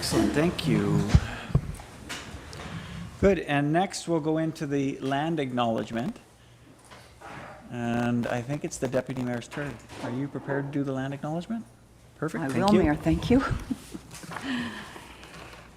Excellent, thank you. Good, and next we'll go into the land acknowledgement. And I think it's the Deputy Mayor's turn. Are you prepared to do the land acknowledgement? Perfect, thank you. I will, Mayor, thank you.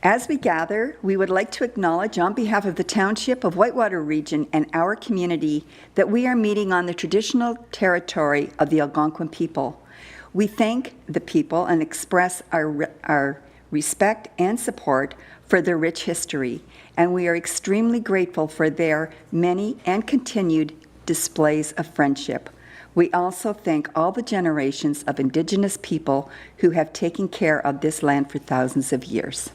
As we gather, we would like to acknowledge on behalf of the Township of Whitewater Region and our community that we are meeting on the traditional territory of the Algonquin people. We thank the people and express our respect and support for their rich history, and we are extremely grateful for their many and continued displays of friendship. We also thank all the generations of Indigenous people who have taken care of this land for thousands of years.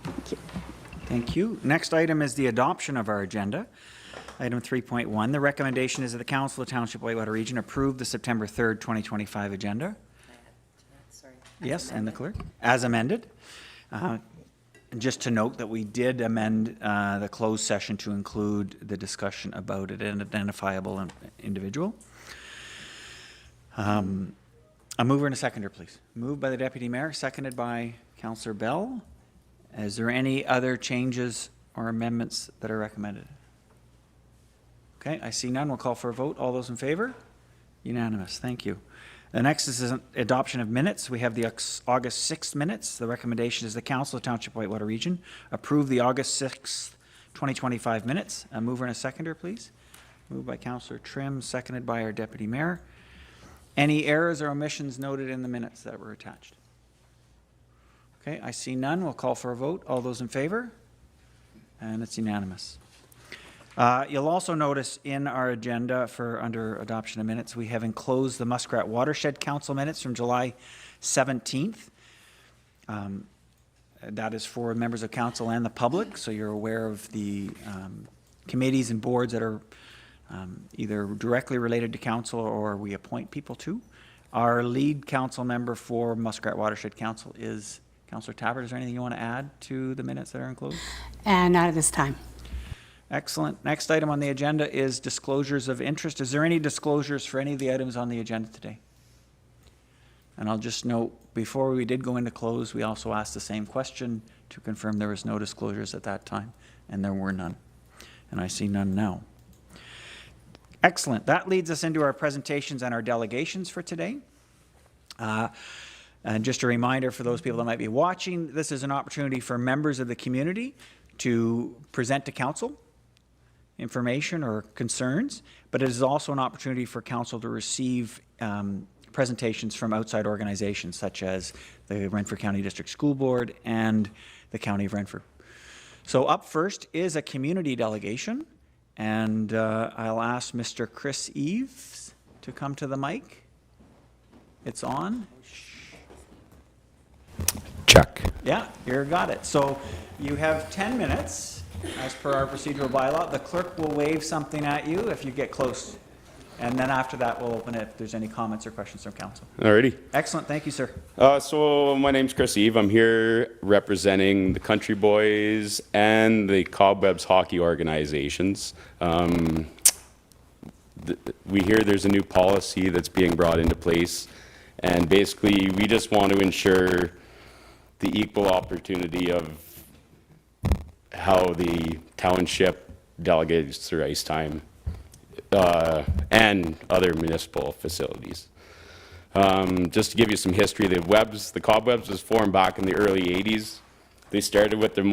Thank you. Thank you. Next item is the adoption of our agenda. Item 3.1, the recommendation is that the Council of Township Whitewater Region approve the September 3rd, 2025 agenda. Yes, and the clerk. As amended. Just to note that we did amend the closed session to include the discussion about an identifiable individual. A mover and a seconder, please. Moved by the Deputy Mayor, seconded by Councillor Bell. Is there any other changes or amendments that are recommended? Okay, I see none. We'll call for a vote. All those in favor? Unanimous. Thank you. The next is an adoption of minutes. We have the August 6th minutes. The recommendation is the Council of Township Whitewater Region approve the August 6th, 2025 minutes. A mover and a seconder, please. Moved by Councillor Trim, seconded by our Deputy Mayor. Any errors or omissions noted in the minutes that were attached? Okay, I see none. We'll call for a vote. All those in favor? And it's unanimous. You'll also notice in our agenda for under adoption of minutes, we have enclosed the Muskrat Watershed Council minutes from July 17th. That is for members of council and the public, so you're aware of the committees and boards that are either directly related to council or we appoint people to. Our lead council member for Muskrat Watershed Council is Councillor Tabbert. Is there anything you want to add to the minutes that are enclosed? And not at this time. Excellent. Next item on the agenda is disclosures of interest. Is there any disclosures for any of the items on the agenda today? And I'll just note, before we did go into close, we also asked the same question to confirm there was no disclosures at that time, and there were none. And I see none now. Excellent. That leads us into our presentations and our delegations for today. And just a reminder for those people that might be watching, this is an opportunity for members of the community to present to council information or concerns, but it is also an opportunity for council to receive presentations from outside organizations such as the Renfrew County District School Board and the County of Renfrew. So up first is a community delegation, and I'll ask Mr. Kris Eves to come to the mic. It's on. Check. Yeah, you got it. So you have 10 minutes as per our procedural bylaw. The clerk will wave something at you if you get close. And then after that, we'll open it if there's any comments or questions from council. Alrighty. Excellent. Thank you, sir. So my name's Kris Eve. I'm here representing the Country Boys and the Cobwebs hockey organizations. We hear there's a new policy that's being brought into place. And basically, we just want to ensure the equal opportunity of how the township delegates their ice time and other municipal facilities. Just to give you some history, the Cobwebs was formed back in the early 80s. They started with their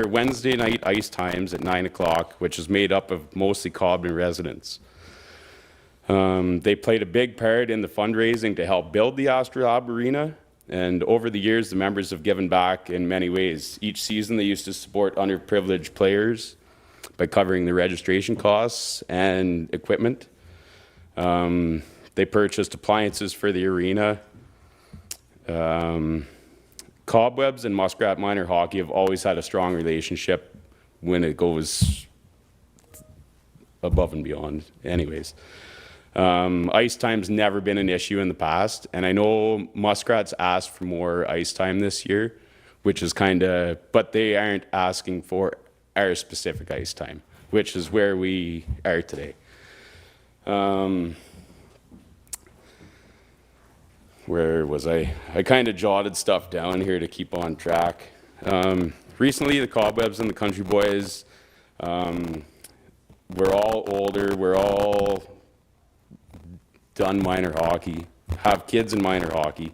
Wednesday night ice times at 9 o'clock, which is made up of mostly Cobden residents. They played a big part in the fundraising to help build the Astrolabe Arena, and over the years the members have given back in many ways. Each season they used to support underprivileged players by covering the registration costs and equipment. They purchased appliances for the arena. Cobwebs and Muskrat Minor Hockey have always had a strong relationship when it goes above and beyond. Anyways. Ice time's never been an issue in the past, and I know Muskrat's asked for more ice time this year, which is but they aren't asking for our specific ice time, which is where we are today. Where was I? I kind of jotted stuff down here to keep on track. Recently, the Cobwebs and the Country Boys, we're all older, we're all done minor hockey, have kids in minor hockey.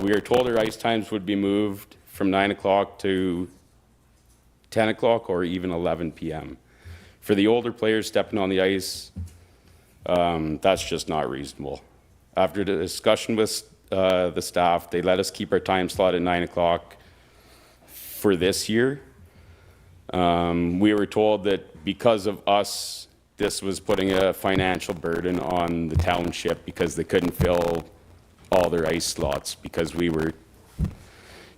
We were told our ice times would be moved from 9 o'clock to 10 o'clock or even 11 p.m. For the older players stepping on the ice, that's just not reasonable. After the discussion with the staff, they let us keep our time slot at 9 o'clock for this year. We were told that because of us, this was putting a financial burden on the township because they couldn't fill all their ice slots because we were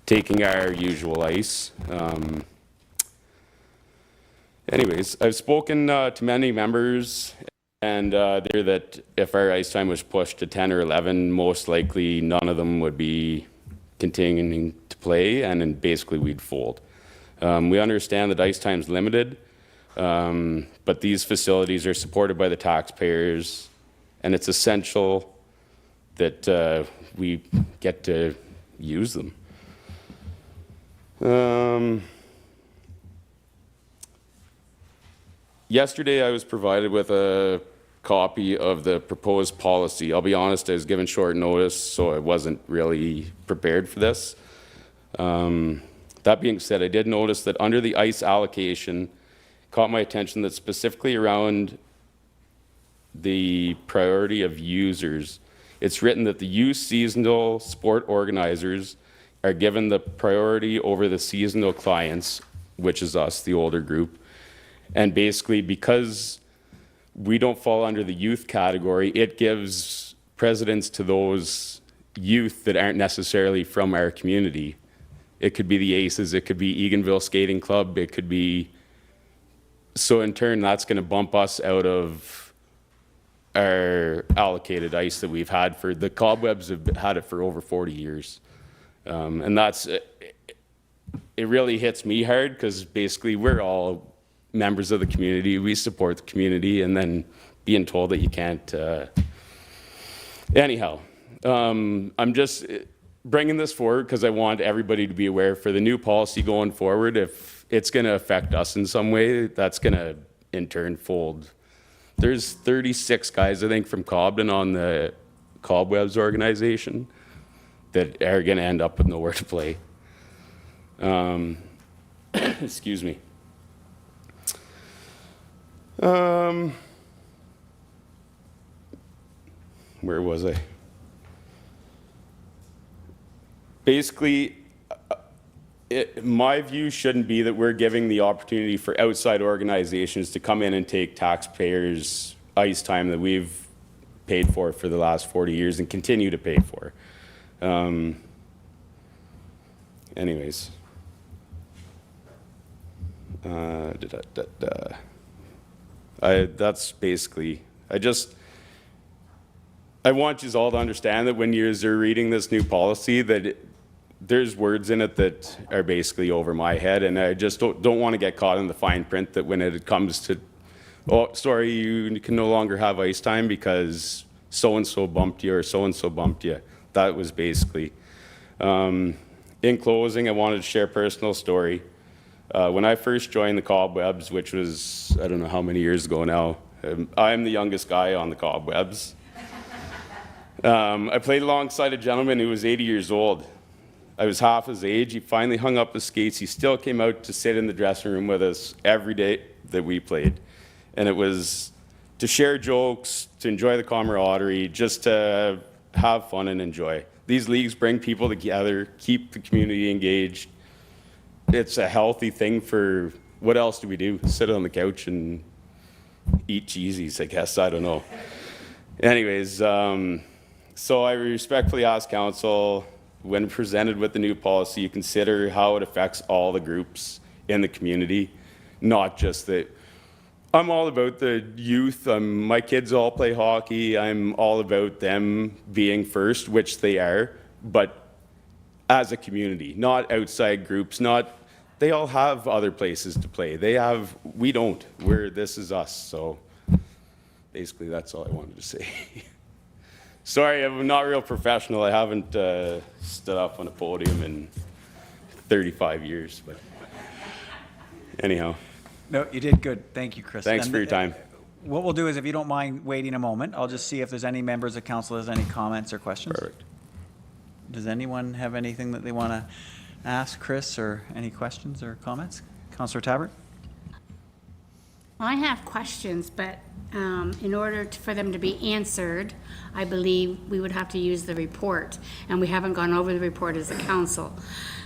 taking our usual ice. Anyways, I've spoken to many members, and they're that if our ice time was pushed to 10 or 11, most likely none of them would be continuing to play, and then basically we'd fold. We understand that ice time's limited, but these facilities are supported by the taxpayers, and it's essential that we get to use them. Yesterday, I was provided with a copy of the proposed policy. I'll be honest, I was given short notice, so I wasn't really prepared for this. That being said, I did notice that under the ice allocation, caught my attention that specifically around the priority of users, it's written that the youth seasonal sport organizers are given the priority over the seasonal clients, which is us, the older group. And basically, because we don't fall under the youth category, it gives precedence to those youth that aren't necessarily from our community. It could be the Aces, it could be Eganville Skating Club, it could be... So in turn, that's going to bump us out of our allocated ice that we've had for... The Cobwebs have had it for over 40 years. And that's... It really hits me hard because basically we're all members of the community, we support the community, and then being told that you can't. Anyhow, I'm just bringing this forward because I want everybody to be aware for the new policy going forward. If it's going to affect us in some way, that's going to in turn fold. There's 36 guys, I think, from Cobden on the Cobwebs organization that are going to end up with nowhere to play. Excuse me. Where was I? Basically, my view shouldn't be that we're giving the opportunity for outside organizations to come in and take taxpayers' ice time that we've paid for the last 40 years and continue to pay for. Anyways. That's basically, I want you all to understand that when you're reading this new policy that there's words in it that are basically over my head, and I just don't want to get caught in the fine print that when it comes to, oh, sorry, you can no longer have ice time because so-and-so bumped you or so-and-so bumped you. That was basically. In closing, I wanted to share a personal story. When I first joined the Cobwebs, which was, I don't know how many years ago now, I'm the youngest guy on the Cobwebs. I played alongside a gentleman who was 80 years old. I was half his age. He finally hung up his skates. He still came out to sit in the dressing room with us every day that we played. And it was to share jokes, to enjoy the camaraderie, just to have fun and enjoy. These leagues bring people together, keep the community engaged. It's a healthy thing for, what else do we do? Sit on the couch and eat cheesies, I guess, I don't know. Anyways, so I respectfully ask council, when presented with the new policy, you consider how it affects all the groups in the community, not just that. I'm all about the youth, my kids all play hockey, I'm all about them being first, which they are, but as a community, not outside groups, they all have other places to play. We don't. This is us. So basically that's all I wanted to say. Sorry, I'm not real professional. I haven't stood up on a podium in 35 years, but anyhow. No, you did good. Thank you, Kris. Thanks And, for your time. What we'll do is, if you don't mind waiting a moment, I'll just see if there's any members of council has any comments or questions. Perfect. Does anyone have anything that they want to ask Kris, or any questions or comments? Councillor Tabbert? I have questions, but in order for them to be answered, I believe we would have to use the report, and we haven't gone over the report as a council.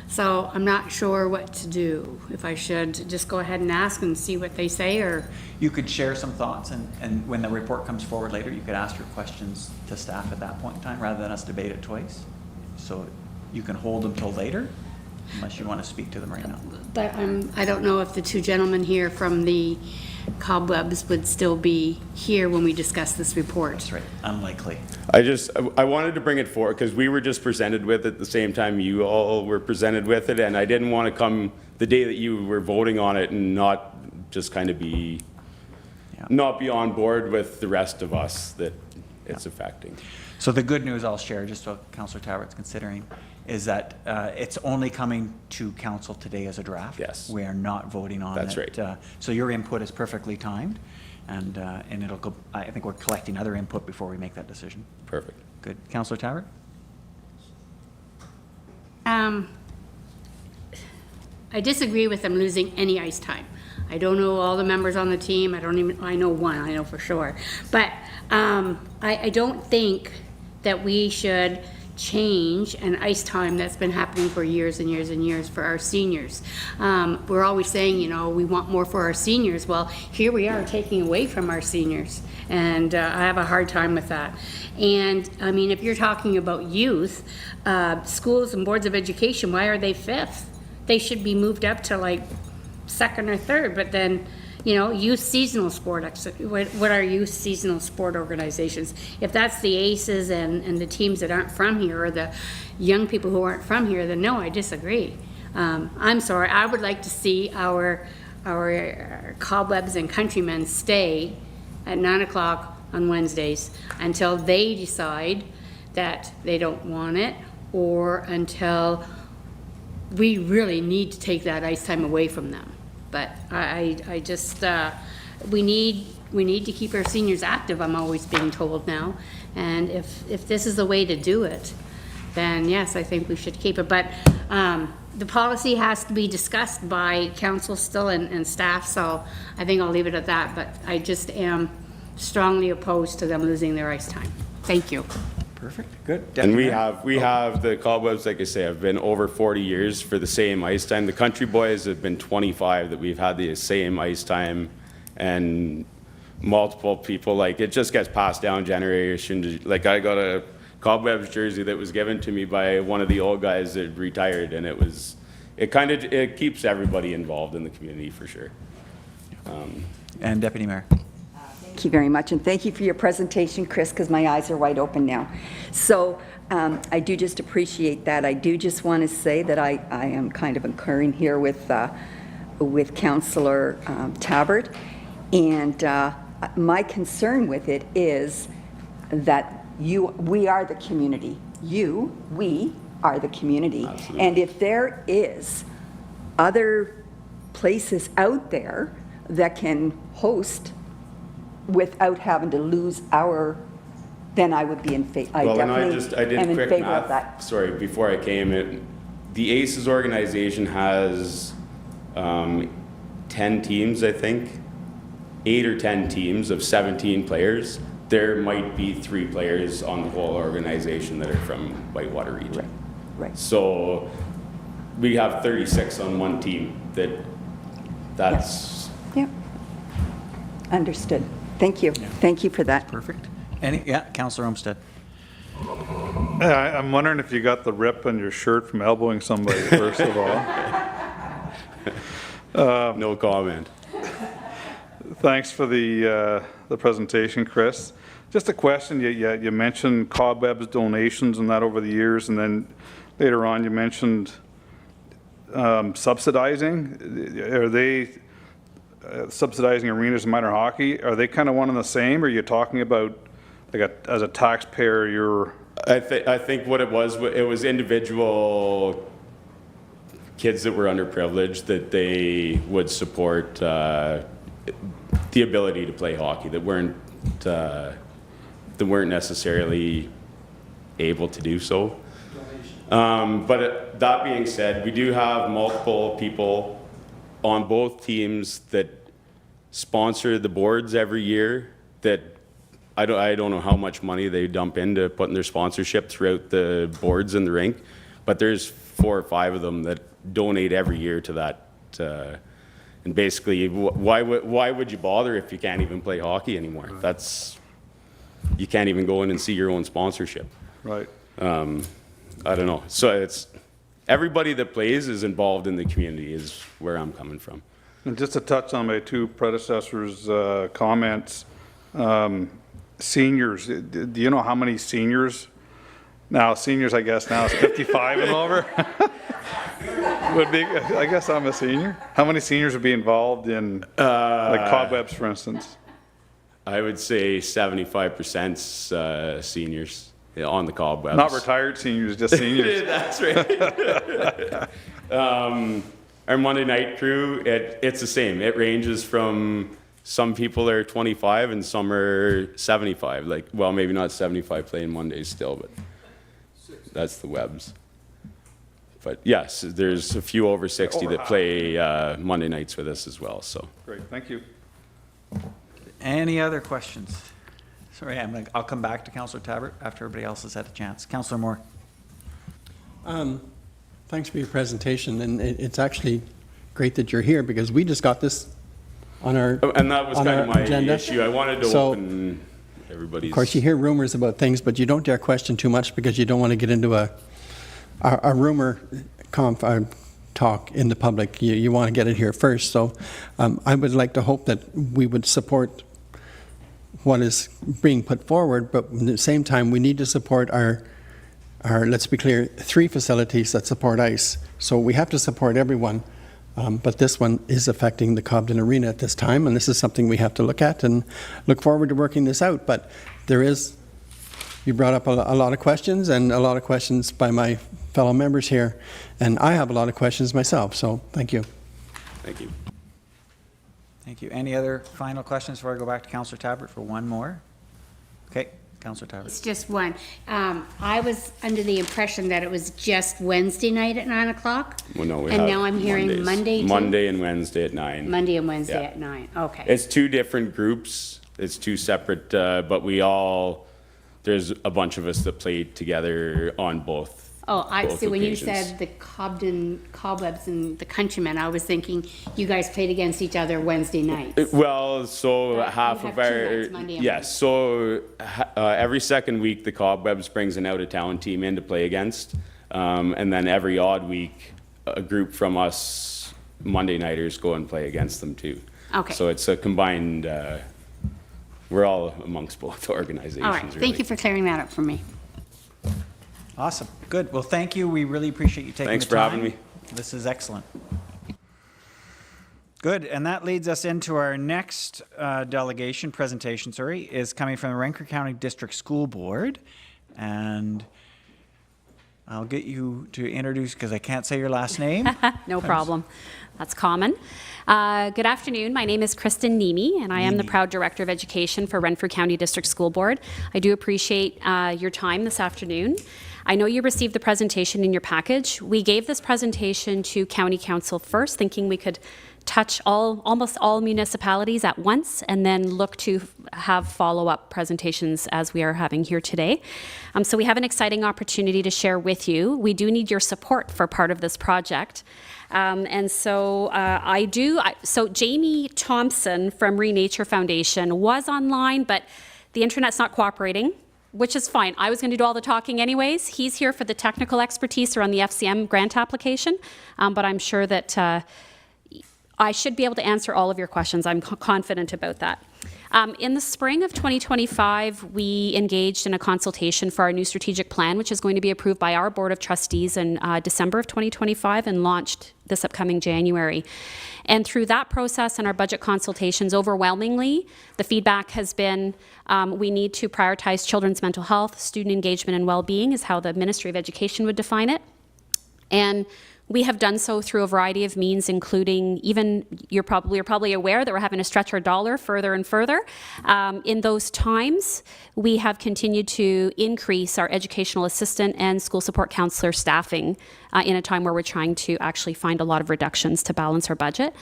So I'm not sure what to do, if I should just go ahead and ask and see what they say, or... You could share some thoughts, and when the report comes forward later, you could ask your questions to staff at that point in time, rather than us debate it twice. So you can hold them till later, unless you want to speak to them right now. But I don't know if the two gentlemen here from the Cobwebs would still be here when we discuss this report. That's right, unlikely. I wanted to bring it forward because we were just presented with it at the same time you all were presented with it, and I didn't want to come the day that you were voting on it and not just kind of be, not be on board with the rest of us that it's affecting. So the good news I'll share, just so Councillor Tabbert's considering, is that it's only coming to council today as a draft. Yes. We are not voting on it. That's right. So your input is perfectly timed, and it'll go, I think we're collecting other input before we make that decision. Perfect. Good. Councillor Tabbert? I disagree with them losing any ice time. I don't know all the members on the team. I know one, I know for sure. But I don't think that we should change an ice time that's been happening for years and years and years for our seniors. We're always saying, you know, we want more for our seniors. Well, here we are taking away from our seniors, and I have a hard time with that. And I mean, if you're talking about youth, schools and boards of education, why are they fifth? They should be moved up to like second or third, but then, you know, youth seasonal sport, what are youth seasonal sport organizations? If that's the ACEs and the teams that aren't from here, or the young people who aren't from here, then no, I disagree. I'm sorry, I would like to see our Cobwebs and Countrymen stay at 9 o'clock on Wednesdays until they decide that they don't want it, or until we really need to take that ice time away from them. But I just, we need to keep our seniors active, I'm always being told now. And if this is the way to do it, then yes, I think we should keep it. But the policy has to be discussed by council still and staff, so I think I'll leave it at that. But I just am strongly opposed to them losing their ice time. Thank you. Perfect. Good. And Deputy we Mayor? have the Cobwebs, like I say, have been over 40 years for the same ice time. The Country Boys have been 25 that we've had the same ice time, and multiple people, like, it just gets passed down generation to, like, I got a Cobwebs jersey that was given to me by one of the old guys that retired, and it keeps everybody involved in the community for sure. And Deputy Mayor? Thank you very much, and thank you for your presentation, Kris, because my eyes are wide open now. So I do just appreciate that. I do just want to say that I am kind of concurring here with Councillor Tabbert, and my concern with it is that we are the community. We are the community. Absolutely. And if there is other places out there that can host without having to lose then I would be in favor. Well, and I did quick of math, that. sorry, before I came, the ACES organization has 10 teams, I think, 8 or 10 teams of 17 players. There might be 3 players on the whole organization that are from Whitewater region. Right. So we have 36 on one team. That's Yeah. Understood. Thank you. Thank you for that. Perfect. Councillor Olmsted? I'm wondering if you got the rip on your shirt from elbowing somebody, first of all. no comment. Thanks for the presentation, Kris. Just a question, you mentioned Cobwebs donations and that over the years, and then later on you mentioned subsidizing. Are they subsidizing arenas in minor hockey? Are they kind of one and the same, or are you talking about as a taxpayer, you're, I think what it was individual kids that were underprivileged that they would support the ability to play hockey that weren't necessarily able to do so. But that being said, we do have multiple people on both teams that sponsor the boards every year that I don't know how much money they dump into putting their sponsorship throughout the boards in the rink, but there's 4 or 5 of them that donate every year to that. And basically, why would you bother if you can't even play hockey anymore? You can't even go in and see your own sponsorship. right? I don't know. So it's everybody that plays is involved in the community is where I'm coming from. And just to touch on my 2 predecessors' comments, seniors, do you know how many seniors? Now, seniors, I guess now is 55 and over. Would be, I guess I'm a senior. How many seniors would be involved in like cobwebs, for instance? I would say 75% seniors on the cobwebs. Not retired seniors, just seniors. That's right. Our Monday night crew, it's the same. It ranges from some people are 25 and some are 75. Like, well, maybe not 75 playing Mondays still, but that's the webs. But yes, there's a few over 60 that play Monday nights with us as well. So Great, thank you. Any other questions? Sorry, I'll come back to Councillor Tabbert after everybody else has had a chance. Councillor Moore. Thanks for your presentation, and it's actually great that you're here because we just got this on our and that was kind of my agenda. issue. I wanted to open everybody's. Of course, you hear rumors about things, but you don't dare question too much because you don't want to get into a rumor talk in the public. You want to get it here first. So I would like to hope that we would support what is being put forward, but at the same time, we need to support our let's be clear, 3 facilities that support ice. So we have to support everyone, but this one is affecting the Cobden Arena at this time, and this is something we have to look at and look forward to working this out. But you brought up a lot of questions, and a lot of questions by my fellow members here, and I have a lot of questions myself, so thank you. Thank you. Thank you. Any other final questions before I go back to Councillor Tabbert for one more? Okay, Councillor Tabbert. It's just one. I was under the impression that it was just Wednesday night at 9 o'clock. Well, no, we And have now I'm hearing Mondays. Monday too? Monday and Wednesday at 9. Monday and Wednesday Yeah. at 9, okay. It's 2 different groups. It's 2 separate, but there's a bunch of us that played together on both. Oh, I both see, when you occasions. said the Cobden Cobwebs and the Countrymen, I was thinking you guys played against each other Wednesday nights. Well, so You half have of 2 our nights, Monday and yes. So every second week, the Cobwebs brings an out-of-town team in to play against, and then every odd week, a group from us Monday nighters go and play against them too. Okay. So it's a combined. We're all amongst both organizations. All right, really. thank you for clearing that up for me. Awesome. Good. Well, thank you. We really appreciate you taking Thanks the for time. having me. This is excellent. Good. And that leads us into our next presentation, is coming from the Renfrew County District School Board. And I'll get you to introduce, because I can't say your last name. No problem. That's common. Good afternoon. My name is Kristen Nemi, and I am the proud Director of Education for Renfrew County District School Board. I do appreciate your time this afternoon. I know you received the presentation in your package. We gave this presentation to County Council first, thinking we could touch almost all municipalities at once and then look to have follow-up presentations as we are having here today. So we have an exciting opportunity to share with you. We do need your support for part of this project. So Jamie Thompson from Renature Foundation was online, but the internet's not cooperating, which is fine. I was going to do all the talking anyways. He's here for the technical expertise around the FCM grant application, but I'm sure that I should be able to answer all of your questions. I'm confident about that. In the spring of 2025, we engaged in a consultation for our new strategic plan, which is going to be approved by our Board of Trustees in December of 2025 and launched this upcoming January. And through that process and our budget consultations, overwhelmingly, the feedback has been we need to prioritize children's mental health, student engagement, and well-being is how the Ministry of Education would define it. And we have done so through a variety of means, including even, you're probably aware that we're having to stretch our dollar further and further. In those times, we have continued to increase our educational assistant and school support counselor staffing in a time where we're trying to actually find a lot of reductions to balance our budget.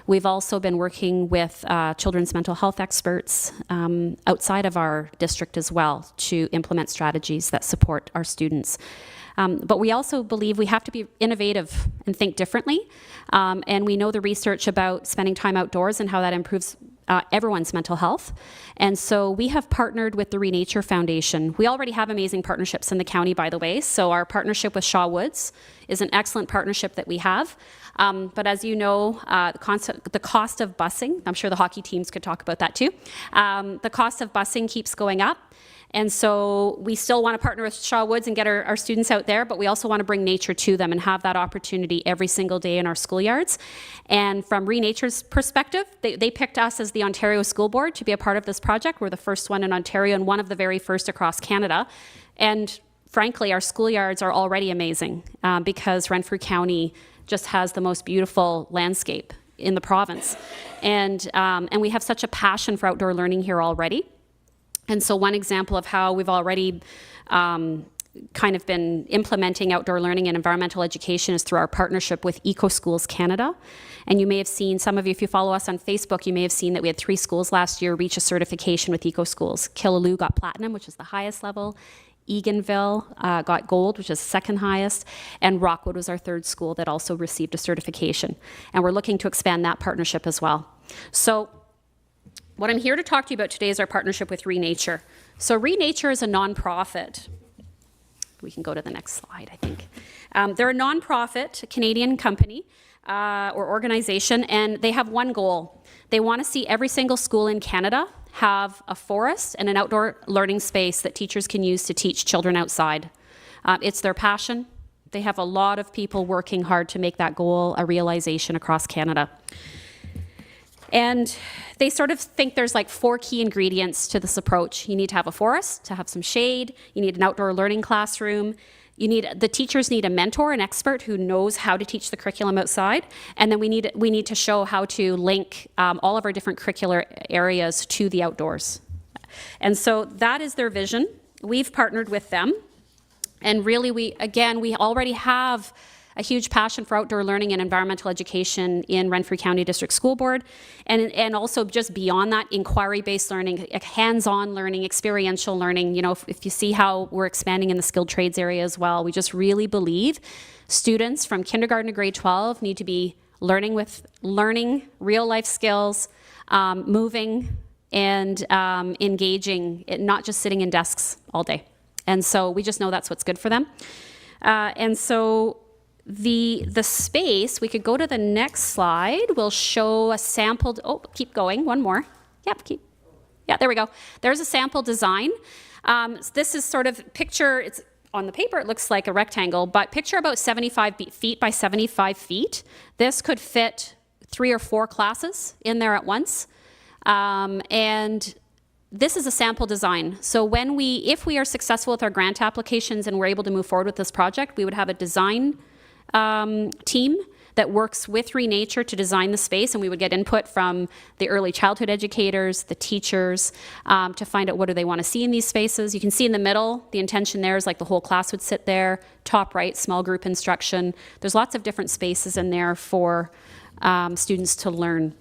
We've also been working with children's mental health experts outside of our district as well to implement strategies that support our students. But we also believe we have to be innovative and think differently. And we know the research about spending time outdoors and how that improves everyone's mental health. And so we have partnered with the Renature Foundation. We already have amazing partnerships in the county, by the way. So our partnership with Shaw Woods is an excellent partnership that we have. But as you know, the cost of busing, I'm sure the hockey teams could talk about that too. The cost of busing keeps going up. And so we still want to partner with Shaw Woods and get our students out there, but we also want to bring nature to them and have that opportunity every single day in our schoolyards. And from Renature's perspective, they picked us as the Ontario School Board to be a part of this project. We're the first one in Ontario and one of the very first across Canada. And frankly, our schoolyards are already amazing because Renfrew County just has the most beautiful landscape in the province. And we have such a passion for outdoor learning here already. And so one example of how we've already kind of been implementing outdoor learning and environmental education is through our partnership with Eco Schools Canada. And you may have seen, some of you, if you follow us on Facebook, you may have seen that we had 3 schools last year reach a certification with Eco Schools. Killaloe got platinum, which is the highest level. Eganville got gold, which is second highest. And Rockwood was our 3rd school that also received a certification. And we're looking to expand that partnership as well. So what I'm here to talk to you about today is our partnership with Renature. So Renature is a nonprofit. We can go to the next slide, I think. They're a nonprofit Canadian company or organization, and they have one goal. They want to see every single school in Canada have a forest and an outdoor learning space that teachers can use to teach children outside. It's their passion. They have a lot of people working hard to make that goal a realization across Canada. And they sort of think there's like 4 key ingredients to this approach. You need to have a forest, to have some shade. You need an outdoor learning classroom. The teachers need a mentor, an expert who knows how to teach the curriculum outside. And then we need to show how to link all of our different curricular areas to the outdoors. And so that is their vision. We've partnered with them. And really, we already have a huge passion for outdoor learning and environmental education in Renfrew County District School Board, and also just beyond that, inquiry-based learning, hands-on learning, experiential learning. You know, if you see how we're expanding in the skilled trades area as well, we just really believe students from kindergarten to grade 12 need to be learning real-life skills, moving, and engaging, not just sitting in desks all day. And so we just know that's what's good for them. And so the space, we could go to the next slide, will show a sampled, keep going, one more. Yeah, there we go. There's a sample design. This is sort of it's on the paper, it looks like a rectangle, but picture about 75 feet by 75 feet. This could fit 3 or 4 classes in there at once. And this is a sample design. So if we are successful with our grant applications and we're able to move forward with this project, we would have a design team that works with Renature to design the space, and we would get input from the early childhood educators, the teachers, to find out what do they want to see in these spaces. You can see in the middle, the intention there is like the whole class would sit there. Top right, small group instruction. There's lots of different spaces in there for students to learn.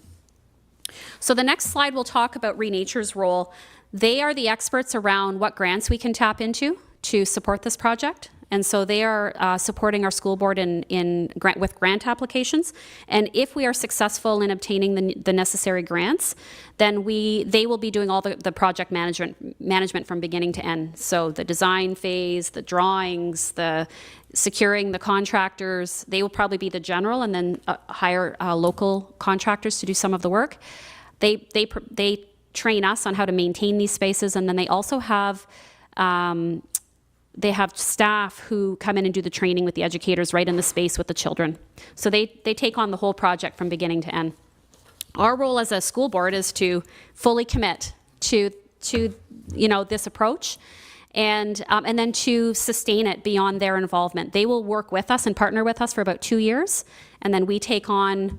So the next slide will talk about Renature's role. They are the experts around what grants we can tap into to support this project. And so they are supporting our school board with grant applications. And if we are successful in obtaining the necessary grants, then they will be doing all the project management from beginning to end. So the design phase, the drawings, the securing the contractors, they will probably be the general, and then hire local contractors to do some of the work. They train us on how to maintain these spaces, and then they also have staff who come in and do the training with the educators right in the space with the children. So they take on the whole project from beginning to end. Our role as a school board is to fully commit to this approach, and then to sustain it beyond their involvement. They will work with us and partner with us for about 2 years, and then we take on,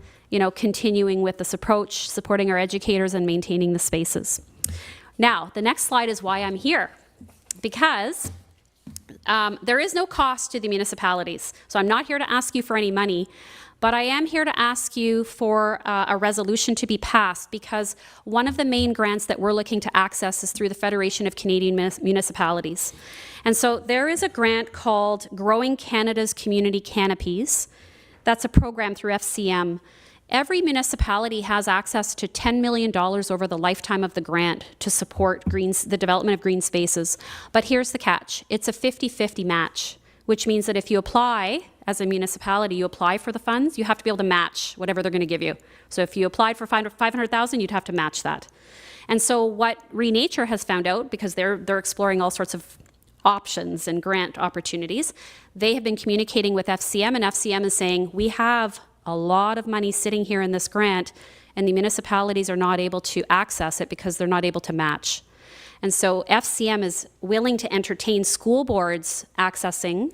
continuing with this approach, supporting our educators and maintaining the spaces. Now, the next slide is why I'm here, because there is no cost to the municipalities. So I'm not here to ask you for any money, but I am here to ask you for a resolution to be passed, because one of the main grants that we're looking to access is through the Federation of Canadian Municipalities. And so there is a grant called Growing Canada's Community Canopies. That's a program through FCM. Every municipality has access to $10 million over the lifetime of the grant to support the development of green spaces. But here's the catch. It's a 50-50 match, which means that if you apply as a municipality, you apply for the funds, you have to be able to match whatever they're going to give you. So if you applied for $500,000, you'd have to match that. And so what Renature has found out, because they're exploring all sorts of options and grant opportunities, they have been communicating with FCM, and FCM is saying, we have a lot of money sitting here in this grant, and the municipalities are not able to access it because they're not able to match. And so FCM is willing to entertain school boards accessing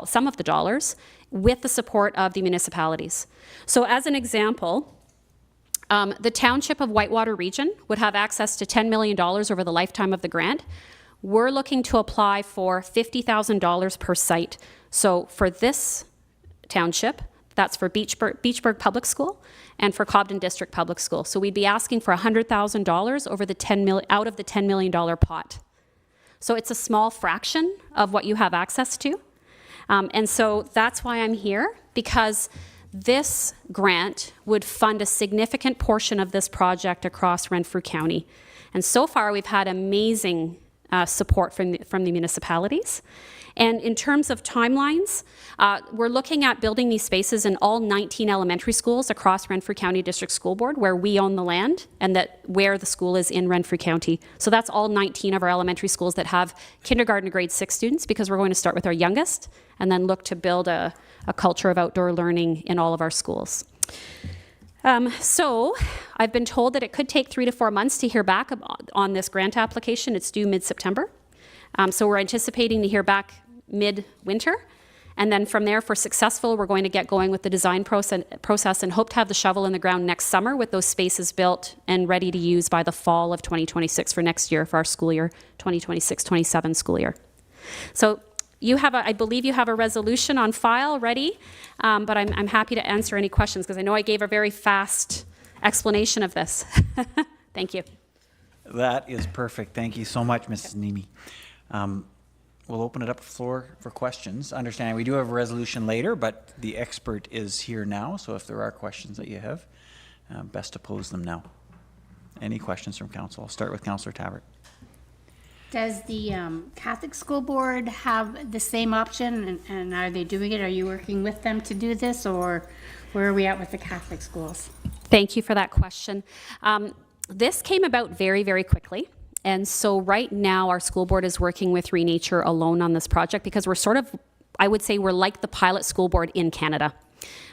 some of the dollars with the support of the municipalities. So as an example, the Township of Whitewater Region would have access to $10 million over the lifetime of the grant. We're looking to apply for $50,000 per site. So for this township, that's for Beachburg Public School and for Cobden District Public School. So we'd be asking for $100,000 over out of the $10 million pot. So it's a small fraction of what you have access to. And so that's why I'm here, because this grant would fund a significant portion of this project across Renfrew County. And so far, we've had amazing support from the municipalities. And in terms of timelines, we're looking at building these spaces in all 19 elementary schools across Renfrew County District School Board, where we own the land and where the school is in Renfrew County. So that's all 19 of our elementary schools that have kindergarten to grade 6 students, because we're going to start with our youngest and then look to build a culture of outdoor learning in all of our schools. So I've been told that it could take 3 to 4 months to hear back on this grant application. It's due mid-September. So we're anticipating to hear back mid-winter. And then from there, if we're successful, we're going to get going with the design process and hope to have the shovel in the ground next summer with those spaces built and ready to use by the fall of 2026 for next year, for our school year, 2026-27 school year. So I believe you have a resolution on file ready, but I'm happy to answer any questions, because I know I gave a very fast explanation of this. Thank you. That is perfect. Thank you so much, Mrs. Nemi. We'll open it up for questions. Understanding we do have a resolution later, but the expert is here now, so if there are questions that you have, best to pose them now. Any questions from council? I'll start with Councillor Tabbert. Does the Catholic School Board have the same option, and are they doing it? Are you working with them to do this, or where are we at with the Catholic schools? Thank you for that question. This came about very, very quickly. And so right now our school board is working with Renature alone on this project, because we're sort of, I would say we're like the pilot school board in Canada.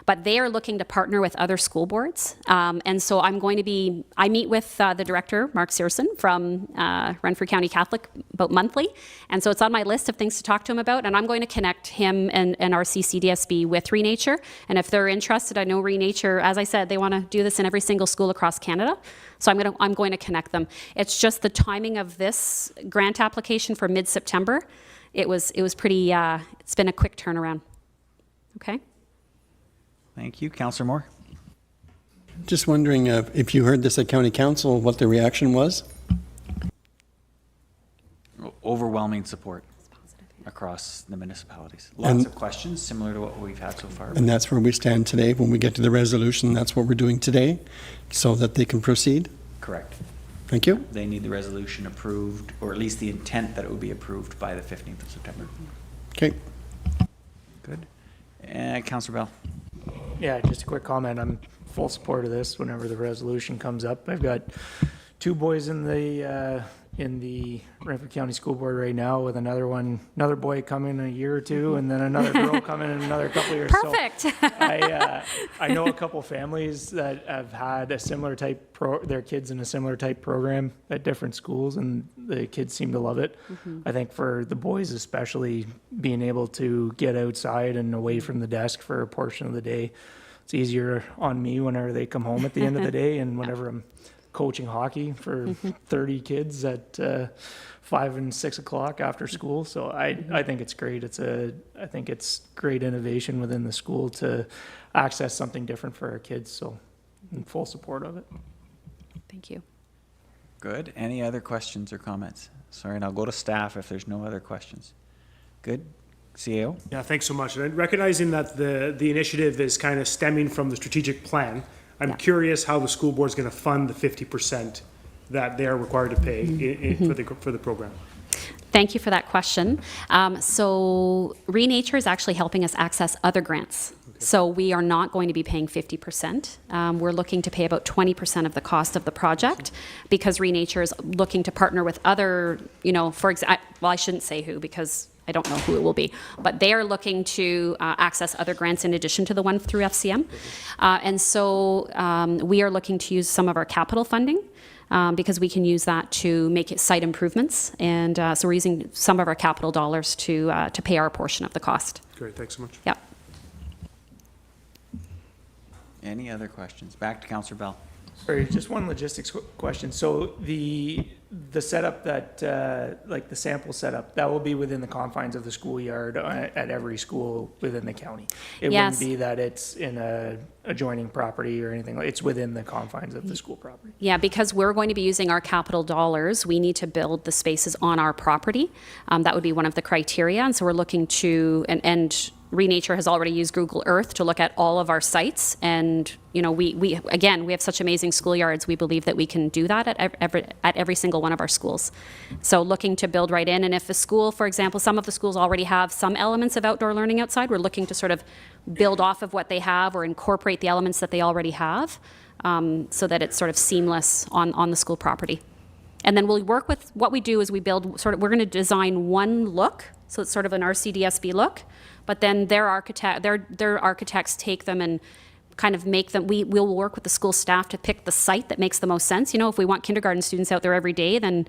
But they are looking to partner with other school boards. And so I meet with the director, Mark Searson, from Renfrew County Catholic about monthly. And so it's on my list of things to talk to him about. And I'm going to connect him and RCDSB with Renature. And if they're interested, I know Renature, as I said, they want to do this in every single school across Canada. So I'm going to connect them. It's just the timing of this grant application for mid-September. It was pretty, it's been a quick turnaround. Okay. Thank you. Councillor Moore? Just wondering if you heard this at County Council, what the reaction was? Overwhelming support across the municipalities. Lots of questions, similar to what we've had so far. And that's where we stand today. When we get to the resolution, that's what we're doing today, so that they can proceed? Correct. Thank you. They need the resolution approved, or at least the intent that it would be approved by the 15th of September. Okay. Good. Councillor Bell? Yeah, just a quick comment. I'm full support of this whenever the resolution comes up. I've got 2 boys in the Renfrew County School Board right now, with another boy coming in a year or two, and then another girl coming in another couple of years. Perfect. So I know a couple families that have had a similar type their kids in a similar type program at different schools, and the kids seem to love it. I think for the boys especially, being able to get outside and away from the desk for a portion of the day, it's easier on me whenever they come home at the end of the day, and whenever I'm coaching hockey for 30 kids at 5 and 6 o'clock after school. So I think it's great. I think it's great innovation within the school to access something different for our kids. So I'm full support of it. Thank you. Good. Any other questions or comments? Sorry, and I'll go to staff if there's no other questions. Good. CAO? Yeah, thanks so much. And recognizing that the initiative is kind of stemming from the strategic plan, I'm curious how the school board is going to fund the 50% that they're required to pay for the program. Thank you for that question. So Renature is actually helping us access other grants. So we are not going to be paying 50%. We're looking to pay about 20% of the cost of the project, because Renature is looking to partner with other, for example, well, I shouldn't say who, because I don't know who it will be, but they are looking to access other grants in addition to the one through FCM. And so we are looking to use some of our capital funding, because we can use that to make it site improvements. And so we're using some of our capital dollars to pay our portion of the cost. Great, thanks so much. Yep. Any other questions? Back to Councillor Bell. Sorry, just one logistics question. So the setup that, like the sample setup, that will be within the confines of the schoolyard at every school within the county. It Yes. wouldn't be that it's in a adjoining property or anything. It's within the confines of the school property. Yeah, because we're going to be using our capital dollars, we need to build the spaces on our property. That would be one of the criteria. And so we're looking to, and Renature has already used Google Earth to look at all of our sites. And, we have such amazing schoolyards. We believe that we can do that at every single one of our schools. So looking to build right in. And if a school, for example, some of the schools already have some elements of outdoor learning outside, we're looking to sort of build off of what they have or incorporate the elements that they already have, so that it's sort of seamless on the school property. And then we'll work with, what we do is we build we're going to design one look, so it's sort of an RCDSB look, but then their architects take them and kind of make them, we'll work with the school staff to pick the site that makes the most sense. If we want kindergarten students out there every day, then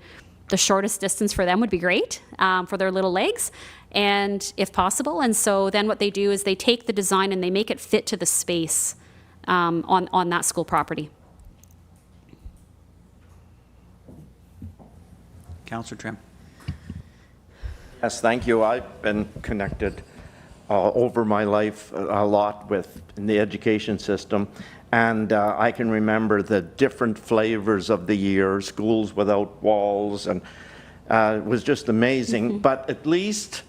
the shortest distance for them would be great, for their little legs, and if possible. And so then what they do is they take the design and they make it fit to the space on that school property. Councillor Trim. Yes, thank you. I've been connected over my life a lot with the education system, and I can remember the different flavors of the year, schools without walls, and it was just amazing. But at least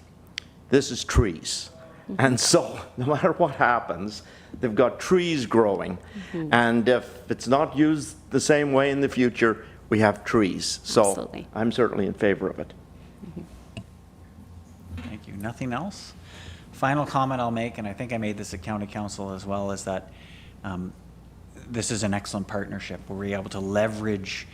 this is trees. And so no matter what happens, they've got trees growing. And if it's not used the same way in the future, we have trees. So Absolutely. I'm certainly in favor of it. Thank you. Nothing else? Final comment I'll make, and I think I made this at County Council as well, is that this is an excellent partnership where we're able to leverage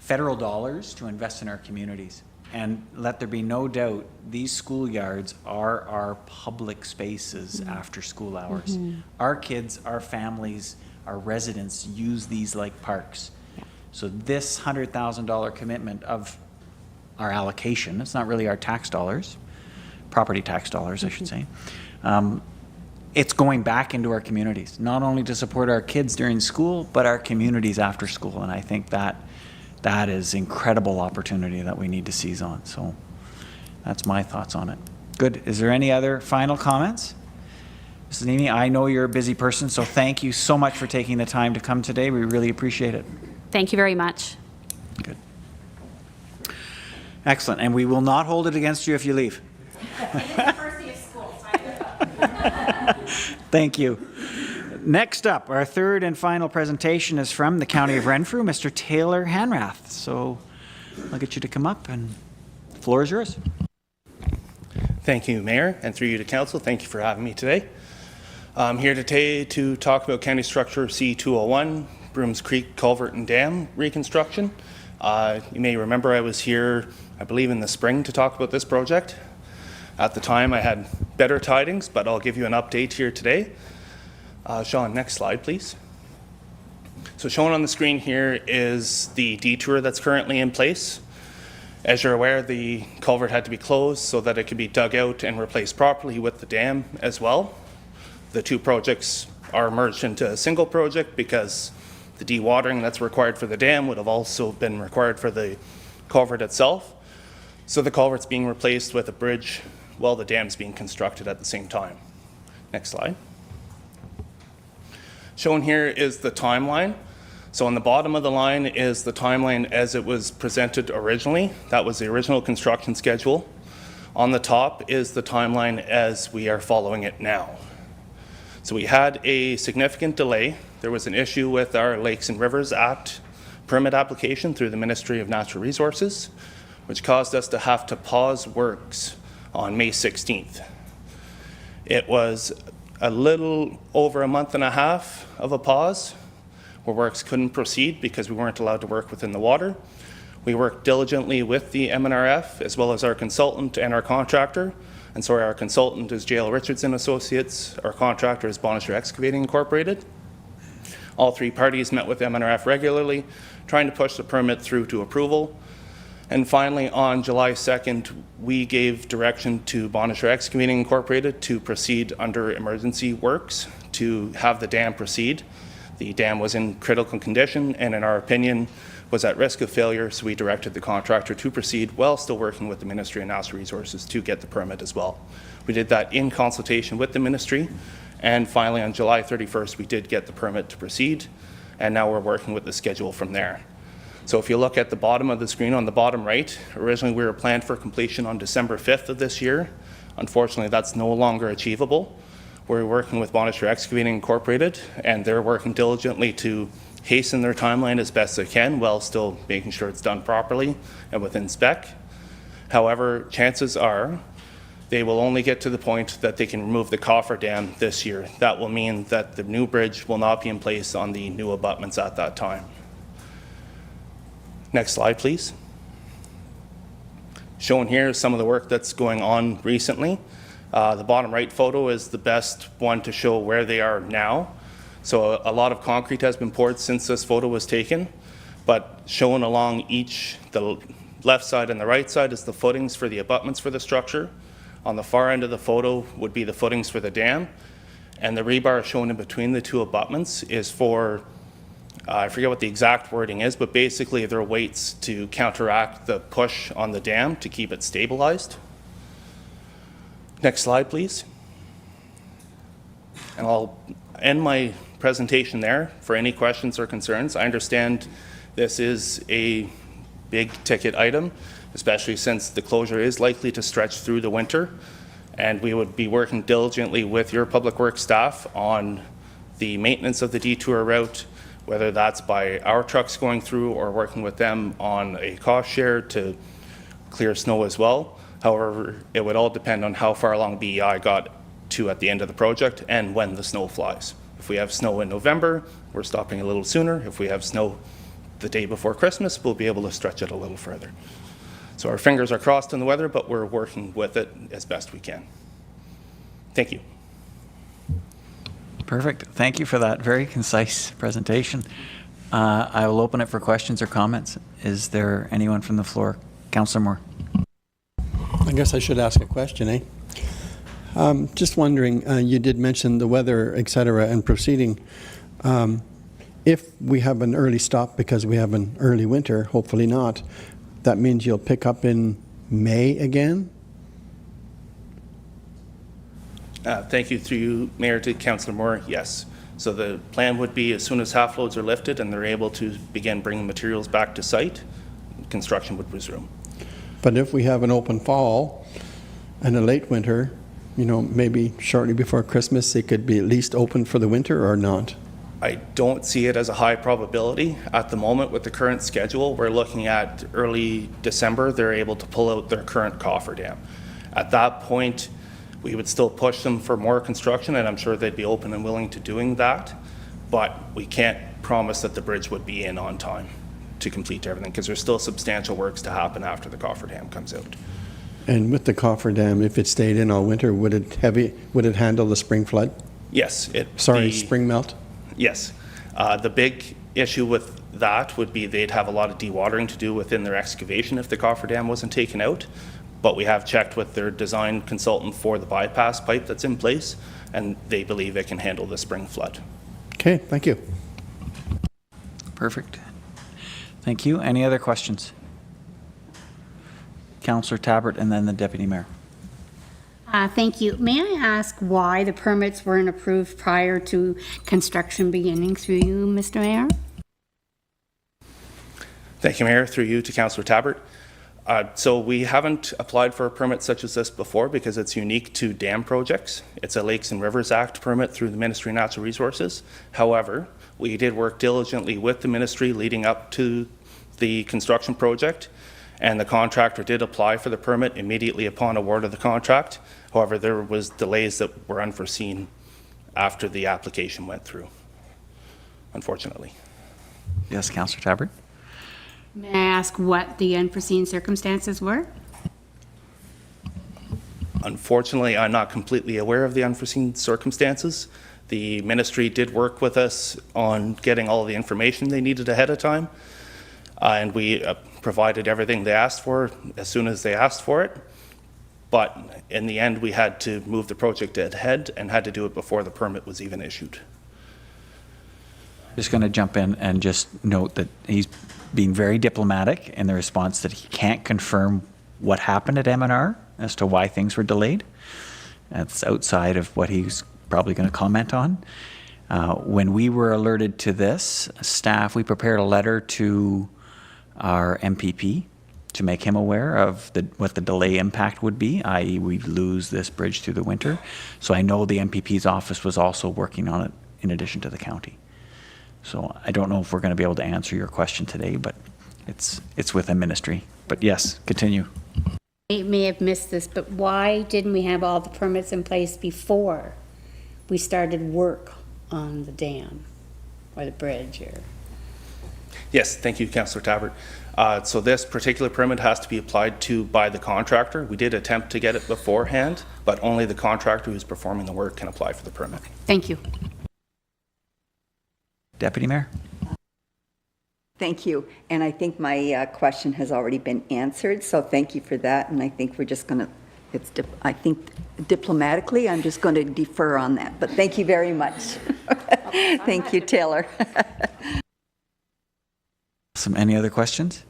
federal dollars to invest in our communities. And let there be no doubt, these schoolyards are our public spaces after school hours. Our kids, our families, our residents use these like parks. So this $100,000 commitment of our allocation, it's not really our tax dollars, property tax dollars, I should say. It's going back into our communities, not only to support our kids during school, but our communities after school. And I think that is incredible opportunity that we need to seize on. So that's my thoughts on it. Good. Is there any other final comments? Mrs. Nimi, I know you're a busy person, so thank you so much for taking the time to come today. We really appreciate it. Thank you very much. Good. Excellent. And we will not hold it against you if you leave. Thank you. Next up, our third and final presentation is from the County of Renfrew, Mr. Taylor Hanrath. So I'll get you to come up, and the floor is yours. Thank you, Mayor, and through you to Council, thank you for having me today. I'm here today to talk about County Structure C201, Broomes Creek Culvert and Dam reconstruction. You may remember I was here, I believe, in the spring to talk about this project. At the time, I had better tidings, but I'll give you an update here today. Sean, next slide, please. So shown on the screen here is the detour that's currently in place. As you're aware, the culvert had to be closed so that it could be dug out and replaced properly with the dam as well. The two projects are merged into a single project because the dewatering that's required for the dam would have also been required for the culvert itself. So the culvert's being replaced with a bridge while the dam's being constructed at the same time. Next slide. Shown here is the timeline. So on the bottom of the line is the timeline as it was presented originally. That was the original construction schedule. On the top is the timeline as we are following it now. So we had a significant delay. There was an issue with our Lakes and Rivers Act permit application through the Ministry of Natural Resources, which caused us to have to pause works on May 16th. It was a little over a month and a half of a pause where works couldn't proceed because we weren't allowed to work within the water. We worked diligently with the MNRF as well as our consultant and our contractor. And so our consultant is JL Richardson Associates, our contractor is Bonisher Excavating Incorporated. All three parties met with MNRF regularly, trying to push the permit through to approval. And finally, on July 2nd, we gave direction to Bonisher Excavating Incorporated to proceed under emergency works to have the dam proceed. The dam was in critical condition and, in our opinion, was at risk of failure, so we directed the contractor to proceed while still working with the Ministry of Natural Resources to get the permit as well. We did that in consultation with the ministry, and finally on July 31st we did get the permit to proceed, and now we're working with the schedule from there. So if you look at the bottom of the screen on the bottom right, originally we were planned for completion on December 5th of this year. Unfortunately, that's no longer achievable. We're working with Bonisher Excavating Incorporated, and they're working diligently to hasten their timeline as best they can while still making sure it's done properly and within spec. However, chances are they will only get to the point that they can remove the coffer dam this year. That will mean that the new bridge will not be in place on the new abutments at that time. Next slide, please. Shown here is some of the work that's going on recently. The bottom right photo is the best one to show where they are now. So a lot of concrete has been poured since this photo was taken, but shown along the left side and the right side is the footings for the abutments for the structure. On the far end of the photo would be the footings for the dam, and the rebar shown in between the two abutments is for, I forget what the exact wording is, but basically they're weights to counteract the push on the dam to keep it stabilized. Next slide, please. And I'll end my presentation there for any questions or concerns. I understand this is a big ticket item, especially since the closure is likely to stretch through the winter, and we would be working diligently with your public works staff on the maintenance of the detour route, whether that's by our trucks going through or working with them on a cost share to clear snow as well. However, it would all depend on how far along BEI got to at the end of the project and when the snow flies. If we have snow in November, we're stopping a little sooner. If we have snow the day before Christmas, we'll be able to stretch it a little further. So our fingers are crossed in the weather, but we're working with it as best we can. Thank you. Perfect. Thank you for that very concise presentation. I will open it for questions or comments. Is there anyone from the floor? Councillor Moore. I guess I should ask a question, eh? Just wondering, you did mention the weather, et cetera, and proceeding. If we have an early stop because we have an early winter, hopefully not, that means you'll pick up in May again? Thank you through you, Mayor, to Councillor Moore. Yes. So the plan would be as soon as half loads are lifted and they're able to begin bringing materials back to site, construction would resume. But if we have an open fall and a late winter, you know, maybe shortly before Christmas, it could be at least open for the winter or not? I don't see it as a high probability. At the moment, with the current schedule, we're looking at early December, they're able to pull out their current coffer dam. At that point, we would still push them for more construction, and I'm sure they'd be open and willing to doing that, but we can't promise that the bridge would be in on time. to complete everything, because there's still substantial works to happen after the cofferdam comes out. And with the cofferdam, if it stayed in all winter, would it handle the spring flood? Yes. Spring melt? Yes. The big issue with that would be they'd have a lot of dewatering to do within their excavation if the cofferdam wasn't taken out. But we have checked with their design consultant for the bypass pipe that's in place, and they believe it can handle the spring flood. Okay, thank you. Perfect. Thank you. Any other questions? Councillor Tabbert and then the Deputy Mayor. Thank you. May I ask why the permits weren't approved prior to construction beginning through you, Mr. Mayor? Thank you, Mayor. Through you to Councillor Tabbert. So we haven't applied for a permit such as this before because it's unique to dam projects. It's a Lakes and Rivers Act permit through the Ministry of Natural Resources. However, we did work diligently with the ministry leading up to the construction project, and the contractor did apply for the permit immediately upon award of the contract. However, there was delays that were unforeseen after the application went through, unfortunately. Yes, Councillor Tabbert. May I ask what the unforeseen circumstances were? Unfortunately, I'm not completely aware of the unforeseen circumstances. The ministry did work with us on getting all of the information they needed ahead of time, and we provided everything they asked for as soon as they asked for it. But in the end, we had to move the project ahead and had to do it before the permit was even issued. Just going to jump in and just note that he's being very diplomatic in the response that he can't confirm what happened at M&R as to why things were delayed. That's outside of what he's probably going to comment on. When we were alerted to this, staff, we prepared a letter to our MPP to make him aware of what the delay impact would be, i.e. we'd lose this bridge through the winter. So I know the MPP's office was also working on it in addition to the county. So I don't know if we're going to be able to answer your question today, but it's within ministry. But yes, continue. I may have missed this, but why didn't we have all the permits in place before we started work on the dam or the bridge? Or? Yes, thank you, Councillor Tabbert. So this particular permit has to be applied to by the contractor. We did attempt to get it beforehand, but only the contractor who's performing the work can apply for the permit. Thank you. Deputy Mayor. Thank you. And I think my question has already been answered, so thank you for that. And I think we're just going to, I think diplomatically, I'm just going to defer on that. But thank you very much. Thank you, Taylor. Any other questions?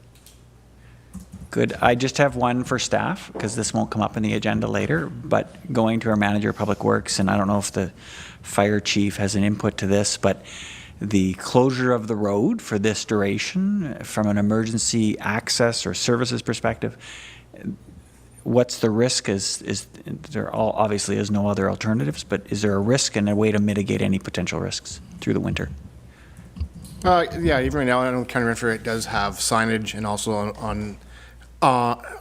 Good. I just have one for staff because this won't come up in the agenda later, but going to our manager of public works, and I don't know if the fire chief has an input to this, but the closure of the road for this duration from an emergency access or services perspective, what's the risk? Is there obviously is no other alternatives, but is there a risk and a way to mitigate any potential risks through the winter? Yeah, even right now, I know County Renfrew does have signage and also on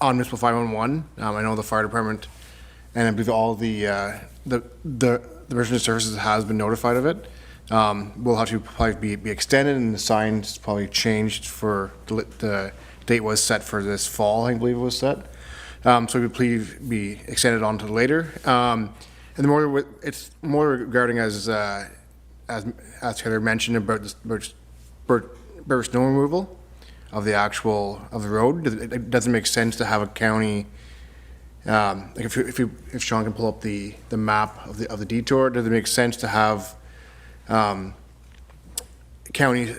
Municipal 511. I know the fire department and I believe all the emergency services has been notified of it. Will have to probably be extended, and the signs probably changed for the date was set for this fall, I believe it was set. So we please be extended on to later. And the more it's more regarding as Taylor mentioned about this bird snow removal of the road. It doesn't make sense to have a county. Like if Sean can pull up the map of the detour, it doesn't make sense to have county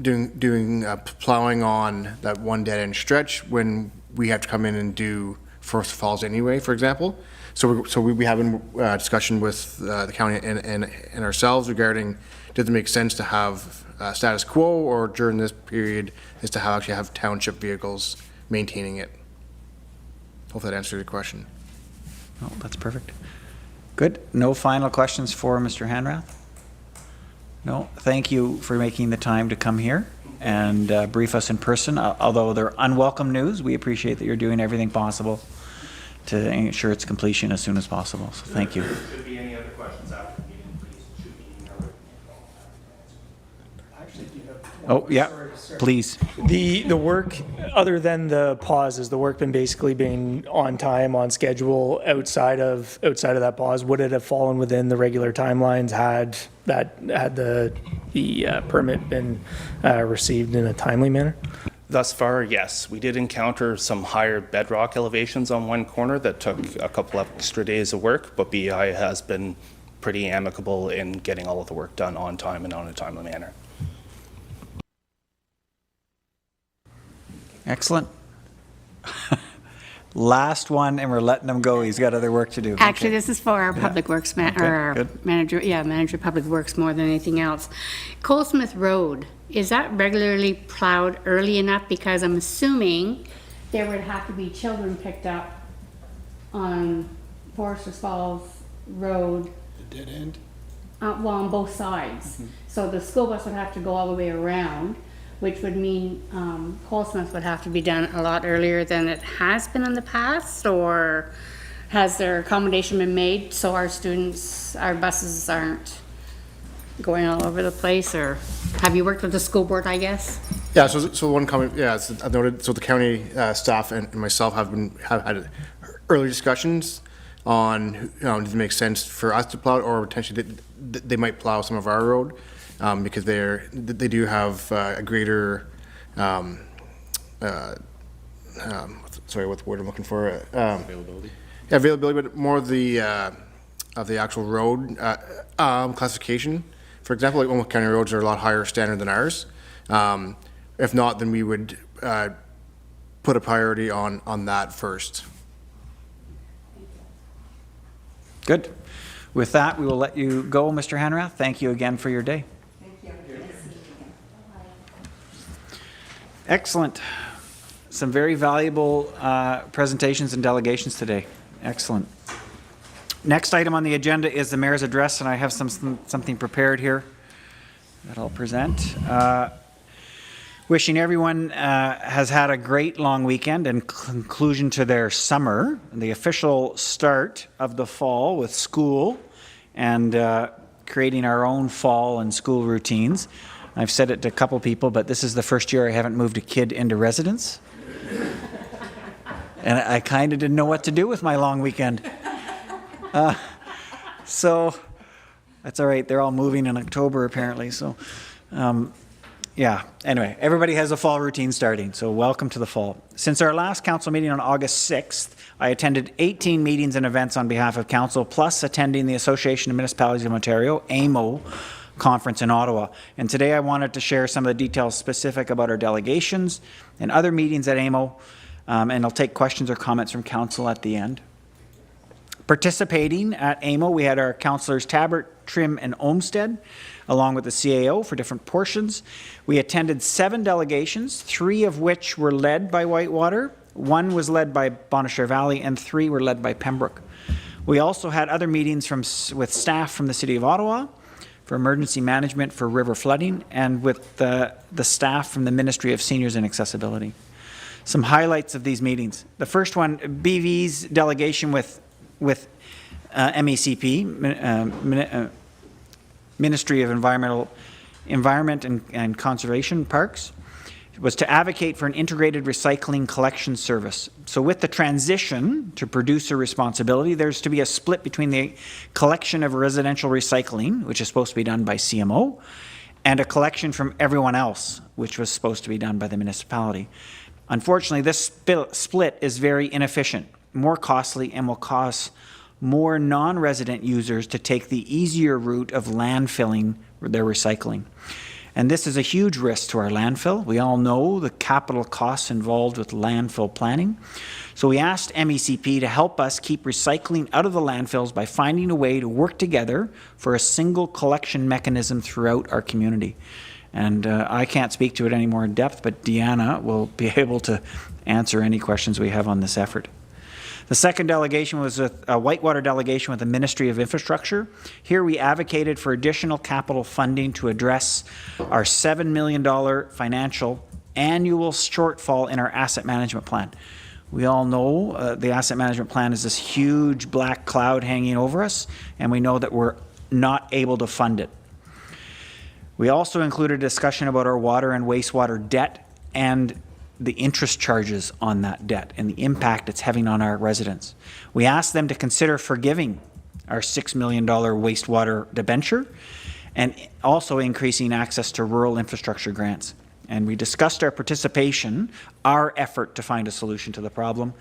doing plowing on that one dead end stretch when we have to come in and do First Falls anyway, for example. So we having discussion with the county and ourselves regarding does it make sense to have status quo, or during this period is to actually have township vehicles maintaining it. Hope that answers your question. Oh, that's perfect. Good. No final questions for Mr. Hanrath? No. Thank you for making the time to come here and brief us in person. Although they're unwelcome news, we appreciate that you're doing everything possible to ensure its completion as soon as possible. So thank you. If there be any other questions after the meeting, please shoot me an email. Actually, do you have Oh, yeah, please. The work, other than the pause, has the work been basically being on time, on schedule, outside of that pause? Would it have fallen within the regular timelines had the permit been received in a timely manner? Thus far, yes. We did encounter some higher bedrock elevations on one corner that took a couple extra days of work, but BI has been pretty amicable in getting all of the work done on time and on a timely manner. Excellent. Last one, and we're letting him go. He's got other work to do. Actually, Okay. this is for our Public Works, or our good. manager, manager of Public Works more than anything else. Colesmith Road, is that regularly plowed early enough? Because I'm assuming there would have to be children picked up on Foresters Falls Road. The dead end? Well, on both sides. So the school bus would have to go all the way around, which would mean Colesmith would have to be done a lot earlier than it has been in the past, or has their accommodation been made so our students, our buses aren't going all over the place, or have you worked with the school board, I guess? Yeah, so one comment, I've noted, so the county staff and myself have had early discussions on, does it make sense for us to plow, or potentially they might plow some of our road, because they do have a greater, sorry, what word I'm looking for? Availability. Yeah, availability, but more of the actual road classification. For example, like Oakland County roads are a lot higher standard than ours. If not, then we would put a priority on that first. Good. With that, we will let you go, Mr. Hanrath. Thank you again for your day. Thank you. Excellent. Some very valuable presentations and delegations today. Excellent. Next item on the agenda is the mayor's address, and I have something prepared here that I'll present. Wishing everyone has had a great long weekend and conclusion to their summer, the official start of the fall with school and creating our own fall and school routines. I've said it to a couple people, but this is the first year I haven't moved a kid into residence. And I kind of didn't know what to do with my long weekend. So that's all right. They're all moving in October apparently. So yeah, anyway, everybody has a fall routine starting, so welcome to the fall. Since our last council meeting on August 6th, I attended 18 meetings and events on behalf of council, plus attending the Association of Municipalities of Ontario, AMO, conference in Ottawa. And today I wanted to share some of the details specific about our delegations and other meetings at AMO, and I'll take questions or comments from council at the end. Participating at AMO, we had our councillors Tabbert, Trim, and Olmsted, along with the CAO for different portions. We attended 7 delegations, 3 of which were led by Whitewater, 1 was led by Bonnechere Valley, and 3 were led by Pembroke. We also had other meetings with staff from the City of Ottawa for emergency management for river flooding, and with the staff from the Ministry of Seniors and Accessibility. Some highlights of these meetings. The first one, BV's delegation with MECP, Ministry of Environment and Conservation Parks, was to advocate for an integrated recycling collection service. So with the transition to producer responsibility, there's to be a split between the collection of residential recycling, which is supposed to be done by CMO, and a collection from everyone else, which was supposed to be done by the municipality. Unfortunately, this split is very inefficient, more costly, and will cause more non-resident users to take the easier route of landfilling their recycling. And this is a huge risk to our landfill. We all know the capital costs involved with landfill planning. So we asked MECP to help us keep recycling out of the landfills by finding a way to work together for a single collection mechanism throughout our community. And I can't speak to it any more in depth, but Deanna will be able to answer any questions we have on this effort. The second delegation was a Whitewater delegation with the Ministry of Infrastructure. Here we advocated for additional capital funding to address our $7 million financial annual shortfall in our asset management plan. We all know the asset management plan is this huge black cloud hanging over us, and we know that we're not able to fund it. We also included a discussion about our water and wastewater debt and the interest charges on that debt and the impact it's having on our residents. We asked them to consider forgiving our $6 million wastewater debenture and also increasing access to rural infrastructure grants. And we discussed our participation, our effort to find a solution to the problem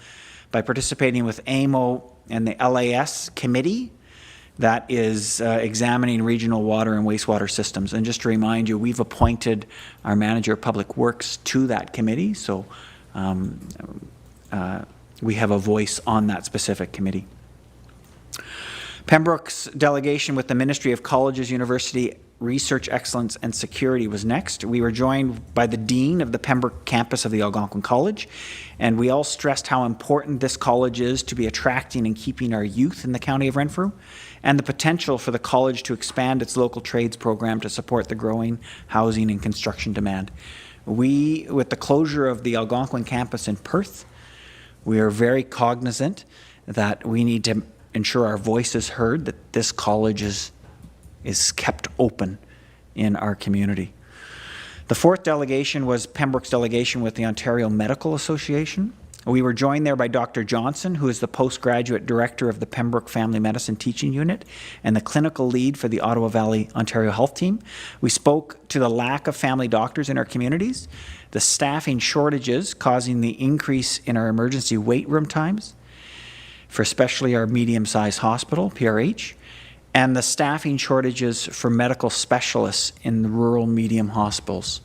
by participating with AMO and the LAS committee that is examining regional water and wastewater systems. And just to remind you, we've appointed our manager of public works to that committee, so we have a voice on that specific committee. Pembroke's delegation with the Ministry of Colleges, University, Research Excellence and Security was next. We were joined by the Dean of the Pembroke campus of the Algonquin College, and we all stressed how important this college is to be attracting and keeping our youth in the county of Renfrew, and the potential for the college to expand its local trades program to support the growing housing and construction demand. We, with the closure of the Algonquin campus in Perth, we are very cognizant that we need to ensure our voice is heard, that this college is kept open in our community. The fourth delegation was Pembroke's delegation with the Ontario Medical Association. We were joined there by Dr. Johnson, who is the postgraduate director of the Pembroke Family Medicine Teaching Unit and the clinical lead for the Ottawa Valley Ontario Health Team. We spoke to the lack of family doctors in our communities, the staffing shortages causing the increase in our emergency wait room times, for especially our medium-sized hospital, PRH, and the staffing shortages for medical specialists in the rural medium hospitals.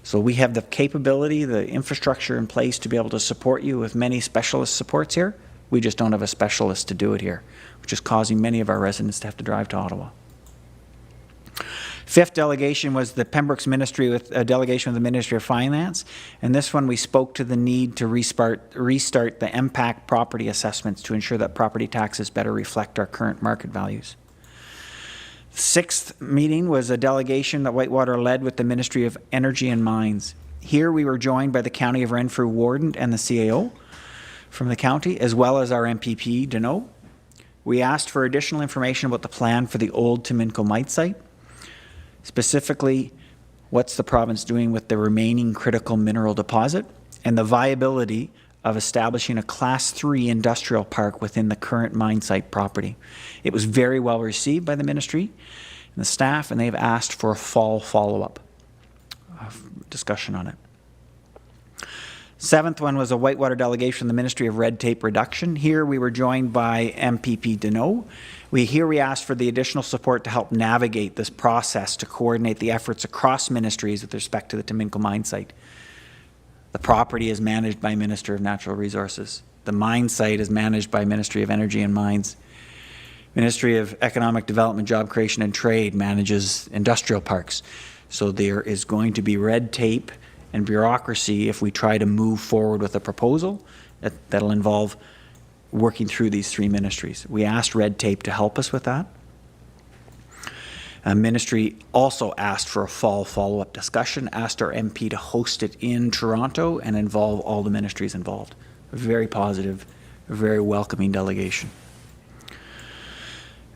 So we have the capability, the infrastructure in place to be able to support you with many specialist supports here. We just don't have a specialist to do it here, which is causing many of our residents to have to drive to Ottawa. Fifth delegation was the Pembroke's Ministry with a delegation of the Ministry of Finance. And this one we spoke to the need to restart the impact property assessments to ensure that property taxes better reflect our current market values. Sixth meeting was a delegation that Whitewater led with the Ministry of Energy and Mines. Here we were joined by the County of Renfrew Warden and the CAO from the county, as well as our MPP, Deneau. We asked for additional information about the plan for the old Timinco mine site. Specifically, what's the province doing with the remaining critical mineral deposit and the viability of establishing a Class 3 industrial park within the current mine site property. It was very well received by the ministry and the staff, and they've asked for a fall follow-up discussion on it. Seventh one was a Whitewater delegation from the Ministry of Red Tape Reduction. Here we were joined by MPP Deneau. We asked for the additional support to help navigate this process to coordinate the efforts across ministries with respect to the Timinco mine site. The property is managed by Minister of Natural Resources. The mine site is managed by Ministry of Energy and Mines. Ministry of Economic Development, Job Creation and Trade manages industrial parks. So there is going to be red tape and bureaucracy if we try to move forward with a proposal that'll involve working through these three ministries. We asked Red Tape to help us with that. Ministry also asked for a fall follow-up discussion, asked our MP to host it in Toronto and involve all the ministries involved. A very positive, a very welcoming delegation.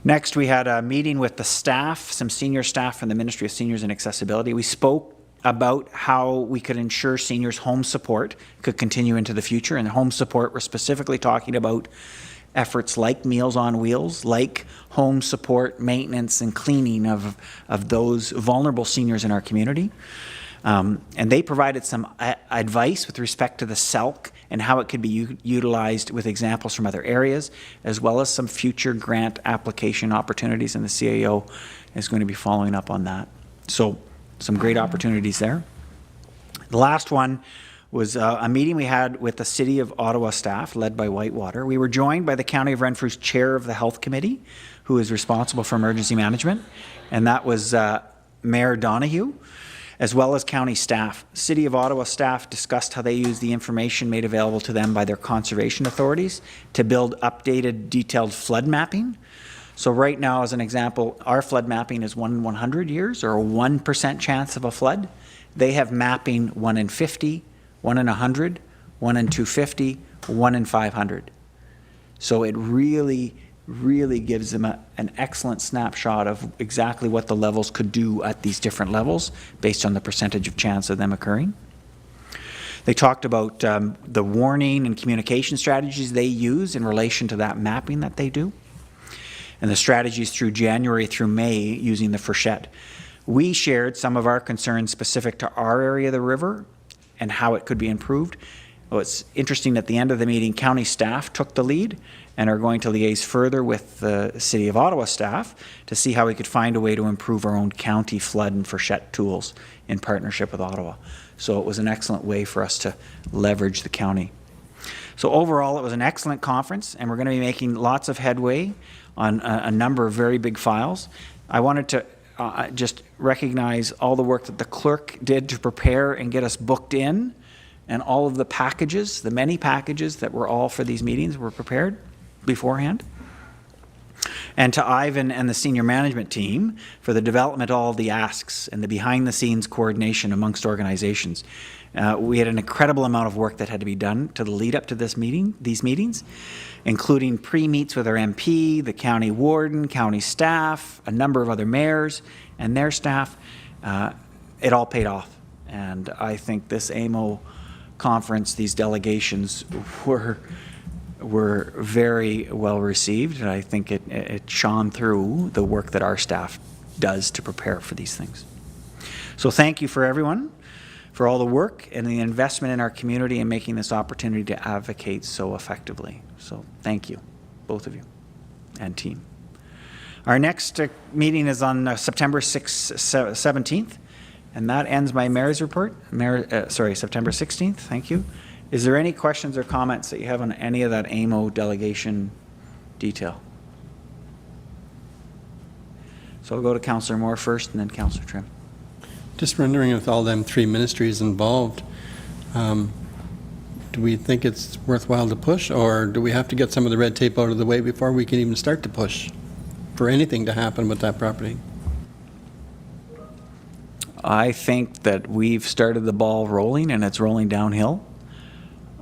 Next, we had a meeting with the staff, some senior staff from the Ministry of Seniors and Accessibility. We spoke about how we could ensure seniors' home support could continue into the future. And home support, we're specifically talking about efforts like Meals on Wheels, like home support, maintenance, and cleaning of those vulnerable seniors in our community. And they provided some advice with respect to the SELC and how it could be utilized with examples from other areas, as well as some future grant application opportunities, and the CAO is going to be following up on that. So some great opportunities there. The last one was a meeting we had with the City of Ottawa staff led by Whitewater. We were joined by the County of Renfrew's Chair of the Health Committee, who is responsible for emergency management, and that was Mayor Donahue, as well as county staff. City of Ottawa staff discussed how they use the information made available to them by their conservation authorities to build updated, detailed flood mapping. So right now, as an example, our flood mapping is 1 in 100 years, or a 1% chance of a flood. They have mapping 1 in 50, 1 in 100, 1 in 250, 1 in 500. So it really really gives them an excellent snapshot of exactly what the levels could do at these different levels based on the percentage of chance of them occurring. They talked about the warning and communication strategies they use in relation to that mapping that they do, and the strategies through January through May using the Frechette. We shared some of our concerns specific to our area of the river and how it could be improved. Well, it's interesting, at the end of the meeting, county staff took the lead and are going to liaise further with the City of Ottawa staff to see how we could find a way to improve our own county flood and Frechette tools in partnership with Ottawa. So it was an excellent way for us to leverage the county. So overall, it was an excellent conference, and we're going to be making lots of headway on a number of very big files. I wanted to just recognize all the work that the clerk did to prepare and get us booked in, and all of the packages, the many packages that were all for these meetings were prepared beforehand. And to Ivan and the senior management team for the development of all the asks and the behind-the-scenes coordination amongst organizations. We had an incredible amount of work that had to be done to the lead up to these meetings, including pre-meets with our MP, the county warden, county staff, a number of other mayors and their staff. It all paid off. And I think this AMO conference, these delegations were very well received, and I think it shone through the work that our staff does to prepare for these things. So thank you for everyone, for all the work and the investment in our community and making this opportunity to advocate so effectively. So thank you, both of you and team. Our next meeting is on September 17th, and that ends my mayor's report. September 16th, thank you. Is there any questions or comments that you have on any of that AMO delegation detail? So I'll go to Councillor Moore first and then Councillor Trim. Just wondering, with all them three ministries involved, do we think it's worthwhile to push, or do we have to get some of the red tape out of the way before we can even start to push for anything to happen with that property? I think that we've started the ball rolling and it's rolling downhill.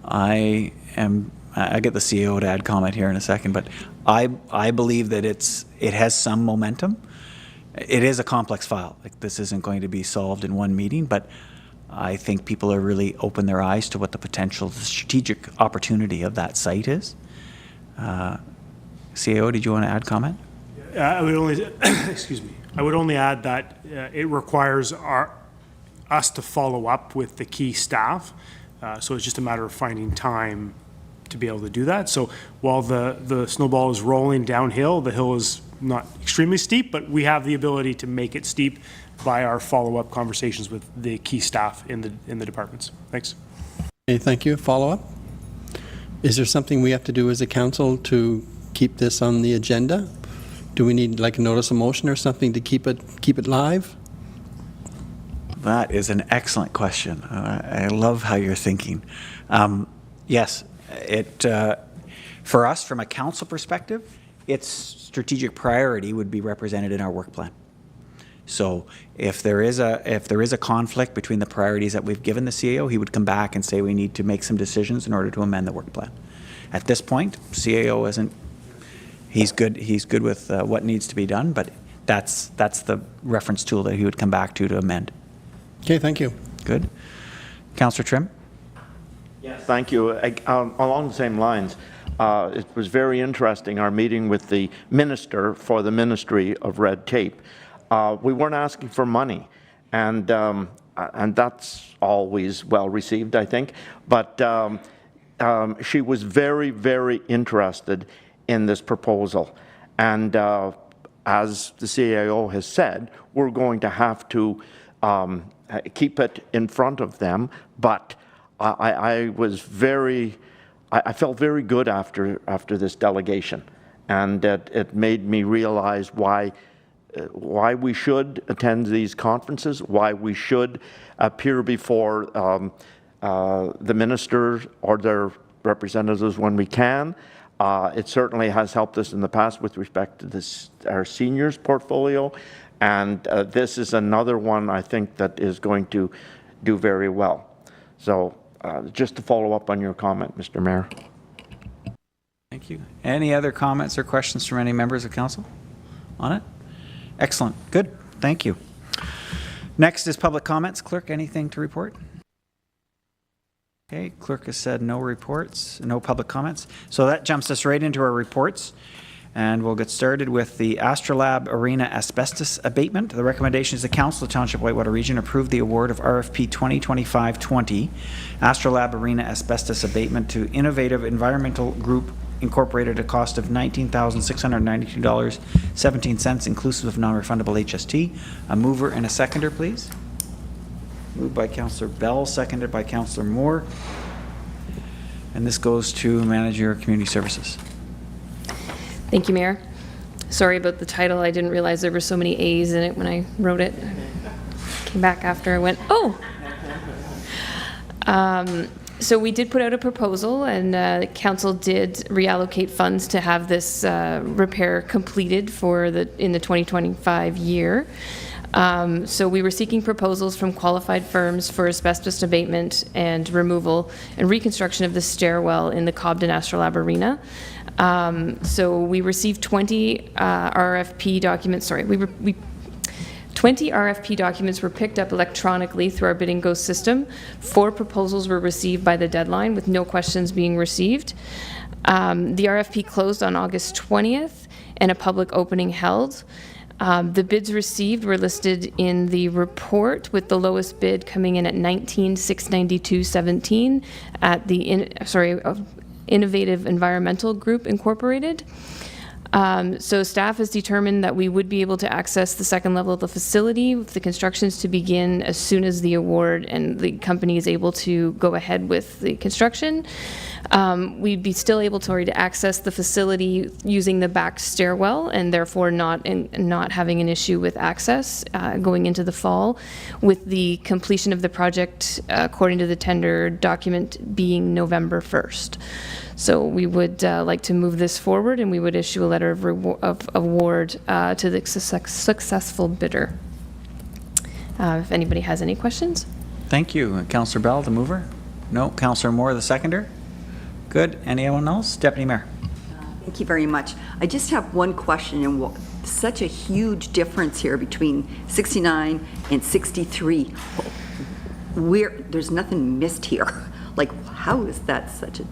I get the CEO to add comment here in a second, but I believe that it has some momentum. It is a complex file. Like, this isn't going to be solved in one meeting, but I think people are really open their eyes to what the potential, the strategic opportunity of that site is. CEO, did you want to add comment? I would only, excuse me, I would only add that it requires us to follow up with the key staff. So it's just a matter of finding time to be able to do that. So while the snowball is rolling downhill, the hill is not extremely steep, but we have the ability to make it steep by our follow-up conversations with the key staff in the departments. Thanks. Okay, thank you. Follow-up? Is there something we have to do as a council to keep this on the agenda? Do we need like a notice of motion or something to keep it live? That is an excellent question. I love how you're thinking. Yes, for us, from a council perspective, its strategic priority would be represented in our work plan. So if there is a conflict between the priorities that we've given the CAO, he would come back and say we need to make some decisions in order to amend the work plan. At this point, CAO isn't. He's good with what needs to be done, but that's the reference tool that he would come back to amend. Okay, thank you. Good. Councillor Trim? Yes, thank you. Along the same lines, it was very interesting, our meeting with the minister for the Ministry of Red Tape. We weren't asking for money, and that's always well received, I think. But she was very, very interested in this proposal. And as the CAO has said, we're going to have to keep it in front of them, but I felt very good after this delegation, and it made me realize why we should attend these conferences, why we should appear before the ministers or their representatives when we can. It certainly has helped us in the past with respect to our seniors portfolio. And this is another one, I think, that is going to do very well. So just to follow up on your comment, Mr. Mayor. Thank Thank you. Any other comments or questions from any members of council on it? Excellent. Good. Thank you. Next is public comments. Clerk, anything to report? Okay, clerk has said no reports, no public comments. So that jumps us right into our reports. And we'll get started with the Astrolabe Arena Asbestos Abatement. The recommendation is the Council of Township Whitewater Region approve the award of RFP 2025-20 Astrolabe Arena Asbestos Abatement to Innovative Environmental Group Incorporated at a cost of $19,692.17 inclusive of non-refundable HST. A mover and a seconder, please. Moved by Councillor Bell, seconded by Councillor Moore. And this goes to Manager of Community Services. Thank you, Mayor. Sorry about the title. I didn't realize there were so many A's in it when I wrote it. Came back after I went, oh! So we did put out a proposal, and council did reallocate funds to have this repair completed in the 2025 year. So we were seeking proposals from qualified firms for asbestos abatement and removal and reconstruction of the stairwell in the Cobden Astrolabe Arena. So we received 20 RFP documents. 20 RFP documents were picked up electronically through our Bidding Go system. 4 proposals were received by the deadline with no questions being received. The RFP closed on August 20th and a public opening held. The bids received were listed in the report, with the lowest bid coming in at $19,692.17 at the Innovative Environmental Group Incorporated. So staff has determined that we would be able to access the second level of the facility with the constructions to begin as soon as the award and the company is able to go ahead with the construction. We'd be still able to already access the facility using the back stairwell, and therefore not having an issue with access going into the fall, with the completion of the project according to the tender document being November 1st. So we would like to move this forward, and we would issue a letter of award to the successful bidder. If anybody has any questions. Thank you. Councillor Bell, the mover? No. Councillor Moore, the seconder? Good. Anyone else? Deputy Mayor. Thank you very much. I just have one question, and such a huge difference here between 69 and 63. There's nothing missed here. Like, how is that such a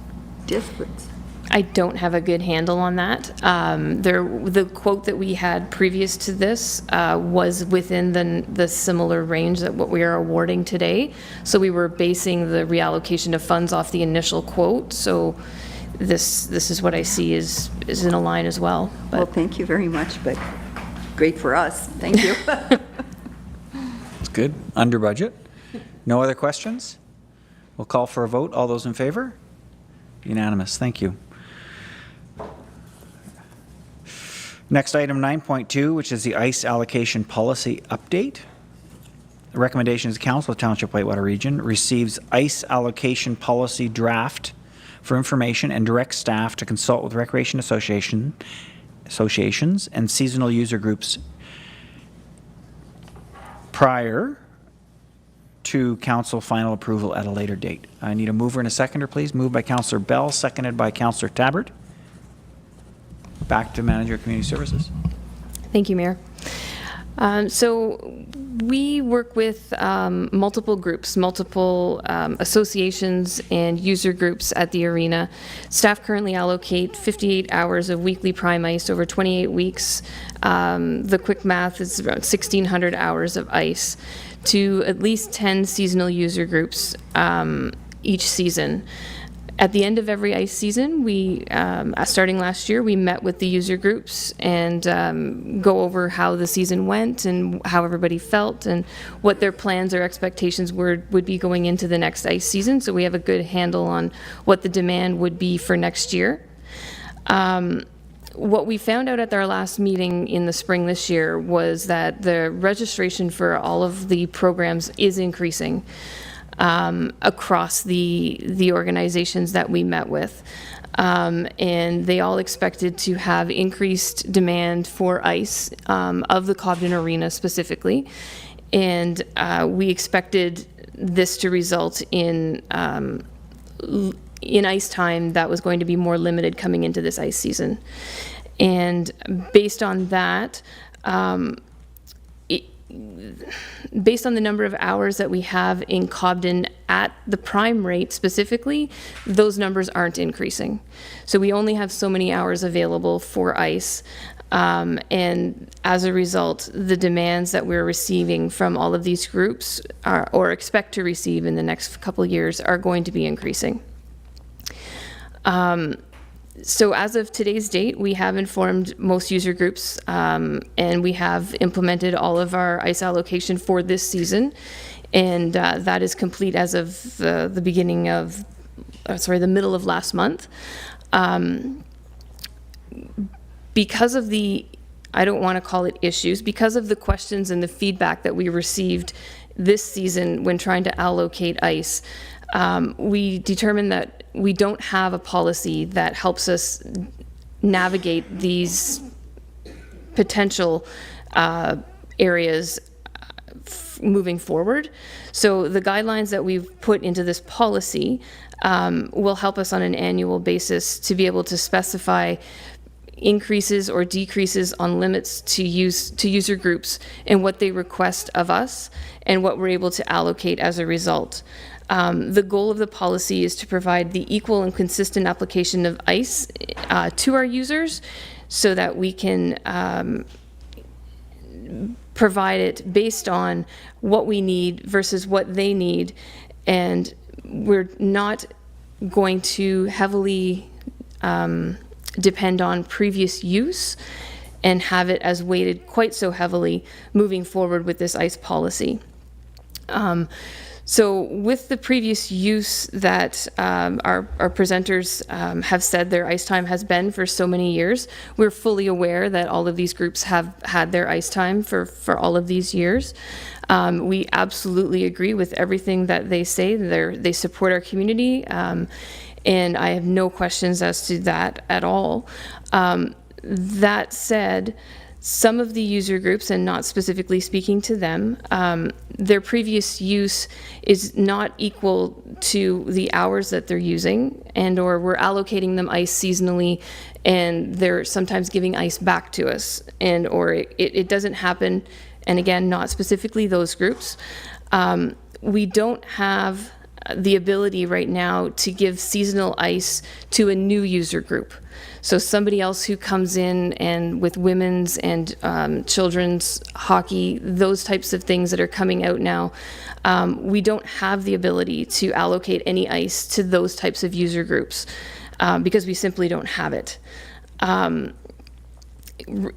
difference? I don't have a good handle on that. The quote that we had previous to this was within the similar range that what we are awarding today. So we were basing the reallocation of funds off the initial quote. So this is what I see is in a line as well. But well, thank you very much, but great for us. Thank you. It's good. Under budget. No other questions? We'll call for a vote. All those in favor? Unanimous. Thank you. Next, item 9.2, which is the ICE allocation policy update. The recommendation is the Council of Township Whitewater Region receives ICE allocation policy draft for information and directs staff to consult with recreation associations and seasonal user groups prior to council final approval at a later date. I need a mover and a seconder, please. Moved by Councillor Bell, seconded by Councillor Tabbert. Back to Manager of Community Services. Thank you, Mayor. So we work with multiple groups, multiple associations and user groups at the arena. Staff currently allocate 58 hours of weekly prime ice over 28 weeks. The quick math is around 1,600 hours of ice to at least 10 seasonal user groups each season. At the end of every ice season, we, starting last year, we met with the user groups and go over how the season went and how everybody felt and what their plans or expectations would be going into the next ice season. So we have a good handle on what the demand would be for next year. What we found out at our last meeting in the spring this year was that the registration for all of the programs is increasing. Across the organizations that we met with. And they all expected to have increased demand for ice of the Cobden Arena specifically. And we expected this to result in in ice time that was going to be more limited coming into this ice season. And based on that, based on the number of hours that we have in Cobden at the prime rate specifically, those numbers aren't increasing. So we only have so many hours available for ice. And as a result, the demands that we're receiving from all of these groups or expect to receive in the next couple of years are going to be increasing. So as of today's date, we have informed most user groups, and we have implemented all of our ice allocation for this season, and that is complete as of the beginning of, the middle of last month. Because of the, I don't want to call it issues, because of the questions and the feedback that we received this season when trying to allocate ice, we determined that we don't have a policy that helps us navigate these potential areas moving forward. So the guidelines that we've put into this policy will help us on an annual basis to be able to specify increases or decreases on limits to user groups and what they request of us and what we're able to allocate as a result. The goal of the policy is to provide the equal and consistent application of ice to our users so that we can provide it based on what we need versus what they need. And we're not going to heavily depend on previous use and have it as weighted quite so heavily moving forward with this ice policy. So with the previous use that our presenters have said their ice time has been for so many years, we're fully aware that all of these groups have had their ice time for all of these years. We absolutely agree with everything that they say. They support our community, and I have no questions as to that at all. That said, some of the user groups, and not specifically speaking to them, their previous use is not equal to the hours that they're using, and or we're allocating them ice seasonally, and they're sometimes giving ice back to us, and or it doesn't happen, and again, not specifically those groups. We don't have the ability right now to give seasonal ice to a new user group. So somebody else who comes in and with women's and children's hockey, those types of things that are coming out now, we don't have the ability to allocate any ice to those types of user groups because we simply don't have it.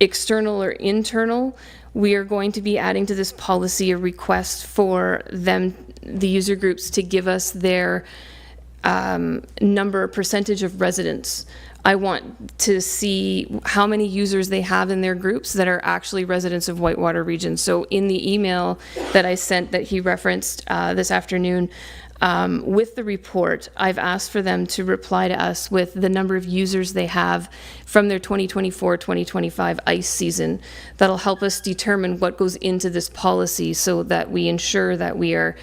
External or internal, we are going to be adding to this policy a request for them, the user groups, to give us their percentage of residents. I want to see how many users they have in their groups that are actually residents of Whitewater region. So in the email that I sent that he referenced this afternoon, with the report, I've asked for them to reply to us with the number of users they have from their 2024-2025 ice season. That'll help us determine what goes into this policy so that we ensure that we are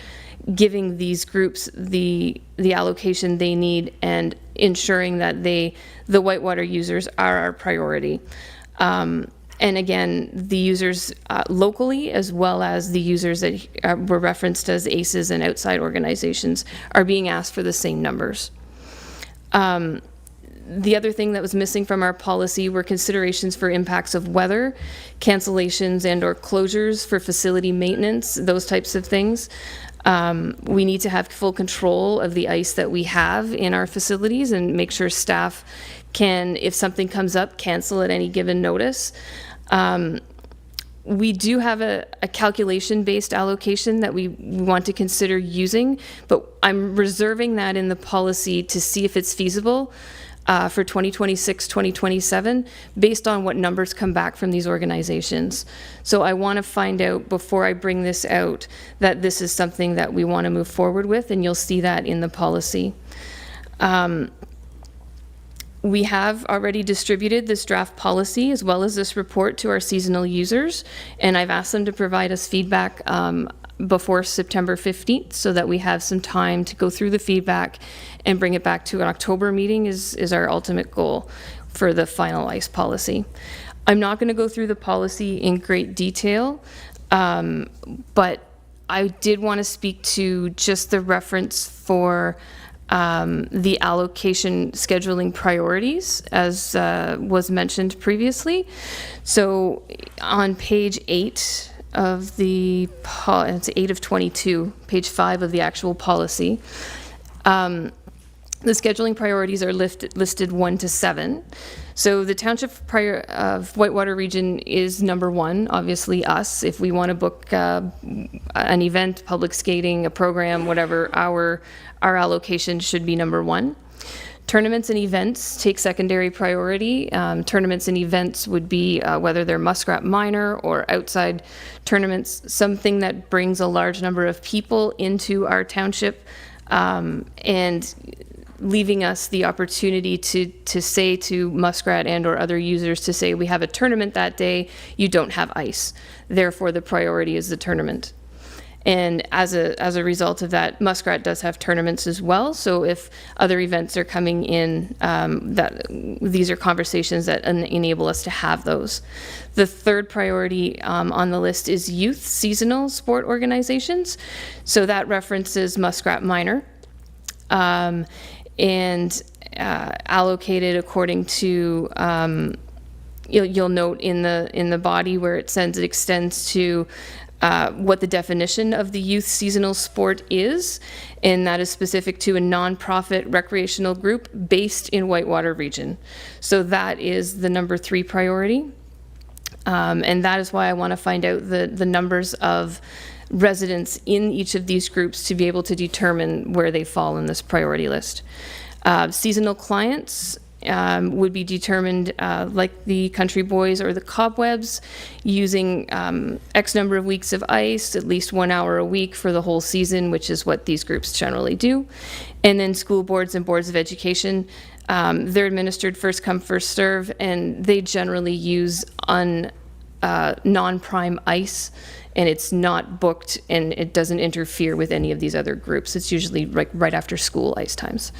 giving these groups the allocation they need and ensuring that the Whitewater users are our priority. And again, the users locally, as well as the users that were referenced as ACEs and outside organizations, are being asked for the same numbers. The other thing that was missing from our policy were considerations for impacts of weather, cancellations and or closures for facility maintenance, those types of things. We need to have full control of the ice that we have in our facilities and make sure staff can, if something comes up, cancel at any given notice. We do have a calculation-based allocation that we want to consider using, but I'm reserving that in the policy to see if it's feasible for 2026, 2027, based on what numbers come back from these organizations. So I want to find out before I bring this out that this is something that we want to move forward with, and you'll see that in the policy. We have already distributed this draft policy as well as this report to our seasonal users, and I've asked them to provide us feedback before September 15th so that we have some time to go through the feedback and bring it back to an October meeting is our ultimate goal for the final ice policy. I'm not going to go through the policy in great detail, but I did want to speak to just the reference for the allocation scheduling priorities, as was mentioned previously. So on page 8 of the, it's 8 of 22, page 5 of the actual policy, the scheduling priorities are listed 1 to 7. So the township of Whitewater region is number 1, obviously us. If we want to book an event, public skating, a program, whatever, our allocation should be number 1. Tournaments and events take secondary priority. Tournaments and events would be whether they're muskrat minor or outside tournaments, something that brings a large number of people into our township, and leaving us the opportunity to say to muskrat and or other users to say, we have a tournament that day, you don't have ice. Therefore, the priority is the tournament. And as a result of that, muskrat does have tournaments as well. So if other events are coming in, these are conversations that enable us to have those. The third priority on the list is youth seasonal sport organizations. So that references muskrat minor. And allocated according to, you'll note in the body where it extends to what the definition of the youth seasonal sport is, and that is specific to a nonprofit recreational group based in Whitewater region. So that is the number 3 priority, and that is why I want to find out the numbers of residents in each of these groups to be able to determine where they fall in this priority list. Seasonal clients would be determined like the Country Boys or the Cobwebs, using X number of weeks of ice, at least 1 hour a week for the whole season, which is what these groups generally do. And then school boards and boards of education, they're administered first come, first serve, and they generally use non-prime ice, and it's not booked and it doesn't interfere with any of these other groups. It's usually right after school ice times.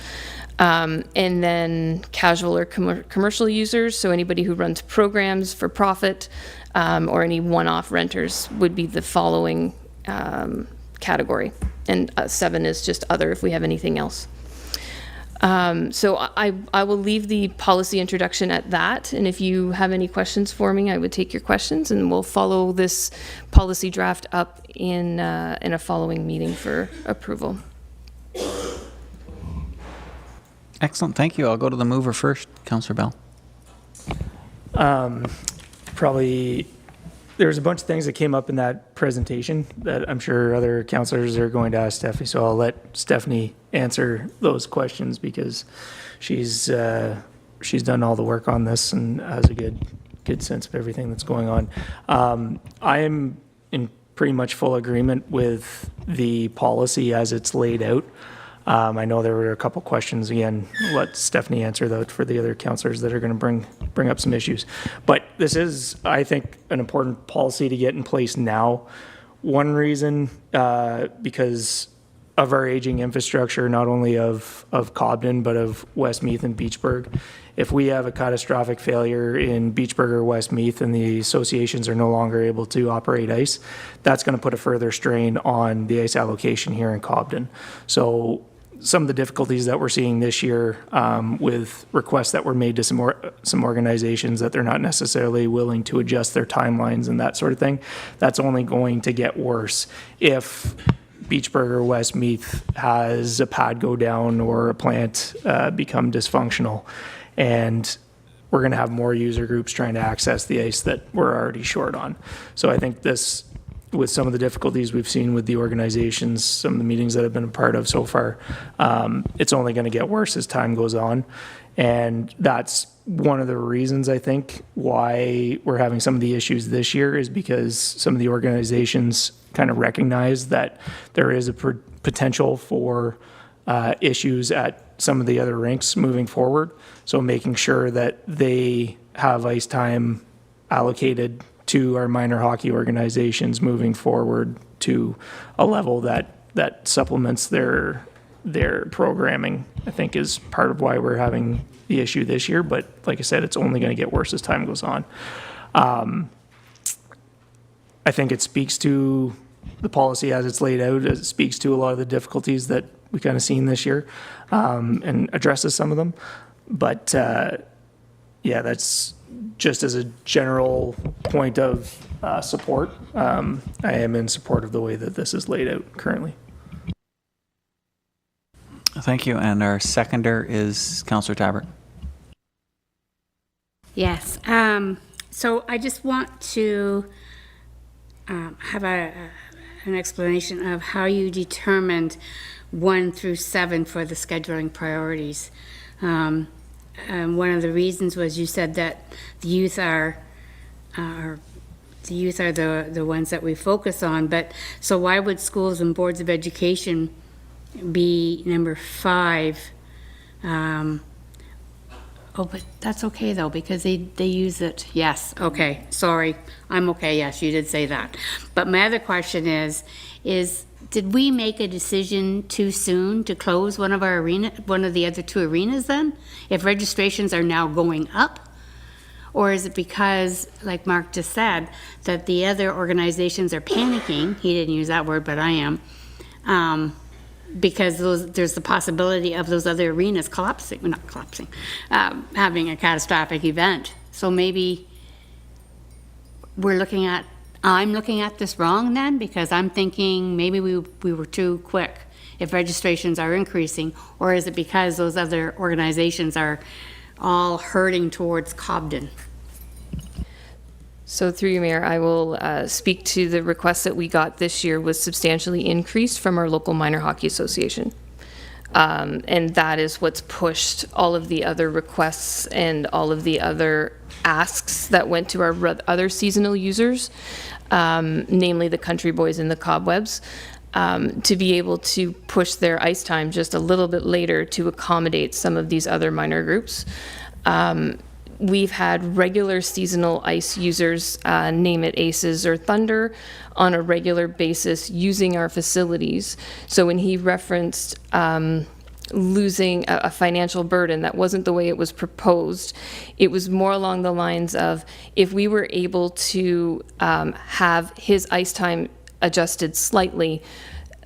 And then casual or commercial users, so anybody who runs programs for profit or any one-off renters would be the following category. And 7 is just other if we have anything else. So I will leave the policy introduction at that, and if you have any questions for me, I would take your questions, and we'll follow this policy draft up in a following meeting for approval. Excellent, thank you. I'll go to the mover first, Councillor Bell. Probably, there's a bunch of things that came up in that presentation that I'm sure other councillors are going to ask Stephanie, so I'll let Stephanie answer those questions because she's done all the work on this and has a good sense of everything that's going on. I am in pretty much full agreement with the policy as it's laid out. I know there were a couple questions. Again, let Stephanie answer those for the other councillors that are going to bring up some issues. But this is, I think, an important policy to get in place now. One reason, because of our aging infrastructure, not only of Cobden, but of Westmeath and Beachburg. If we have a catastrophic failure in Beachburg or Westmeath and the associations are no longer able to operate ice, that's going to put a further strain on the ice allocation here in Cobden. So some of the difficulties that we're seeing this year with requests that were made to some organizations that they're not necessarily willing to adjust their timelines and that sort of thing, that's only going to get worse if Beachburg or Westmeath has a pad go down or a plant become dysfunctional. And we're going to have more user groups trying to access the ice that we're already short on. So I think this, with some of the difficulties we've seen with the organizations, some of the meetings that I've been a part of so far, it's only going to get worse as time goes on. And that's one of the reasons, I think, why we're having some of the issues this year, is because some of the organizations kind of recognize that there is a potential for issues at some of the other rinks moving forward. So making sure that they have ice time allocated to our minor hockey organizations moving forward to a level that supplements their programming, I think is part of why we're having the issue this year. But like I said, it's only going to get worse as time goes on. I think it speaks to the policy as it's laid out. It speaks to a lot of the difficulties that we kind of seen this year, and addresses some of them. But yeah, that's just as a general point of support. I am in support of the way that this is laid out currently. Thank you. And our seconder is Councillor Tabbert. Yes. So I just want to have an explanation of how you determined 1 through 7 for the scheduling priorities. One of the reasons was you said that the youth are the ones that we focus on. But so why would schools and boards of education be number 5? Oh, but that's okay though, because they use it. Yes, okay, sorry. I'm okay, yes, you did say that. But my other question is did we make a decision too soon to close one of the other 2 arenas then? If registrations are now going up? Or is it because, like Mark just said, that the other organizations are panicking? He didn't use that word, but I am. Because there's the possibility of those other arenas collapsing, well, not collapsing, having a catastrophic event. So maybe I'm looking at this wrong then, because I'm thinking maybe we were too quick if registrations are increasing, or is it because those other organizations are all hurting towards Cobden? So through you, Mayor, I will speak to the request that we got this year was substantially increased from our local minor hockey association. And that is what's pushed all of the other requests and all of the other asks that went to our other seasonal users, namely the Country Boys and the Cobwebs, to be able to push their ice time just a little bit later to accommodate some of these other minor groups. We've had regular seasonal ice users, name it Aces or Thunder, on a regular basis using our facilities. So when he referenced losing a financial burden, that wasn't the way it was proposed. It was more along the lines of if we were able to have his ice time adjusted slightly,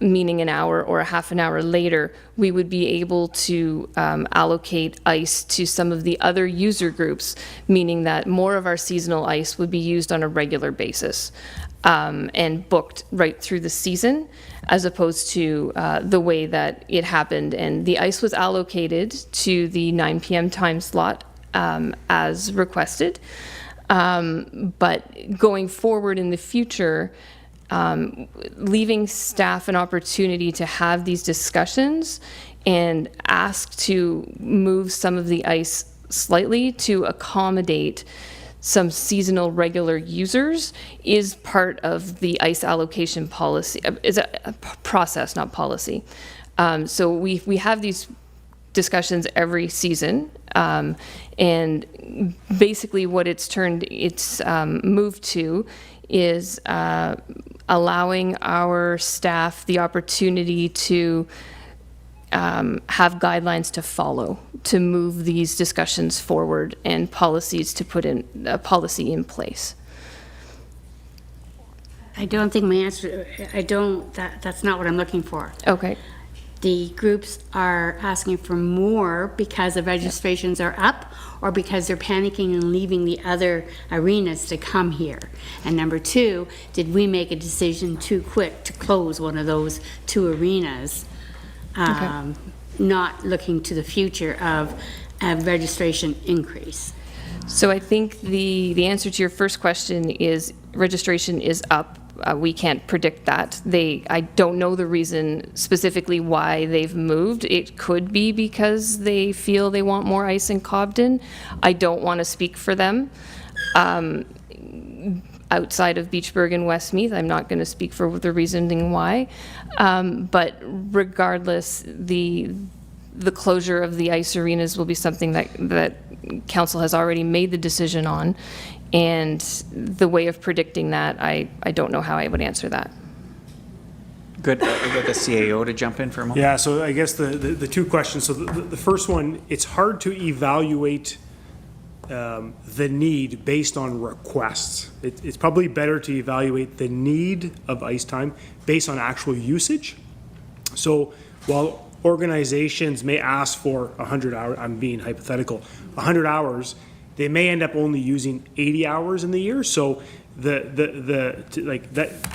meaning an hour or a half an hour later, we would be able to allocate ice to some of the other user groups, meaning that more of our seasonal ice would be used on a regular basis and booked right through the season, as opposed to the way that it happened. And the ice was allocated to the 9 p.m. time slot as requested. But going forward in the future, leaving staff an opportunity to have these discussions and ask to move some of the ice slightly to accommodate some seasonal regular users is part of the ice allocation policy, is a process, not policy. So we have these discussions every season, and basically what it's moved to is allowing our staff the opportunity to have guidelines to follow, to move these discussions forward and policies to put in a policy in place. I don't think my answer, that's not what I'm looking for. Okay. The groups are asking for more because the registrations are up, or because they're panicking and leaving the other arenas to come here? And number 2, did we make a decision too quick to close one of those 2 arenas, not looking to the future of a registration increase? So I think the answer to your first question is registration is up. We can't predict that. I don't know the reason specifically why they've moved. It could be because they feel they want more ice in Cobden. I don't want to speak for them. Outside of Beachburg and Westmeath, I'm not going to speak for the reasoning why. But regardless, the closure of the ice arenas will be something that Council has already made the decision on. And the way of predicting that, I don't know how I would answer that. Good, we got the CAO to jump in for a moment. Yeah, so I guess the two questions, so the first one, it's hard to evaluate the need based on requests. It's probably better to evaluate the need of ice time based on actual usage. So while organizations may ask for 100 hours, I'm being hypothetical, 100 hours, they may end up only using 80 hours in the year. So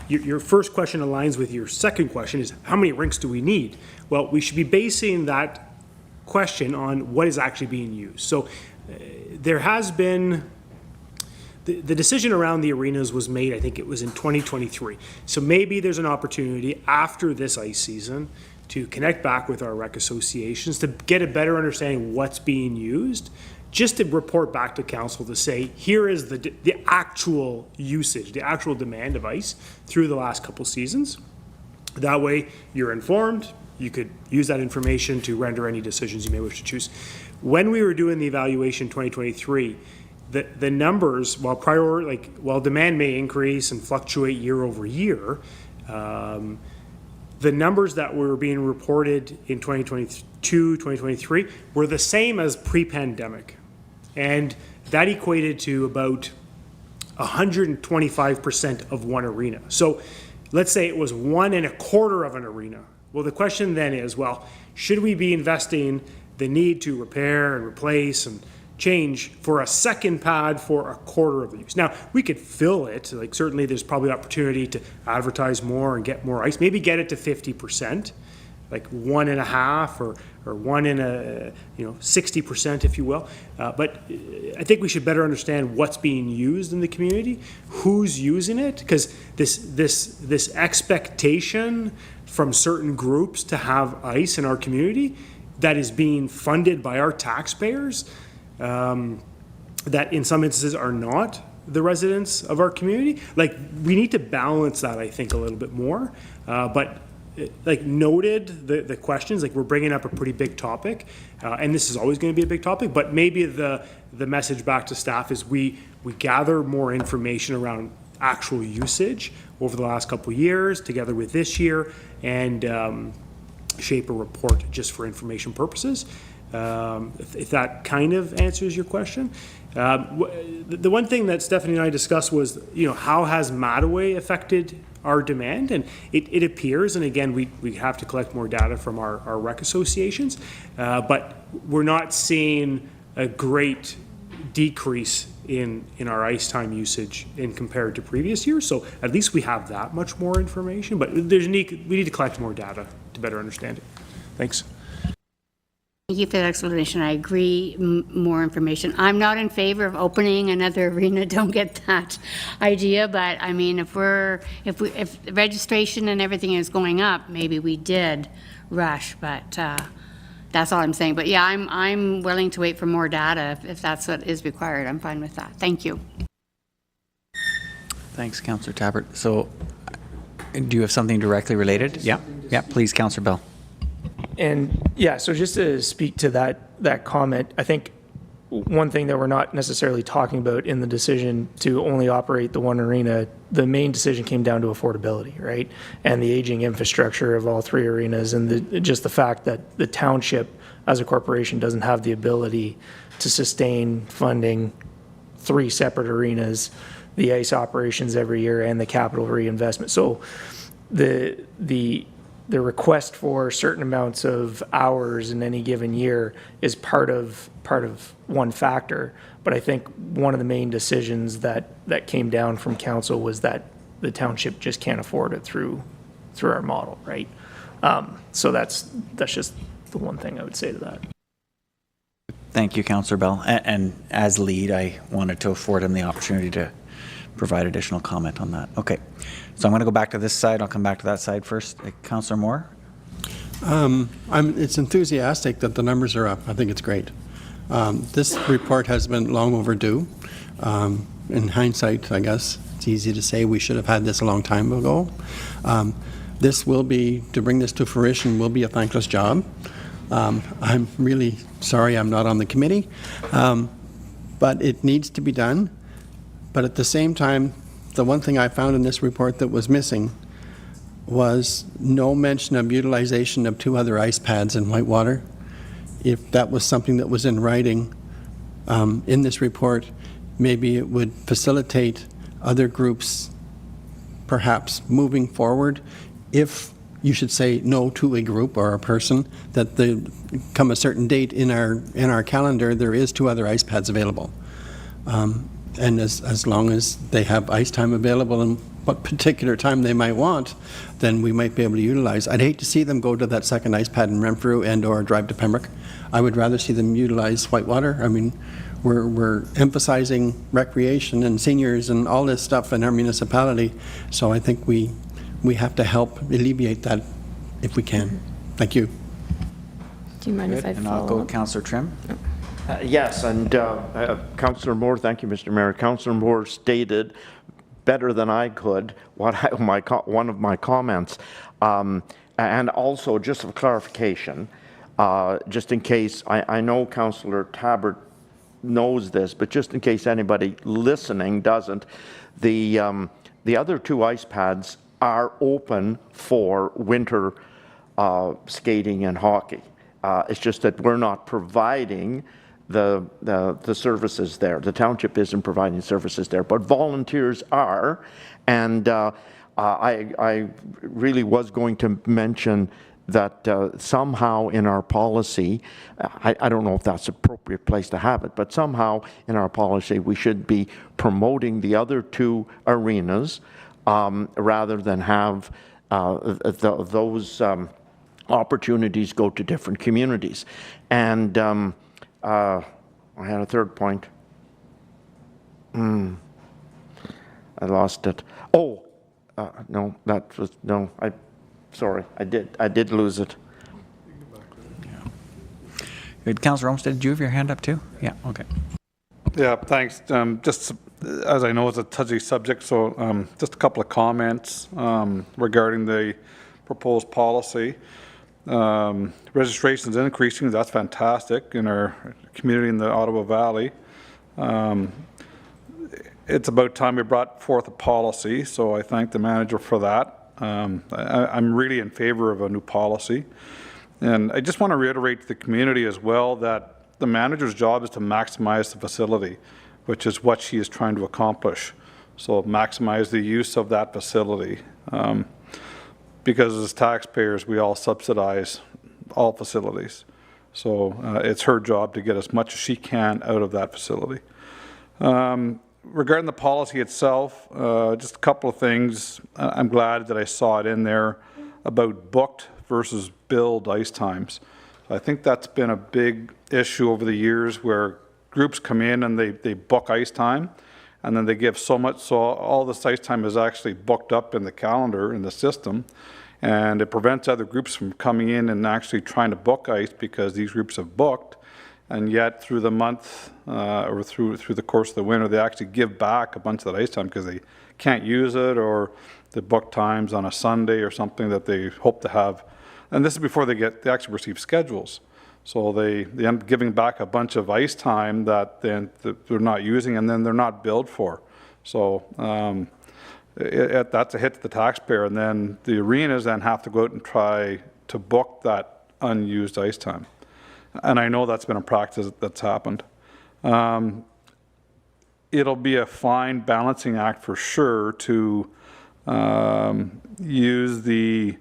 your first question aligns with your second question is how many rinks do we need? Well, we should be basing that question on what is actually being used. So there has been, the decision around the arenas was made, I think it was in 2023. So maybe there's an opportunity after this ice season to connect back with our rec associations to get a better understanding of what's being used, just to report back to council to say, here is the actual usage, the actual demand of ice through the last couple seasons. That way you're informed, you could use that information to render any decisions you may wish to choose. When we were doing the evaluation 2023, the numbers, while demand may increase and fluctuate year over year, the numbers that were being reported in 2022, 2023 were the same as pre-pandemic. And that equated to about 125% of one arena. So let's say it was 1 1/4 of an arena. Well, the question then is, well, should we be investing the need to repair and replace and change for a second pad for 1/4 of the use? Now, we could fill it, like certainly there's probably opportunity to advertise more and get more ice, maybe get it to 50%, like 1 1/2 or 1 in a, 60%, if you will. But I think we should better understand what's being used in the community, who's using it, because this expectation from certain groups to have ice in our community that is being funded by our taxpayers, that in some instances are not the residents of our community. Like, we need to balance that, I think, a little bit more. But like noted the questions, like we're bringing up a pretty big topic, and this is always going to be a big topic, but maybe the message back to staff is we gather more information around actual usage over the last couple of years together with this year, and shape a report just for information purposes. If that kind of answers your question. The one thing that Stephanie and I discussed was, how has Mattaway affected our demand? And it appears, and again, we have to collect more data from our rec associations, but we're not seeing a great decrease in our ice time usage in compared to previous years. So at least we have that much more information, but we need to collect more data to better understand it. Thanks. Thank you for that explanation. I agree, more information. I'm not in favor of opening another arena, don't get that idea, but I mean, if registration and everything is going up, maybe we did rush, but that's all I'm saying. But yeah, I'm willing to wait for more data if that's what is required. I'm fine with that. Thank you. Thanks, Councillor Tabbert. So do you have something directly related? Yeah, please, Councillor Bell. And yeah, so just to speak to that comment, I think one thing that we're not necessarily talking about in the decision to only operate the one arena, the main decision came down to affordability, right? And the aging infrastructure of all three arenas, and just the fact that the township as a corporation doesn't have the ability to sustain funding 3 separate arenas, the ice operations every year and the capital reinvestment. So the request for certain amounts of hours in any given year is part of one factor. But I think one of the main decisions that came down from council was that the township just can't afford it through our model, right? So that's just the one thing I would say to that. Thank you, Councillor Bell. And as lead, I wanted to afford him the opportunity to provide additional comment on that. Okay, so I'm going to go back to this side. I'll come back to that side first. Councillor Moore? It's enthusiastic that the numbers are up. I think it's great. This report has been long overdue. In hindsight, I guess, it's easy to say we should have had this a long time ago. This will be, to bring this to fruition, will be a thankless job. I'm really sorry I'm not on the committee, but it needs to be done. But at the same time, the one thing I found in this report that was missing was no mention of utilization of 2 other ice pads in Whitewater. If that was something that was in writing in this report, maybe it would facilitate other groups perhaps moving forward. If you should say no to a group or a person, that come a certain date in our calendar, there is 2 other ice pads available. And as long as they have ice time available and what particular time they might want, then we might be able to utilize. I'd hate to see them go to that second ice pad in Renfrew and or drive to Pembroke. I would rather see them utilize Whitewater. I mean, we're emphasizing recreation and seniors and all this stuff in our municipality, so I think we have to help alleviate that if we can. Thank you. Do you mind if I And I'll go follow with Councillor Trim. Yes, and Councillor Moore, thank you, Mr. Mayor. Councillor Moore stated better than I could one of my comments. And also, just for clarification, just in case, I know Councillor Tabbert knows this, but just in case anybody listening doesn't, the other 2 ice pads are open for winter skating and hockey. It's just that we're not providing the services there. The township isn't providing services there, but volunteers are. And I really was going to mention that somehow in our policy, I don't know if that's the appropriate place to have it, but somehow in our policy we should be promoting the other 2 arenas rather than have those opportunities go to different communities. And I had a third point. I lost it. Oh, no, that was, no, sorry, I did lose it. Good. Councillor Olmsted, did you have your hand up too? Yeah, okay. Yeah, thanks. Just as I know it's a touchy subject, so just a couple of comments regarding the proposed policy. Registration's increasing, that's fantastic in our community in the Ottawa Valley. It's about time we brought forth a policy, so I thank the manager for that. I'm really in favor of a new policy. And I just want to reiterate to the community as well that the manager's job is to maximize the facility, which is what she is trying to accomplish. So maximize the use of that facility. Because as taxpayers, we all subsidize all facilities. So it's her job to get as much as she can out of that facility. Regarding the policy itself, just a couple of things. I'm glad that I saw it in there about booked versus billed ice times. I think that's been a big issue over the years where groups come in and they book ice time and then they give so much, so all this ice time is actually booked up in the calendar, in the system, and it prevents other groups from coming in and actually trying to book ice because these groups have booked, and yet through the month or through the course of the winter, they actually give back a bunch of that ice time because they can't use it, or they book times on a Sunday or something that they hope to have. And this is before they actually receive schedules. So they end up giving back a bunch of ice time that they're not using, and then they're not billed for. So that's a hit to the taxpayer, and then the arenas then have to go out and try to book that unused ice time. And I know that's been a practice that's happened. It'll be a fine balancing act for sure to use the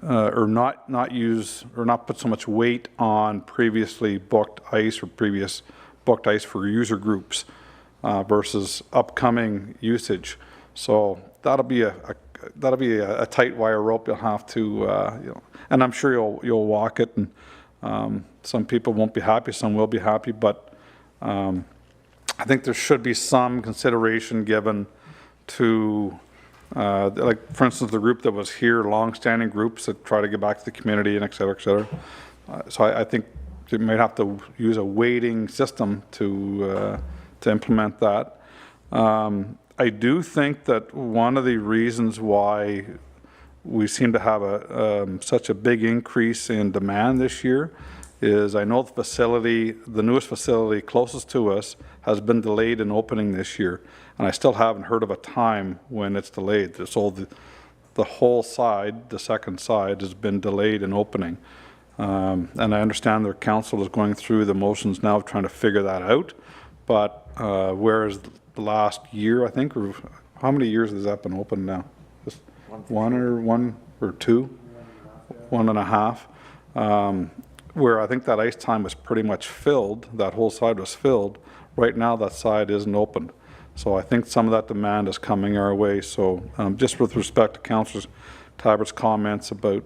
or not use or not put so much weight on previously booked ice or previous booked ice for user groups versus upcoming usage. So that'll be a tight wire rope. You'll have to, you know, and I'm sure you'll walk it. And some people won't be happy, some will be happy, but I think there should be some consideration given to. Like, for instance, the group that was here, long-standing groups that try to get back to the community and et cetera, et cetera. So I think they might have to use a weighting system to implement that. I do think that one of the reasons why we seem to have such a big increase in demand this year is I know the newest facility closest to us has been delayed in opening this year. And I still haven't heard of a time when it's delayed. So the whole side, the second side, has been delayed in opening. And I understand their council is going through the motions now, trying to figure that out. But whereas the last year, I think, or how many years has that been open now? Just one or two? 1.5. Where I think that ice time was pretty much filled, that whole side was filled. Right now, that side isn't opened. So I think some of that demand is coming our way. So just with respect to Councillor Tabert's comments about,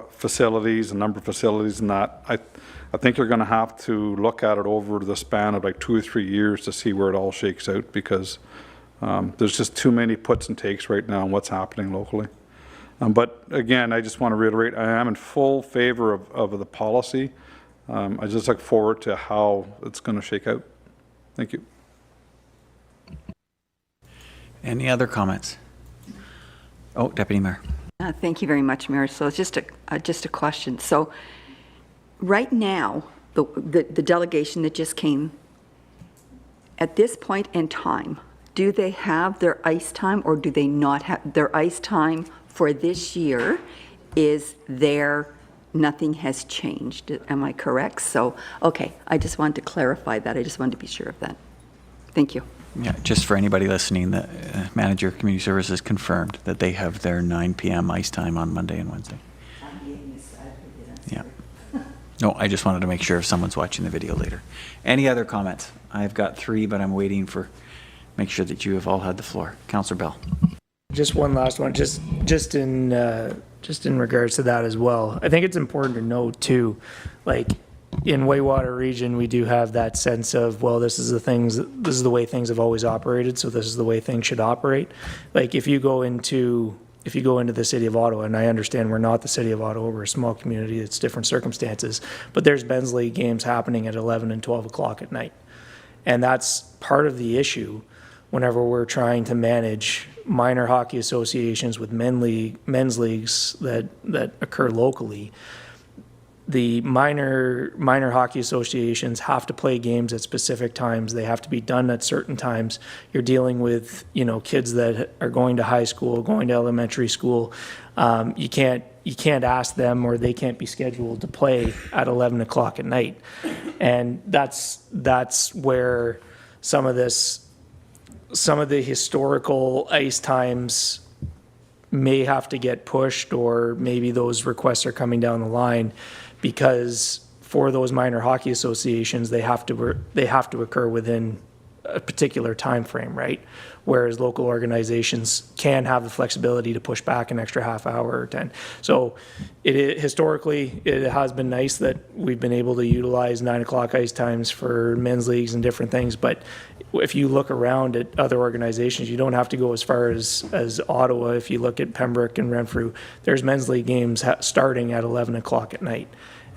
facilities, a number of facilities and that, I think you're going to have to look at it over the span of like 2 or 3 years to see where it all shakes out, because there's just too many puts and takes right now on what's happening locally. But again, I just want to reiterate, I am in full favor of the policy. I just look forward to how it's going to shake out. Thank you. Any other comments? Oh, Deputy Mayor. Thank you very much, Mayor. So it's just a question. So right now, the delegation that just came, at this point in time, do they have their ice time or do they not have their ice time for this year? Is there, nothing has changed? Am I correct? So, okay, I just wanted to clarify that. I just wanted to be sure of that. Thank you. Yeah, just for anybody listening, the manager of community services confirmed that they have their 9 p.m. ice time on Monday and Wednesday. Yeah. No, I just wanted to make sure if someone's watching the video later. Any other comments? I've got 3, but I'm waiting for, make sure that you have all had the floor. Councillor Bell. Just one last one, just in regards to that as well. I think it's important to note too, like in Whitewater region, we do have that sense of, well, this is the way things have always operated, so this is the way things should operate. Like if you go into the city of Ottawa, and I understand we're not the city of Ottawa, we're a small community, it's different circumstances, but there's men's league games happening at 11 and 12 o'clock at night. And that's part of the issue whenever we're trying to manage minor hockey associations with men's leagues that occur locally. The minor hockey associations have to play games at specific times. They have to be done at certain times. You're dealing with, kids that are going to high school, going to elementary school. You can't ask them, or they can't be scheduled to play at 11 o'clock at night. And that's where some of the historical ice times may have to get pushed, or maybe those requests are coming down the line, because for those minor hockey associations, they have to occur within a particular time frame, right? Whereas local organizations can have the flexibility to push back an extra half hour or 10. So historically, it has been nice that we've been able to utilize 9 o'clock ice times for men's leagues and different things. But if you look around at other organizations, you don't have to go as far as Ottawa. If you look at Pembroke and Renfrew, there's men's league games starting at 11 o'clock at night.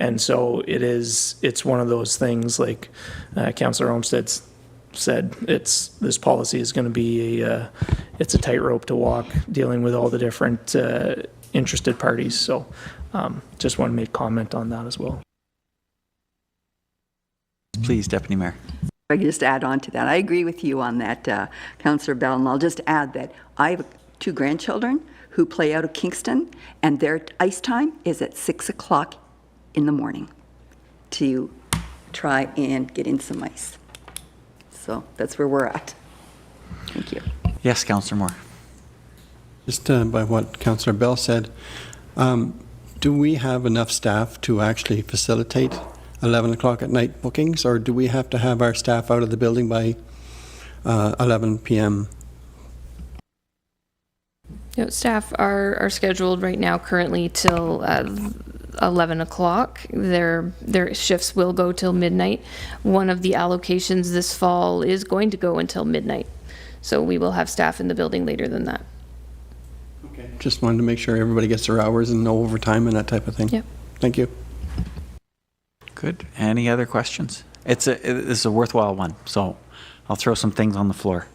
And so it's one of those things, like Councillor Olmstead said, this policy is going to be it's a tightrope to walk, dealing with all the different interested parties. So just want to make comment on that as well. Please, Deputy Mayor. I can just add on to that. I agree with you on that, Councillor Bell, and I'll just add that I have 2 grandchildren who play out of Kingston, and their ice time is at 6 o'clock in the morning to try and get in some ice. So that's where we're at. Thank you. Yes, Councillor Moore. Just by what Councillor Bell said, do we have enough staff to actually facilitate 11 o'clock at night bookings, or do we have to have our staff out of the building by 11 p.m.? Staff are scheduled right now currently till 11 o'clock. Their shifts will go till midnight. One of the allocations this fall is going to go until midnight. So we will have staff in the building later than that. Okay. Just wanted to make sure everybody gets their hours and no overtime and that type of thing. Yep. Thank you. Good. Any other questions? It's a worthwhile one, so I'll throw some things on the floor.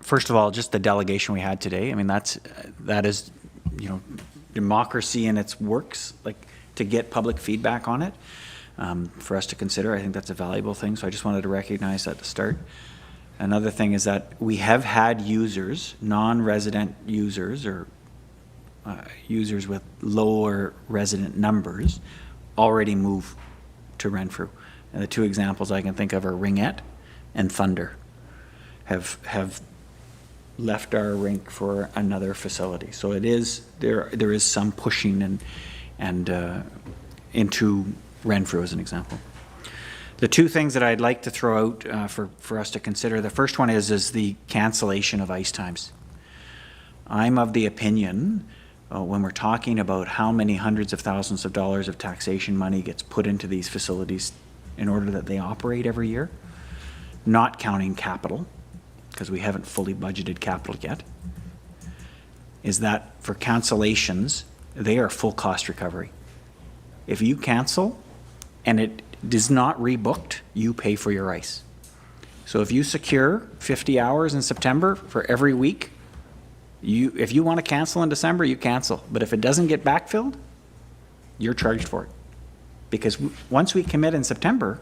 First of all, just the delegation we had today. I mean, that is, democracy in its works, like to get public feedback on it for us to consider. I think that's a valuable thing. So I just wanted to recognize that at the start. Another thing is that we have had users, non-resident users or users with lower resident numbers already move to Renfrew. And the two examples I can think of are Ringette and Thunder have left our rink for another facility. So it is, there is some pushing and into Renfrew as an example. The two things that I'd like to throw out for us to consider, the first one is the cancellation of ice times. I'm of the opinion when we're talking about how many hundreds of thousands of dollars of taxation money gets put into these facilities in order that they operate every year, not counting capital, because we haven't fully budgeted capital yet, is that for cancellations, they are full cost recovery. If you cancel and it is not rebooked, you pay for your ice. So if you secure 50 hours in September for every week, if you want to cancel in December, you cancel. But if it doesn't get backfilled, you're charged for it. Because once we commit in September,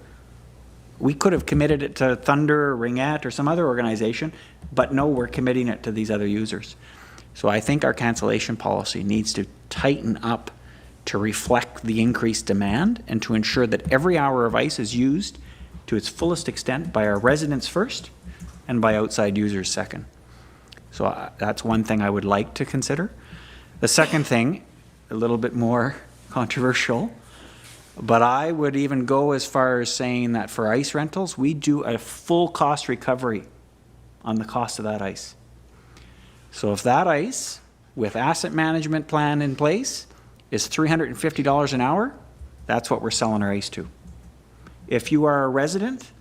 we could have committed it to Thunder or Ringette or some other organization, but no, we're committing it to these other users. So I think our cancellation policy needs to tighten up to reflect the increased demand and to ensure that every hour of ice is used to its fullest extent by our residents first and by outside users second. So that's one thing I would like to consider. The second thing, a little bit more controversial, but I would even go as far as saying that for ice rentals, we do a full cost recovery on the cost of that ice. So if that ice, with asset management plan in place, is $350 an hour, that's what we're selling our ice to. If you are a resident,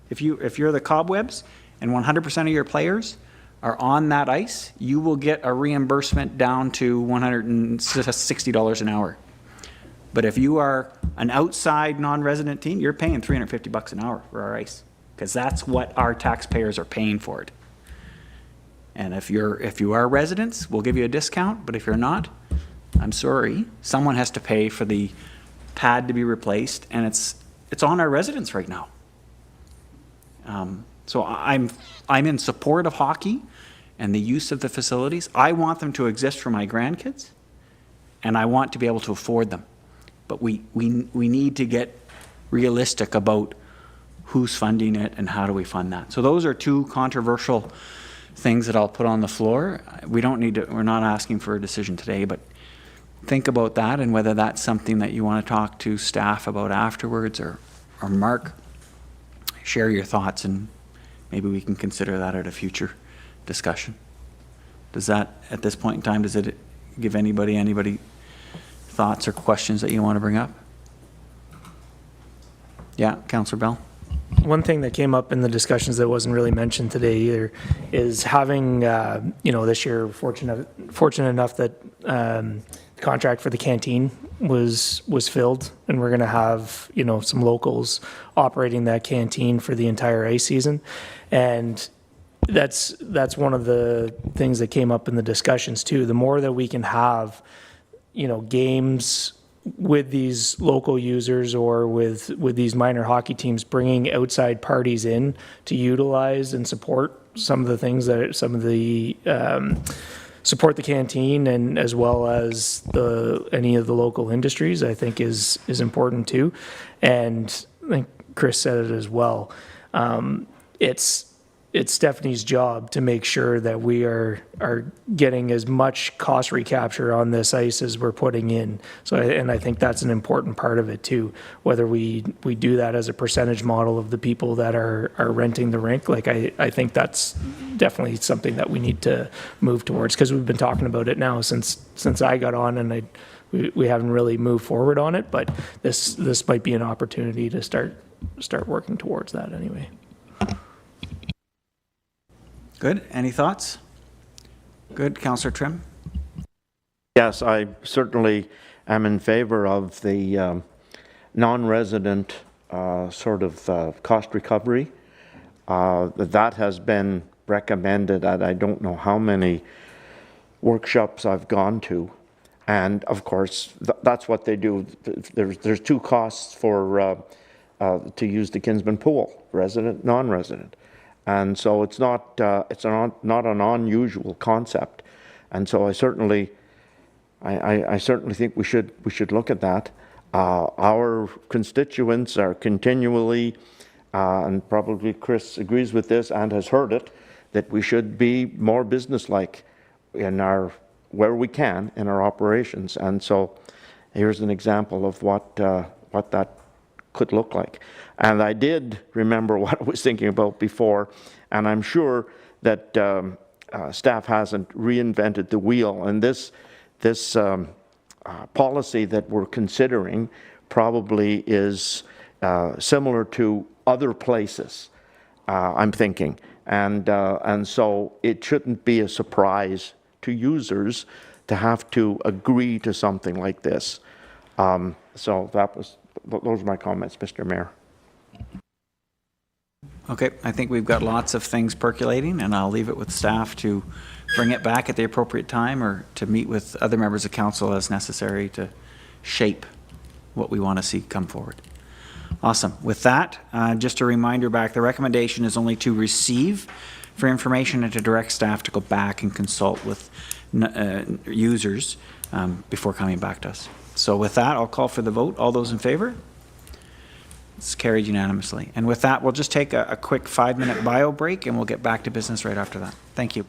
if you're the Cobwebs and 100% of your players are on that ice, you will get a reimbursement down to $160 an hour. But if you are an outside non-resident team, you're paying $350 an hour for our ice, because that's what our taxpayers are paying for it. And if you are residents, we'll give you a discount, but if you're not, I'm sorry, someone has to pay for the pad to be replaced, and it's on our residents right now. So I'm in support of hockey and the use of the facilities. I want them to exist for my grandkids, and I want to be able to afford them. But we need to get realistic about who's funding it and how do we fund that. So those are two controversial things that I'll put on the floor. We're not asking for a decision today, but think about that and whether that's something that you want to talk to staff about afterwards, or Mark, share your thoughts, and maybe we can consider that at a future discussion. Does that, at this point in time, does it give anybody thoughts or questions that you want to bring up? Yeah, Councillor Bell. One thing that came up in the discussions that wasn't really mentioned today either is having, this year fortunate enough that the contract for the canteen was filled, and we're going to have, some locals operating that canteen for the entire ice season. And that's one of the things that came up in the discussions too. The more that we can have, games with these local users or with these minor hockey teams, bringing outside parties in to utilize and support some of the things that support the canteen, and as well as any of the local industries, I think is important too. And I think Kris said it as well. It's Stephanie's job to make sure that we are getting as much cost recapture on this ice as we're putting in. So, and I think that's an important part of it too. Whether we do that as a percentage model of the people that are renting the rink, like I think that's definitely something that we need to move towards, because we've been talking about it now since I got on, and we haven't really moved forward on it. But this might be an opportunity to start working towards that anyway. Good. Any thoughts? Good. Councillor Trim? Yes, I certainly am in favor of the non-resident sort of cost recovery. That has been recommended at I don't know how many workshops I've gone to. And of course, that's what they do. There's two costs for to use the Kinsman pool, resident, non-resident. And so it's not an unusual concept. And so I certainly think we should look at that. Our constituents are continually, and probably Kris agrees with this and has heard it, that we should be more businesslike in where we can in our operations. And so here's an example of what that could look like. And I did remember what I was thinking about before, and I'm sure that staff hasn't reinvented the wheel. And this policy that we're considering probably is similar to other places, I'm thinking. And so it shouldn't be a surprise to users to have to agree to something like this. So those are my comments, Mr. Mayor. Okay, I think we've got lots of things percolating, and I'll leave it with staff to bring it back at the appropriate time or to meet with other members of council as necessary to shape what we want to see come forward. Awesome. With that, just a reminder back, the recommendation is only to receive for information and to direct staff to go back and consult with users before coming back to us. So with that, I'll call for the vote. All those in favor? It's carried unanimously. And with that, we'll just take a quick 5-minute bio break and we'll get back to business right after that. Thank you.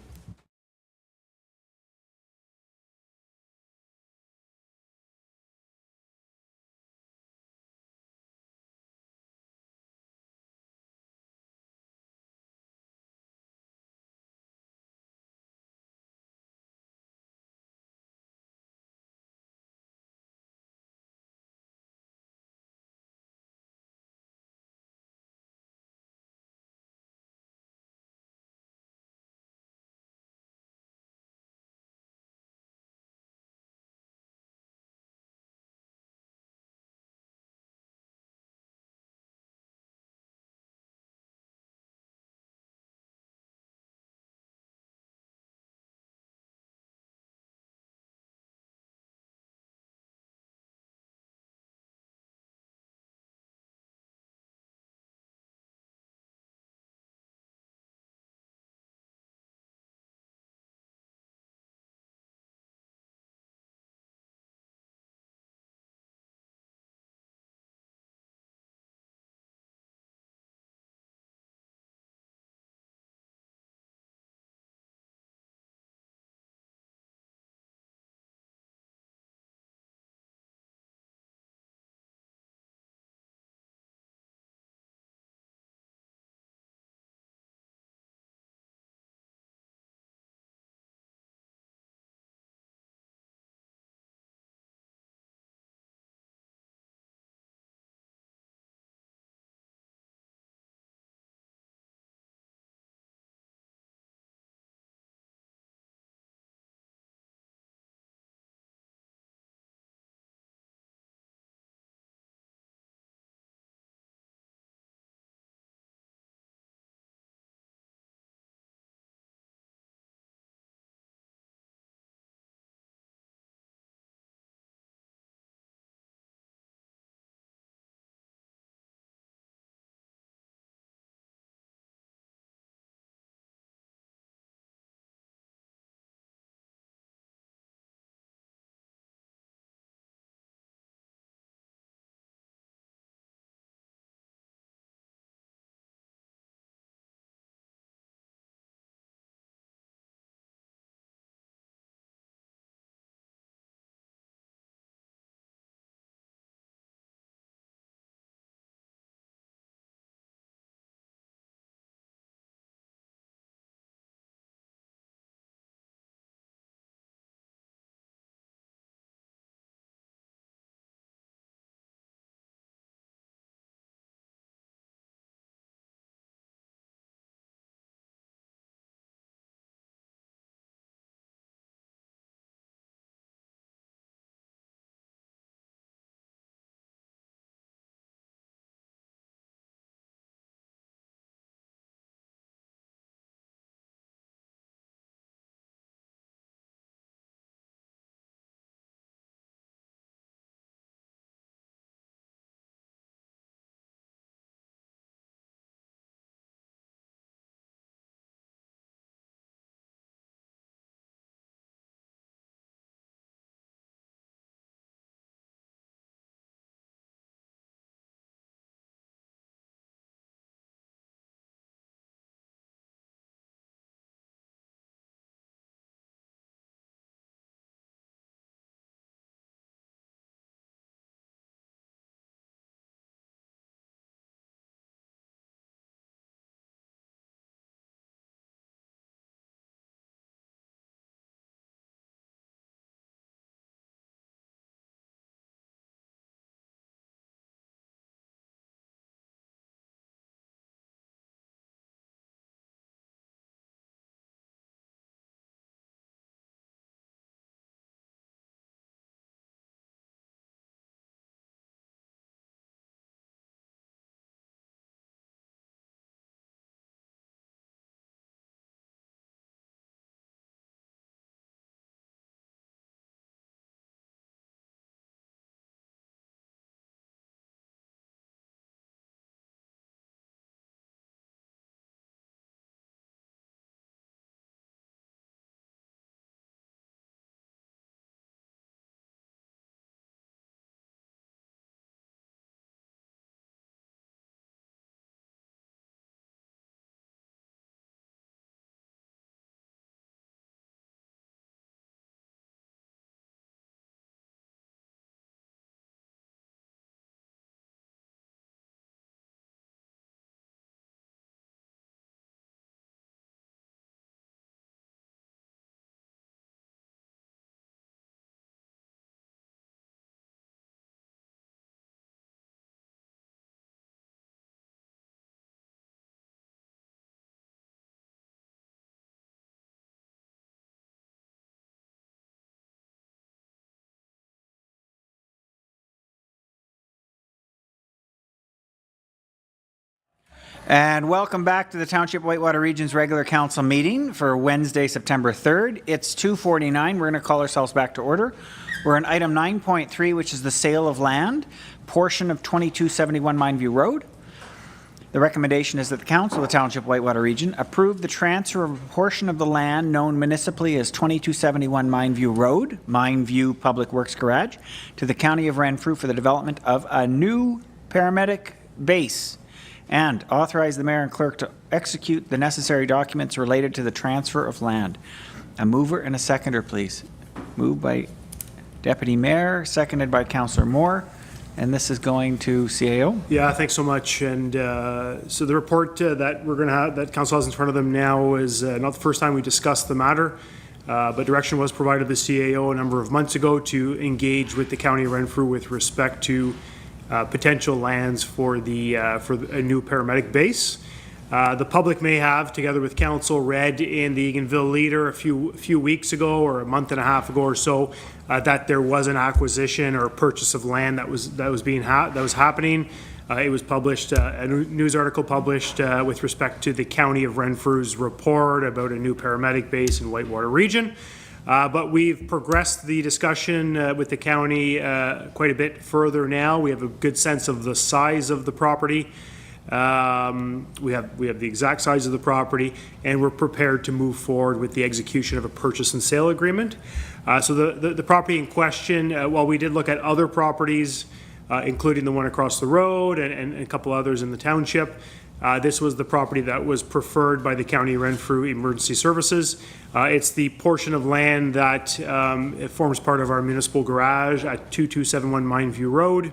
And welcome back to the Township Whitewater Region's regular council meeting for Wednesday, September 3rd. It's 2:49. We're going to call ourselves back to order. We're on item 9.3, which is the sale of land, portion of 2271 Mindview Road. The recommendation is that the Council of the Township Whitewater Region approve the transfer of a portion of the land known municipally as 2271 Mindview Road, Mindview Public Works Garage, to the County of Renfrew for the development of a new paramedic base, and authorize the mayor and clerk to execute the necessary documents related to the transfer of land. A mover and a seconder, please. Moved by Deputy Mayor, seconded by Councillor Moore, and this is going to CAO. Yeah, thanks so much. And so the report that we're going to have, that council has in front of them now, is not the first time we discussed the matter, but direction was provided to the CAO a number of months ago to engage with the County of Renfrew with respect to potential lands for a new paramedic base. The public may have, together with council, read in the Eganville Leader a few weeks ago, or a month and a half ago or so, that there was an acquisition or purchase of land that was happening. It was published, a news article published with respect to the County of Renfrew's report about a new paramedic base in Whitewater Region. But we've progressed the discussion with the county quite a bit further now. We have a good sense of the size of the property. We have the exact size of the property, and we're prepared to move forward with the execution of a purchase and sale agreement. So the property in question, while we did look at other properties, including the one across the road and a couple others in the township, this was the property that was preferred by the County of Renfrew Emergency Services. It's the portion of land that it forms part of our municipal garage at 2271 Mindview Road.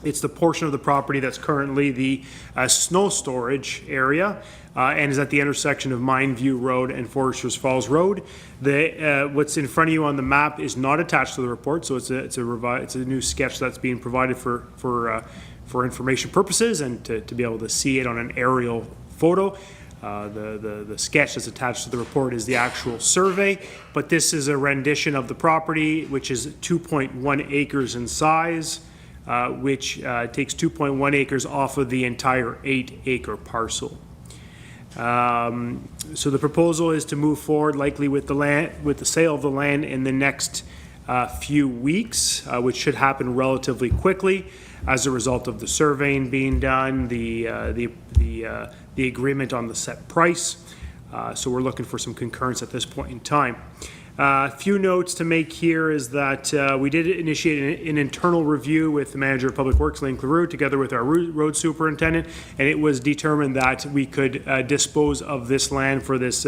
It's the portion of the property that's currently the snow storage area and is at the intersection of Mindview Road and Foresters Falls Road. What's in front of you on the map is not attached to the report, so it's a new sketch that's being provided for information purposes and to be able to see it on an aerial photo. The sketch that's attached to the report is the actual survey, but this is a rendition of the property, which is 2.1 acres in size, which takes 2.1 acres off of the entire 8-acre parcel. So the proposal is to move forward likely with the sale of the land in the next few weeks, which should happen relatively quickly as a result of the surveying being done, the agreement on the set price. So we're looking for some concurrence at this point in time. A few notes to make here is that we did initiate an internal review with the Manager of Public Works, Lane Claroux, together with our road superintendent, and it was determined that we could dispose of this land for this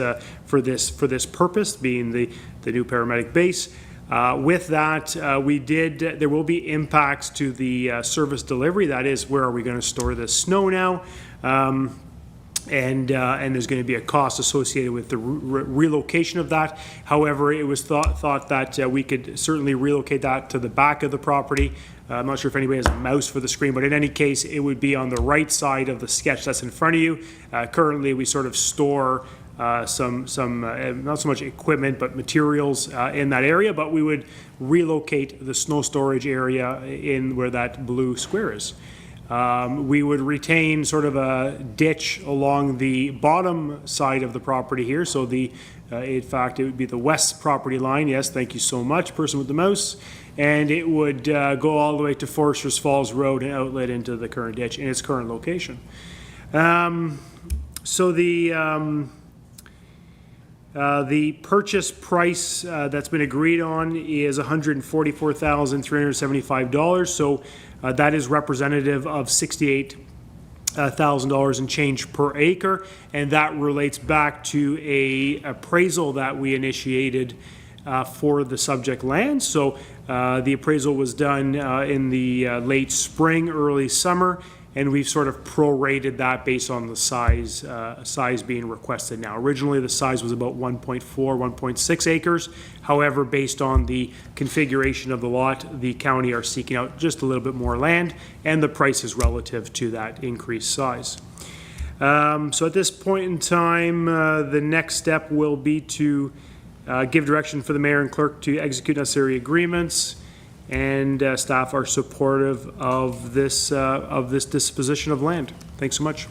purpose, being the new paramedic base. With that, there will be impacts to the service delivery. That is, where are we going to store the snow now? And there's going to be a cost associated with the relocation of that. However, it was thought that we could certainly relocate that to the back of the property. I'm not sure if anybody has a mouse for the screen, but in any case, it would be on the right side of the sketch that's in front of you. Currently, we sort of store some not so much equipment, but materials in that area, but we would relocate the snow storage area in where that blue square is. We would retain sort of a ditch along the bottom side of the property here. So in fact, it would be the west property line. Yes, thank you so much, person with the mouse. And it would go all the way to Foresters Falls Road and outlet into the current ditch in its current location. So the purchase price that's been agreed on is $144,375. So that is representative of $68,000 and change per acre, and that relates back to a appraisal that we initiated for the subject land. So the appraisal was done in the late spring, early summer, and we've sort of prorated that based on the size being requested now. Originally, the size was about 1.4, 1.6 acres. However, based on the configuration of the lot, the county are seeking out just a little bit more land, and the price is relative to that increased size. So at this point in time, the next step will be to give direction for the mayor and clerk to execute necessary agreements, and staff are supportive of this disposition of land. Thanks so much.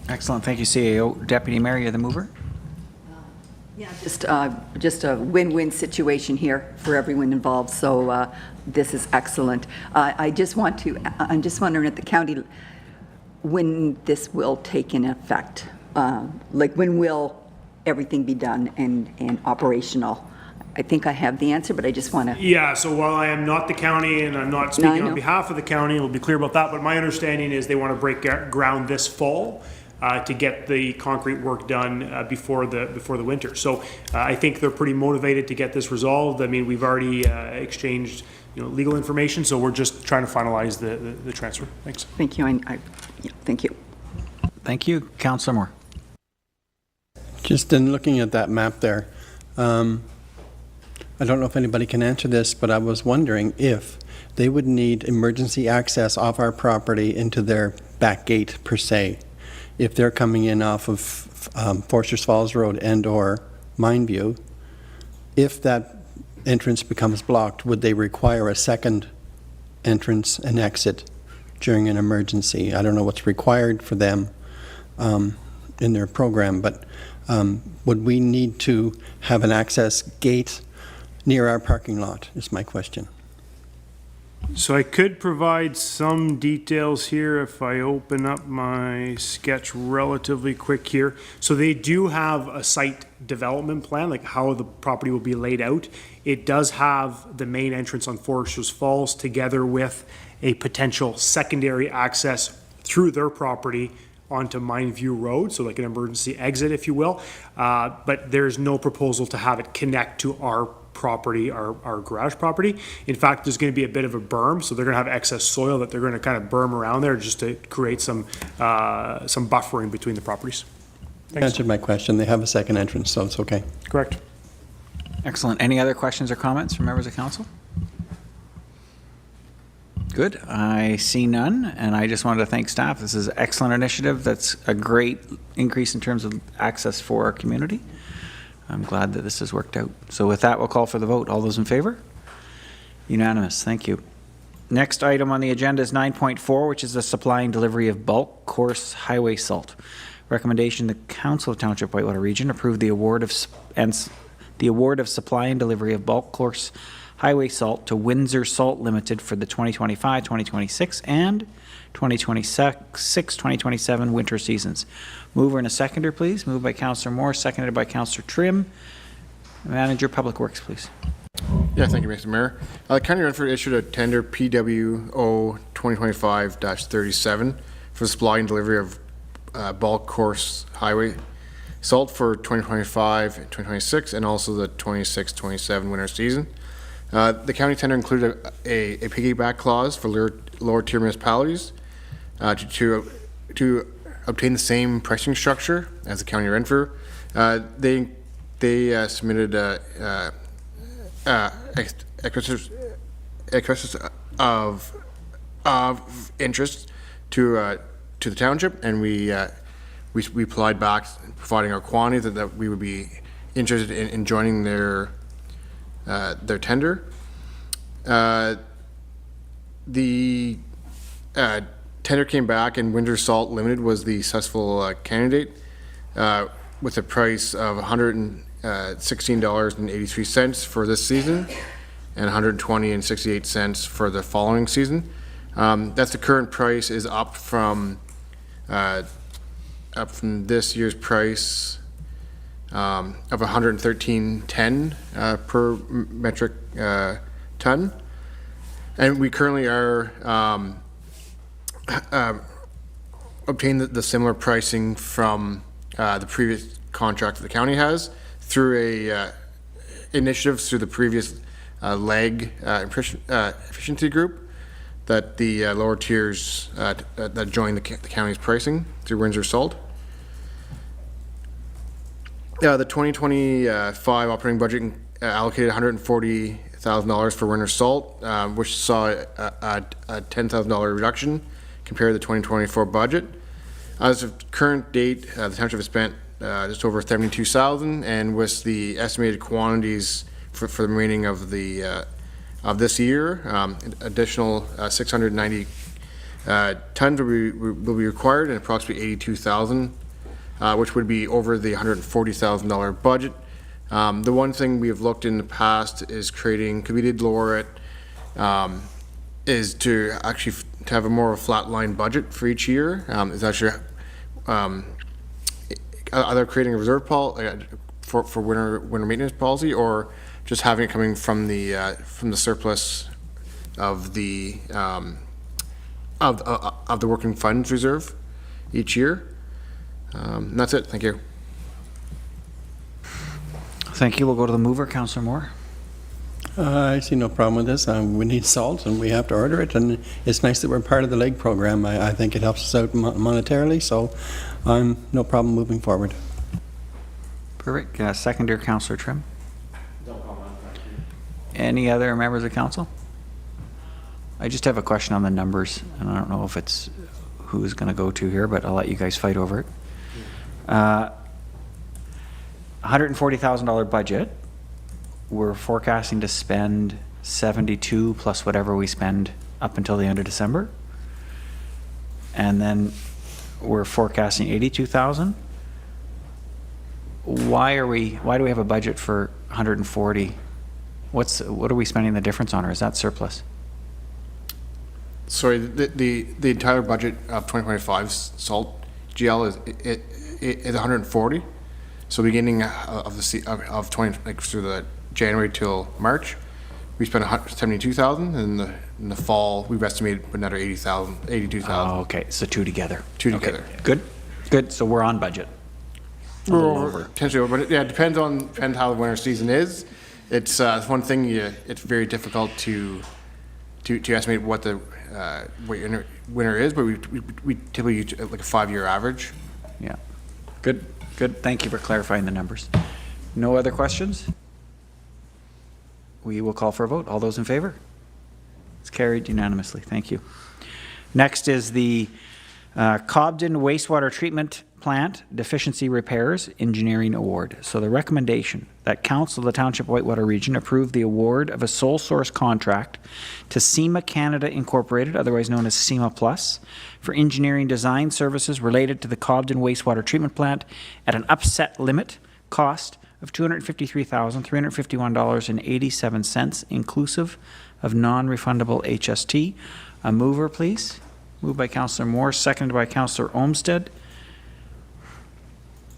Excellent, thank you, CAO. Deputy Mayor, you're the mover? Yeah, just a win-win situation here for everyone involved, so this is excellent. I'm just wondering at the county, when this will take in effect? Like, when will everything be done and operational? I think I have the answer, but I just want to... Yeah, so while I am not the county and I'm not speaking on behalf of the county, we'll be clear about that, but my understanding is they want to break ground this fall to get the concrete work done before the winter. So I think they're pretty motivated to get this resolved. I mean, we've already exchanged legal information, so we're just trying to finalize the transfer. Thanks. Thank you. Thank you. Thank you. Councillor Moore. Just in looking at that map there, I don't know if anybody can answer this, but I was wondering if they would need emergency access off our property into their back gate per se. If they're coming in off of Forsters Falls Road and or Mindview, if that entrance becomes blocked, would they require a second entrance and exit during an emergency? I don't know what's required for them in their program, but would we need to have an access gate near our parking lot, is my question. So I could provide some details here if I open up my sketch relatively quick here. So they do have a site development plan, like how the property will be laid out. It does have the main entrance on Foresters Falls together with a potential secondary access through their property onto Mindview Road, so like an emergency exit, if you will. But there's no proposal to have it connect to our property, our garage property. In fact, there's going to be a bit of a berm, so they're going to have excess soil that they're going to kind of berm around there just to create some buffering between the properties. Thanks. Answered my question. They have a second entrance, so it's okay. Correct. Excellent. Any other questions or comments from members of council? Good. I see none, and I just wanted to thank staff. This is an excellent initiative. That's a great increase in terms of access for our community. I'm glad that this has worked out. So with that, we'll call for the vote. All those in favor? Unanimous. Thank you. Next item on the agenda is 9.4, which is the supply and delivery of bulk coarse highway salt. Recommendation: the Council of Township Whitewater Region approve the award of supply and delivery of bulk coarse highway salt to Windsor Salt Limited for the 2025, 2026, and 2026, 2027 winter seasons. Mover and a seconder, please. Moved by Councillor Moore, seconded by Councillor Trim. Manager, Public Works, please. Yeah, thank you, Mr. Mayor. County Renfrew issued a tender PWO 2025-37 for the supply and delivery of bulk coarse highway salt for 2025 and 2026, and also the 26-27 winter season. The county tender included a piggyback clause for lower tier municipalities to obtain the same pricing structure as the County of Renfrew. They submitted expressions of interest to the township, and we applied back, providing our quantity that we would be interested in joining their tender. The tender came back, and Windsor Salt Limited was the successful candidate with a price of $116.83 for this season and $120.68 for the following season. That's the current price is up from this year's price of $113.10 per metric ton, and we currently are obtain the similar pricing from the previous contract that the county has through a initiatives through the previous leg efficiency group that the lower tiers that join the county's pricing through Windsor Salt. The 2025 operating budget allocated $140,000 for Windsor Salt, which saw a $10,000 reduction compared to the 2024 budget. As of current date, the township has spent just over $72,000, and with the estimated quantities for the remaining of the of this year, additional 690 tons will be required, and approximately 82,000, which would be over the $140,000 budget. The one thing we have looked in the past is creating, because we did lower it, is to actually to have a more of a flat line budget for each year. Is actually either creating a reserve for winter maintenance policy, or just having it coming from the surplus of the working funds reserve each year. And that's it. Thank you. Thank you. We'll go to the mover, Councillor Moore. I see no problem with this. We need salt and we have to order it, and it's nice that we're part of the leg program. I think it helps us out monetarily, so I'm no problem moving forward. Perfect. Seconder, Councillor Trim. Any other members of council? I just have a question on the numbers, and I don't know if it's who's going to go to here, but I'll let you guys fight over it. $140,000 budget. We're forecasting to spend 72 plus whatever we spend up until the end of December. And then we're forecasting 82,000. Why do we have a budget for 140? What are we spending the difference on, or is that surplus? Sorry, the entire budget of 2025 salt GL is 140. So beginning of 20, like through the January till March, we spent 172,000, and in the fall we've estimated another 82,000. Oh, okay, so two together. Together. Good. So we're on budget. Potentially over, but yeah, it depends how the winter season is. It's one thing. It's very difficult to estimate what the winter is, but we typically use like a 5-year average. Yeah. Good. Thank you for clarifying the numbers. No other questions? We will call for a vote. All those in favor? It's carried unanimously. Thank you. Next is the Cobden Wastewater Treatment Plant Deficiency Repairs Engineering Award. So the recommendation that Council of the Township of Whitewater Region approve the award of a sole source contract to SEMA Canada Incorporated, otherwise known as SEMA Plus, for engineering design services related to the Cobden Wastewater Treatment Plant at an upset limit cost of $253,351.87, inclusive of non-refundable HST. A mover, please. Moved by Councillor Moore, seconded by Councillor Olmsted.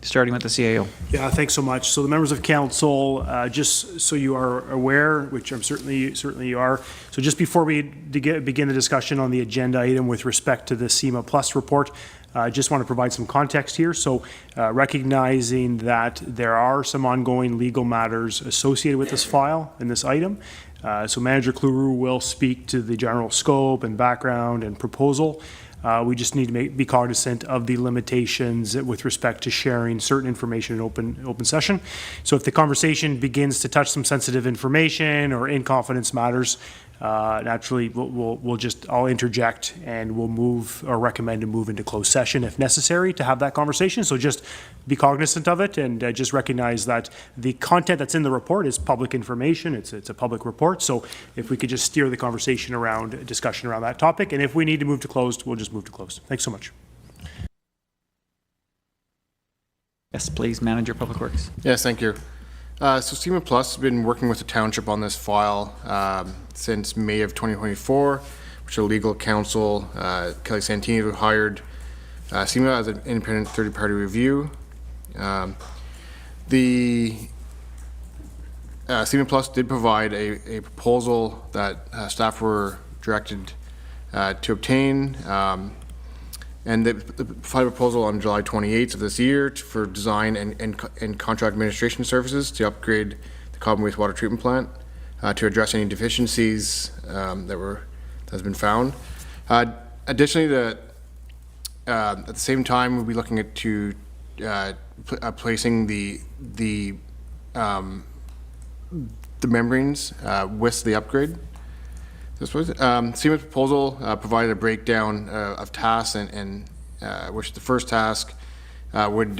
Starting with the CAO. Yeah, thanks so much. So the members of council, just so you are aware, which I'm certainly you are, so just before we begin the discussion on the agenda item with respect to the SEMA Plus report, I just want to provide some context here. So recognizing that there are some ongoing legal matters associated with this file and this item, so Manager Cleroux will speak to the general scope and background and proposal. We just need to be cognizant of the limitations with respect to sharing certain information in open session. So if the conversation begins to touch some sensitive information or in confidence matters, naturally I'll interject and we'll move or recommend to move into closed session if necessary to have that conversation. So just be cognizant of it and just recognize that the content that's in the report is public information. It's a public report. So if we could just steer the conversation around discussion around that topic, and if we need to move to closed, we'll just move to closed. Thanks so much. Yes, please, Manager Public Works. Yes, thank you. So SEMA Plus has been working with the township on this file since May of 2024, which our legal counsel, Kelly Santini, who hired SEMA as an independent third-party review. The SEMA Plus did provide a proposal that staff were directed to obtain, and they provided a proposal on July 28th of this year for design and contract administration services to upgrade the Cobden Wastewater Treatment Plant to address any deficiencies that has been found. Additionally, at the same time, we'll be looking at placing the membranes with the upgrade. SEMA's proposal provided a breakdown of tasks, and which the first task would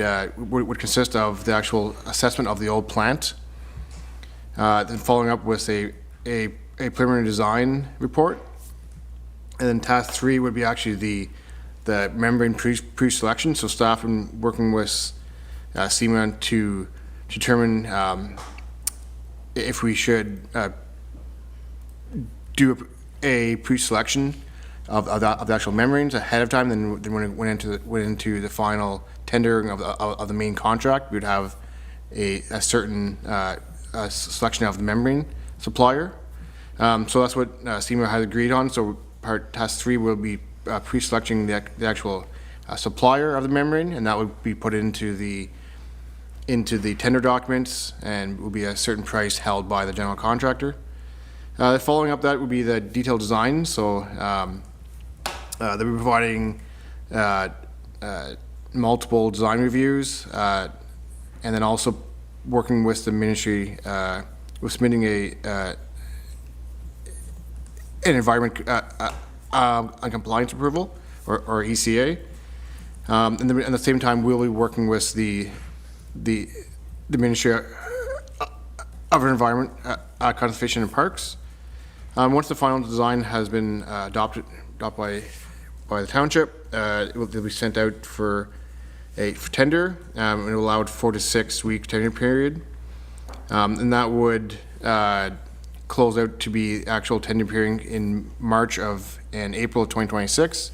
consist of the actual assessment of the old plant, then following up with a preliminary design report, And then task 3 would be actually the membrane pre-selection. So staff been working with SEMA to determine if we should do a pre-selection of the actual membranes ahead of time. Then when it went into the final tendering of the main contract, we would have a certain selection of the membrane supplier. So that's what SEMA has agreed on. So part task 3 will be pre-selecting the actual supplier of the membrane, and that would be put into the tender documents and will be a certain price held by the general contractor. Following up that would be the detailed design. So they'll be providing multiple design reviews, and then also working with the ministry with submitting an environment a compliance approval or ECA. And at the same time, we'll be working with the Ministry of Environment, Conservation and Parks. Once the final design has been adopted by the township, it will be sent out for tender. It will allow a 4 to 6 week tender period, and that would close out to be actual tender period in March and April of 2026,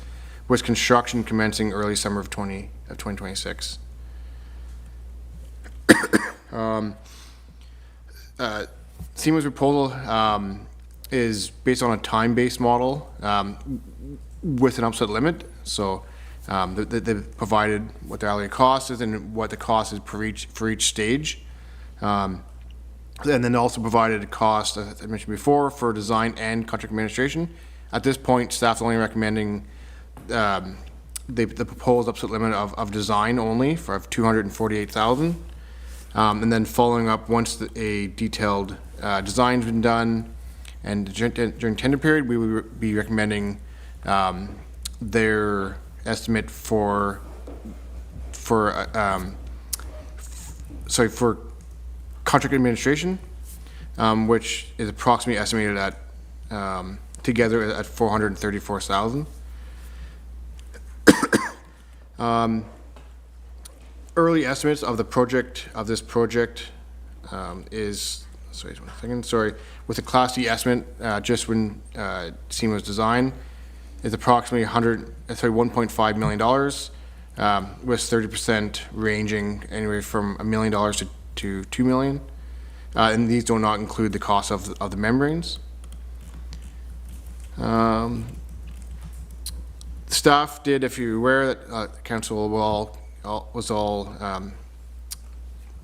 with construction commencing early summer of 2026. SEMA's proposal is based on a time-based model with an upset limit. So they've provided what the hourly cost is and what the cost is for each stage. And then also provided a cost, as I mentioned before, for design and contract administration. At this point, staff's only recommending the proposed upset limit of design only for $248,000. And then following up, once a detailed design's been done and during tender period, we would be recommending their estimate for contract administration, which is approximately estimated at together at $434,000. Early estimates of this project is, with the Class D estimate, just when SEMA was designed, is approximately $1.5 million, with 30% ranging anywhere from $1 million to $2 million. And these do not include the cost of the membranes. Staff did, if you're aware, that council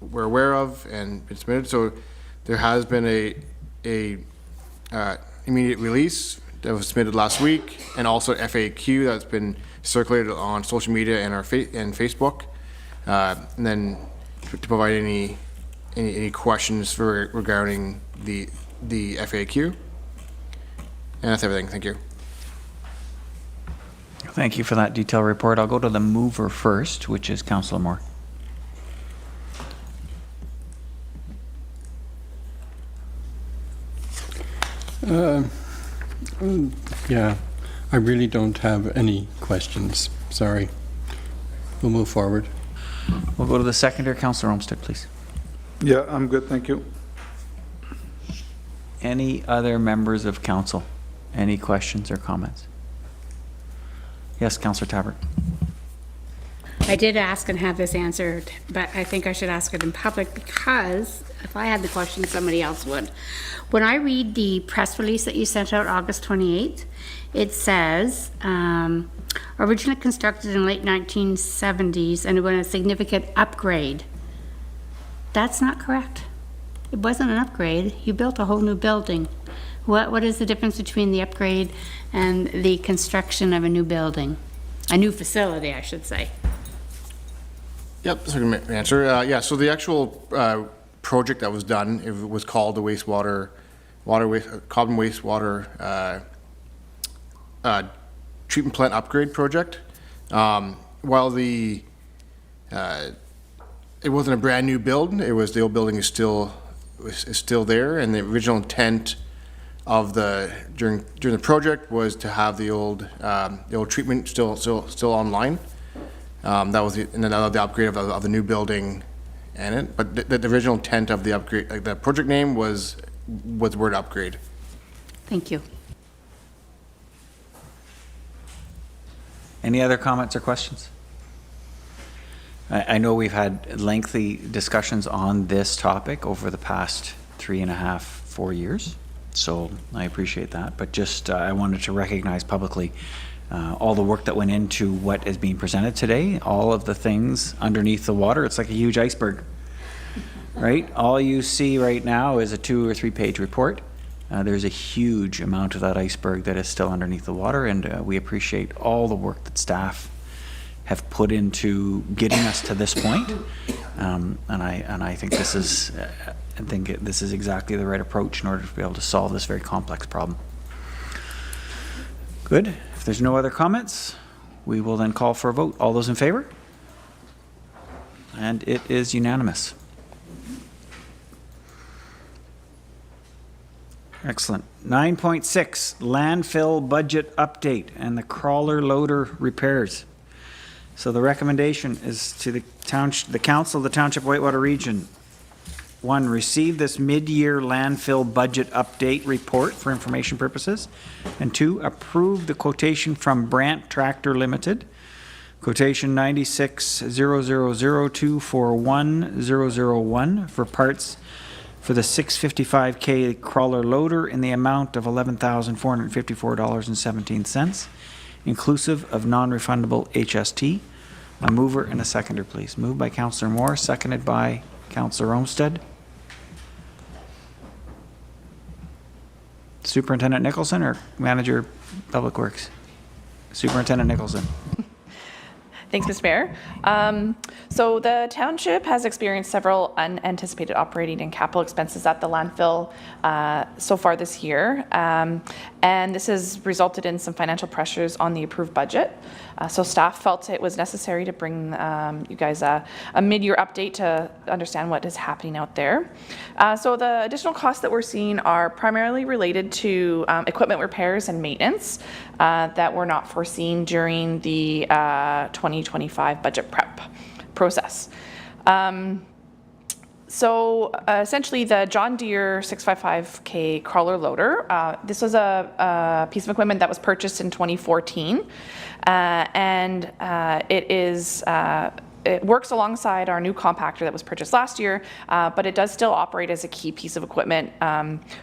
were aware of and been submitted. So there has been a immediate release that was submitted last week, and also FAQ that's been circulated on social media and and Facebook, and then to provide any questions regarding the FAQ. And that's everything. Thank you. Thank you for that detailed report. I'll go to the mover first, which is Councillor Moore. Yeah, I really don't have any questions. Sorry. We'll move forward. We'll go to the seconder, Councillor Olmsted, please. Yeah, I'm good, thank you. Any other members of council? Any questions or comments? Yes, Councillor Tabbert. I did ask and have this answered, but I think I should ask it in public because if I had the question, somebody else would. When I read the press release that you sent out August 28th, it says, originally constructed in late 1970s and it went a significant upgrade. That's not correct. It wasn't an upgrade. You built a whole new building. What is the difference between the upgrade and the construction of a new building? A new facility, I should say. Yep, so I can answer. Yeah, so the actual project that was done, it was called the Cobden wastewater treatment plant upgrade project. While it wasn't a brand new build, the old building is still there, and the original intent during the project was to have the old treatment still online. That was the upgrade of the new building and it, but the original intent of the upgrade, like the project name was the word upgrade. Thank you. Any other comments or questions? I know we've had lengthy discussions on this topic over the past 3.5, 4 years, so I appreciate that. But just I wanted to recognize publicly all the work that went into what is being presented today, all of the things underneath the water. It's like a huge iceberg, right? All you see right now is a 2 or 3 page report. There's a huge amount of that iceberg that is still underneath the water, and we appreciate all the work that staff have put into getting us to this point. And I think this is this is exactly the right approach in order to be able to solve this very complex problem. Good. If there's no other comments, we will then call for a vote. All those in favor? And it is unanimous. Excellent. 9.6, landfill budget update and the crawler loader repairs. So the recommendation is to the council of the Township of Whitewater Region. 1, receive this mid-year landfill budget update report for information purposes. And 2, approve the quotation from Brandt Tractor Limited, quotation 960002410001 for parts for the 655K crawler loader in the amount of $11,454.17, inclusive of non-refundable HST. A mover and a seconder, please. Moved by Councillor Moore, seconded by Councillor Olmsted. Superintendent Nicholson or Manager Public Works? Superintendent Nicholson. Thanks, Mr. Mayor. So the township has experienced several unanticipated operating and capital expenses at the landfill so far this year. And this has resulted in some financial pressures on the approved budget. So staff felt it was necessary to bring you guys a mid-year update to understand what is happening out there. So the additional costs that we're seeing are primarily related to equipment repairs and maintenance that were not foreseen during the 2025 budget prep process. So essentially the John Deere 655K crawler loader, this was a piece of equipment that was purchased in 2014 and it works alongside our new compactor that was purchased last year, but it does still operate as a key piece of equipment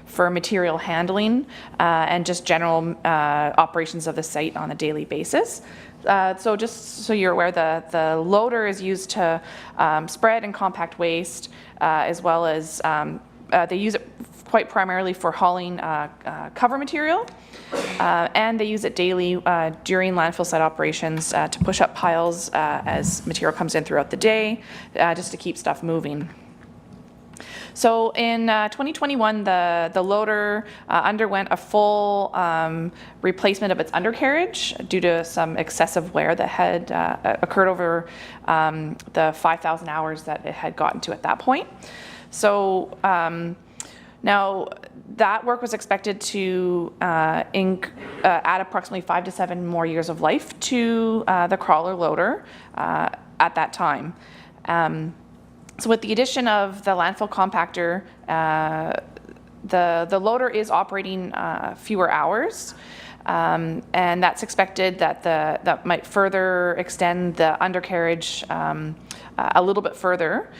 for material handling and just general operations of the site on a daily basis. So just so you're aware, the loader is used to spread and compact waste, as well as they use it quite primarily for hauling cover material, and they use it daily during landfill site operations to push up piles as material comes in throughout the day, just to keep stuff moving. So in 2021, the loader underwent a full replacement of its undercarriage due to some excessive wear that had occurred over the 5,000 hours that it had gotten to at that point. So now that work was expected to add approximately 5 to 7 more years of life to the crawler loader at that time. So with the addition of the landfill compactor, the loader is operating fewer hours, and that's expected that might further extend the undercarriage a little bit further.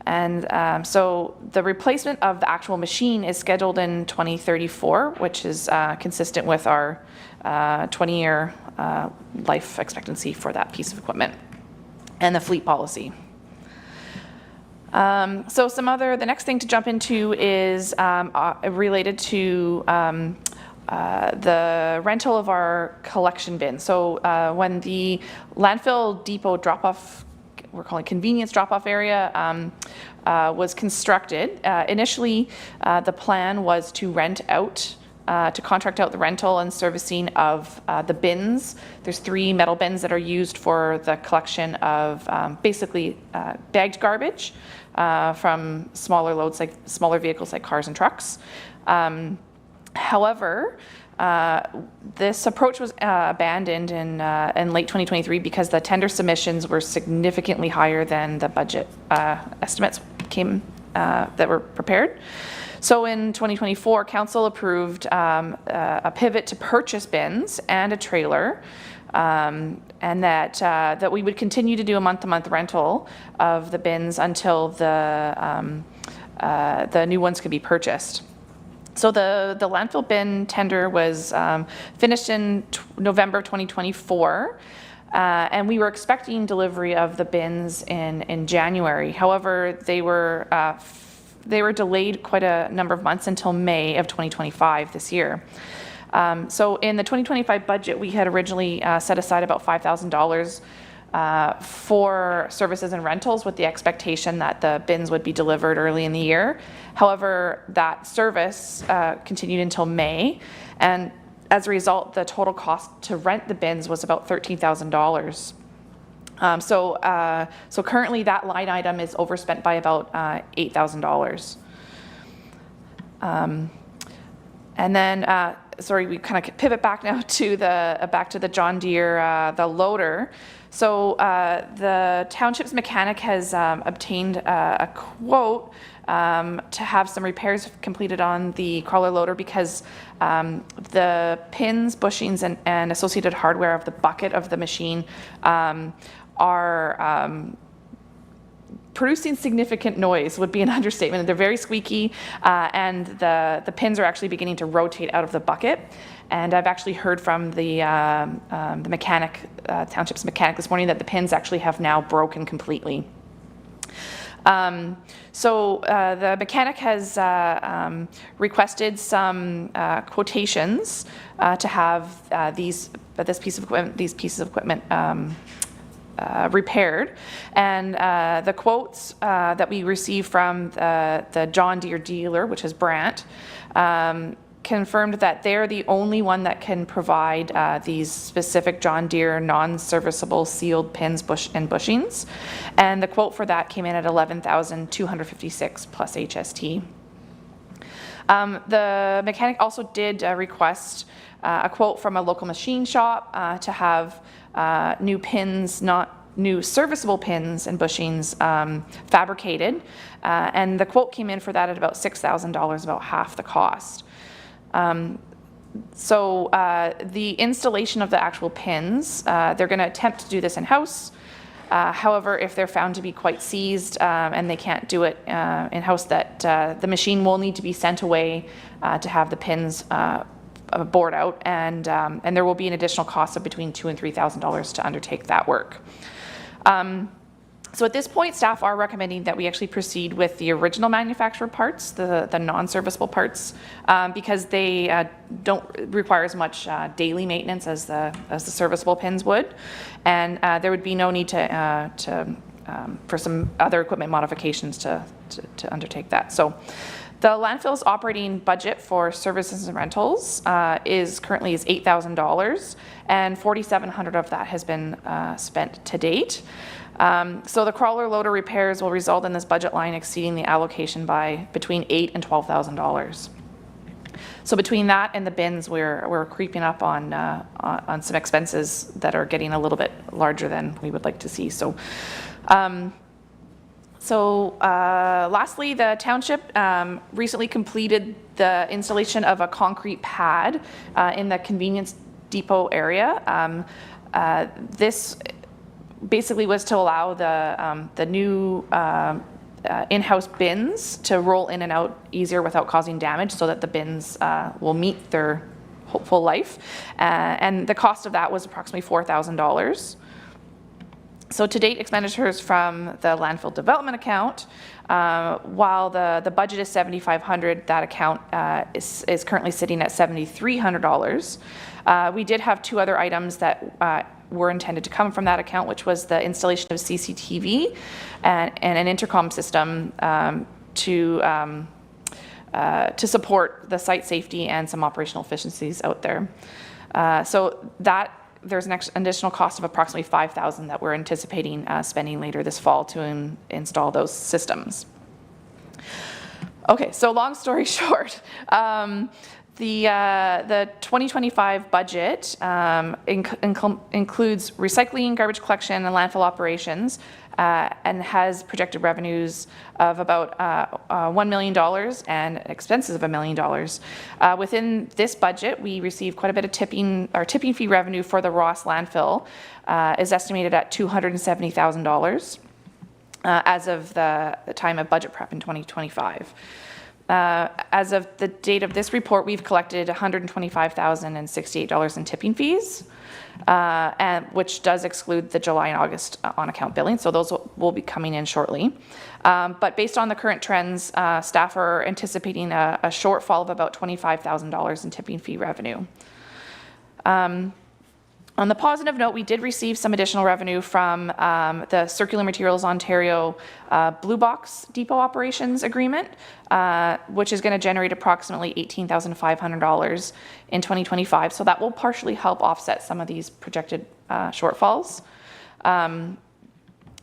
And so the replacement of the actual machine is scheduled in 2034, which is consistent with our 20-year life expectancy for that piece of equipment and the fleet policy. So the next thing to jump into is related to the rental of our collection bin. So when the landfill depot drop-off, we're calling convenience drop-off area, was constructed, initially the plan was to contract out the rental and servicing of the bins. There's 3 metal bins that are used for the collection of basically bagged garbage from smaller loads, like smaller vehicles like cars and trucks. And However, this approach was abandoned in late 2023 because the tender submissions were significantly higher than the budget estimates that were prepared. So in 2024, Council approved a pivot to purchase bins and a trailer, and that we would continue to do a month-to-month rental of the bins until the new ones could be purchased. So the landfill bin tender was finished in November 2024, and we were expecting delivery of the bins in January. However, they were delayed quite a number of months until May of 2025 this year. So in the 2025 budget, we had originally set aside about $5,000 for services and rentals with the expectation that the bins would be delivered early in the year. However, that service continued until May, and as a result, the total cost to rent the bins was about $13,000. So currently that line item is overspent by about $8,000. And then, sorry, we kind of pivot back now to the John Deere, the loader. So the township's mechanic has obtained a quote to have some repairs completed on the crawler loader because the pins, bushings, and associated hardware of the bucket of the machine are producing significant noise, would be an understatement. They're very squeaky, and the pins are actually beginning to rotate out of the bucket. And I've actually heard from the mechanic, township's mechanic this morning, that the pins actually have now broken completely. So the mechanic has requested some quotations to have these pieces of equipment repaired, and the quotes that we received from the John Deere dealer, which is Brandt, confirmed that they're the only one that can provide these specific John Deere non-serviceable sealed pins and bushings, and the quote for that came in at $11,256 plus HST. The mechanic also did request a quote from a local machine shop to have new pins, new serviceable pins and bushings fabricated, and the quote came in for that at about $6,000, about half the cost. So the installation of the actual pins, they're going to attempt to do this in-house. However, if they're found to be quite seized and they can't do it in-house, that the machine will need to be sent away to have the pins bored out, and there will be an additional cost of between $2,000 and $3,000 to undertake that work. So at this point, staff are recommending that we actually proceed with the original manufacturer parts, the non-serviceable parts, because they don't require as much daily maintenance as the serviceable pins would, and there would be no need for some other equipment modifications to undertake that. So the landfill's operating budget for services and rentals is currently $8,000, and $4,700 of that has been spent to date. So the crawler loader repairs will result in this budget line exceeding the allocation by between $8,000 and $12,000. So between that and the bins, we're creeping up on some expenses that are getting a little bit larger than we would like to see. So, lastly, the township recently completed the installation of a concrete pad in the convenience depot area. This basically was to allow the new in-house bins to roll in and out easier without causing damage, so that the bins will meet their hopeful life. And the cost of that was approximately $4,000. So to date, expenditures from the landfill development account, while the budget is $7,500, that account is currently sitting at $7,300. We did have two other items that were intended to come from that account, which was the installation of CCTV and an intercom system to support the site safety and some operational efficiencies out there. So that there's an additional cost of approximately $5,000 that we're anticipating spending later this fall to install those systems. Okay, so long story short, The 2025 budget includes recycling, garbage collection, and landfill operations, and has projected revenues of about $1 million and expenses of $1 million. Within this budget, we receive quite a bit of tipping fee revenue for the Ross landfill is estimated at $270,000 as of the time of budget prep in 2025. As of the date of this report, we've collected $125,068 in tipping fees, and which does exclude the July and August on-account billing, so those will be coming in shortly. But based on the current trends, staff are anticipating a shortfall of about $25,000 in tipping fee revenue. On the positive note, we did receive some additional revenue from the Circular Materials Ontario Blue Box Depot Operations Agreement, which is going to generate approximately $18,500 in 2025. So that will partially help offset some of these projected shortfalls.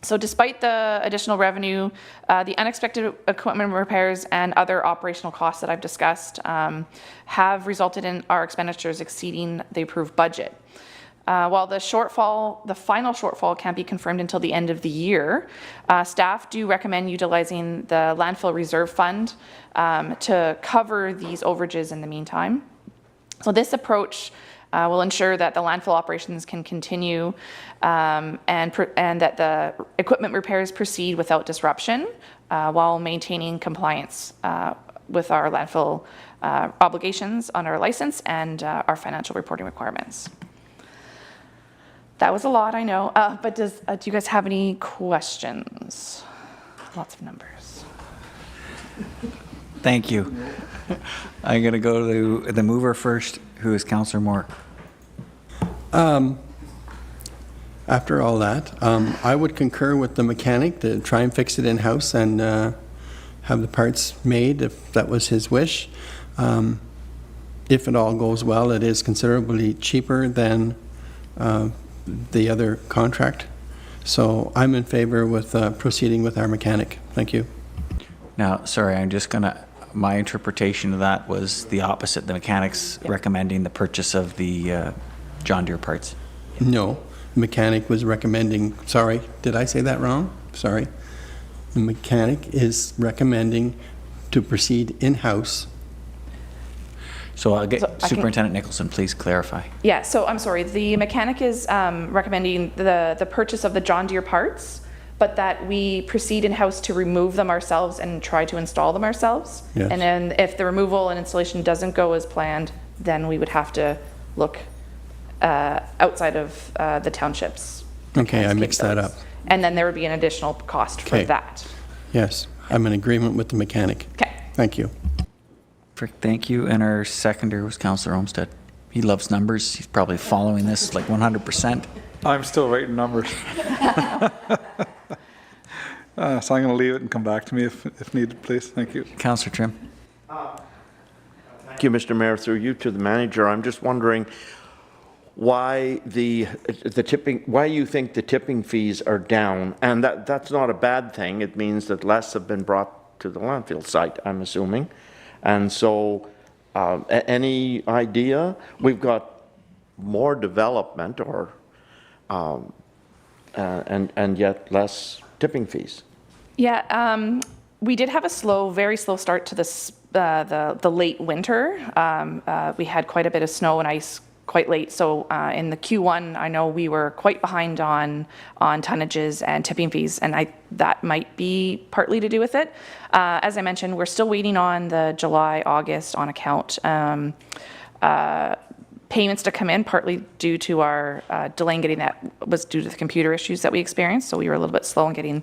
So despite the additional revenue, the unexpected equipment repairs and other operational costs that I've discussed have resulted in our expenditures exceeding the approved budget. While the final shortfall can't be confirmed until the end of the year, staff do recommend utilizing the Landfill Reserve Fund to cover these overages in the meantime. So this approach will ensure that the landfill operations can continue and that the equipment repairs proceed without disruption while maintaining compliance with our landfill obligations on our license and our financial reporting requirements. That was a lot, I know, but do you guys have any questions? Lots of numbers. Thank you. I'm going to go to the mover first, who is Councillor Moore. After all that, I would concur with the mechanic to try and fix it in-house and have the parts made if that was his wish. If it all goes well, it is considerably cheaper than the other contract. So I'm in favor with proceeding with our mechanic. Thank you. Now, sorry, my interpretation of that was the opposite. The mechanic's recommending the purchase of the John Deere parts. No, the mechanic was recommending, sorry, did I say that wrong? Sorry. The mechanic is recommending to proceed in-house. So I'll get Superintendent Nicholson, please clarify. Yeah, so I'm sorry, the mechanic is recommending the purchase of the John Deere parts, but that we proceed in-house to remove them ourselves and try to install them ourselves. Yes. And then if the removal and installation doesn't go as planned, then we would have to look outside of the townships. Okay, I mixed that up. And then there would be an additional cost for that. Yes, I'm in agreement with the mechanic. Okay. Thank you. Thank you. And our seconder was Councillor Olmsted. He loves numbers. He's probably following this like 100%. I'm still writing numbers. So I'm going to leave it and come back to me if needed, please. Thank you. Councillor Trim. Thank you, Mr. Mayor. Through you to the manager, I'm just wondering why why you think the tipping fees are down, and that's not a bad thing. It means that less have been brought to the landfill site, I'm assuming. And so, any idea? We've got more development, and yet less tipping fees. Yeah, we did have a very slow start to this the late winter. We had quite a bit of snow and ice quite late. So in the Q1, I know we were quite behind on tonnages and tipping fees, and that might be partly to do with it. As I mentioned, we're still waiting on the July, August on account payments to come in, partly due to our delay in getting that was due to the computer issues that we experienced. So we were a little bit slow in getting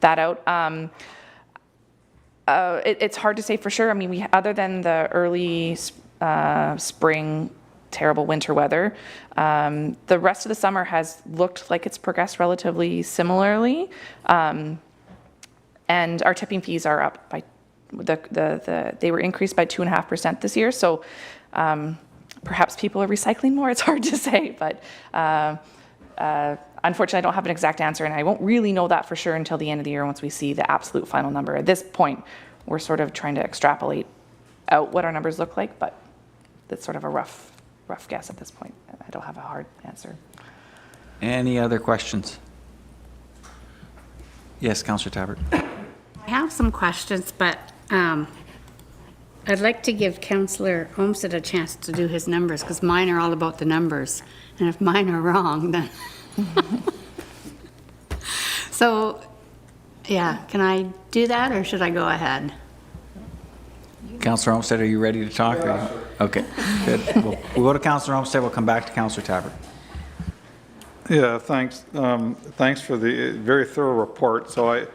that out. It's hard to say for sure. I mean, other than the early spring, terrible winter weather, the rest of the summer has looked like it's progressed relatively similarly. And our tipping fees are up by they were increased by 2.5% this year. So perhaps people are recycling more. It's hard to say, but unfortunately, I don't have an exact answer, and I won't really know that for sure until the end of the year once we see the absolute final number. At this point, we're sort of trying to extrapolate out what our numbers look like, but that's sort of a rough guess at this point. I don't have a hard answer. Any other questions? Yes, Councillor Tabbert. I have some questions, but I'd like to give Councillor Olmsted a chance to do his numbers, because mine are all about the numbers. And if mine are wrong, then... So, yeah, can I do that, or should I go ahead? Councillor Olmsted, are you ready to talk? Yeah, sure. Okay, good. We'll go to Councillor Olmsted, we'll come back to Councillor Tabbert. Yeah, thanks. Thanks for the very thorough report. So I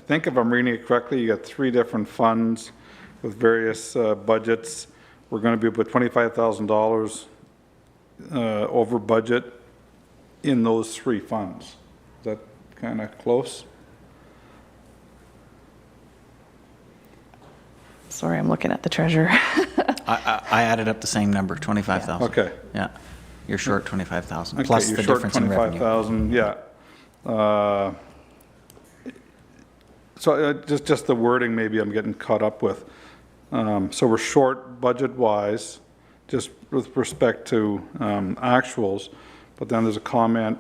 think if I'm reading it correctly, you got 3 different funds with various budgets. We're going to be about $25,000 over budget in those 3 funds. Is that kind of close? Sorry, I'm looking at the treasurer. I added up the same number, 25,000. Okay. Yeah, you're short 25,000, Okay, plus you're the short difference in revenue. 25,000, yeah. So just the wording maybe I'm getting caught up with. So we're short budget-wise, just with respect to actuals, but then there's a comment,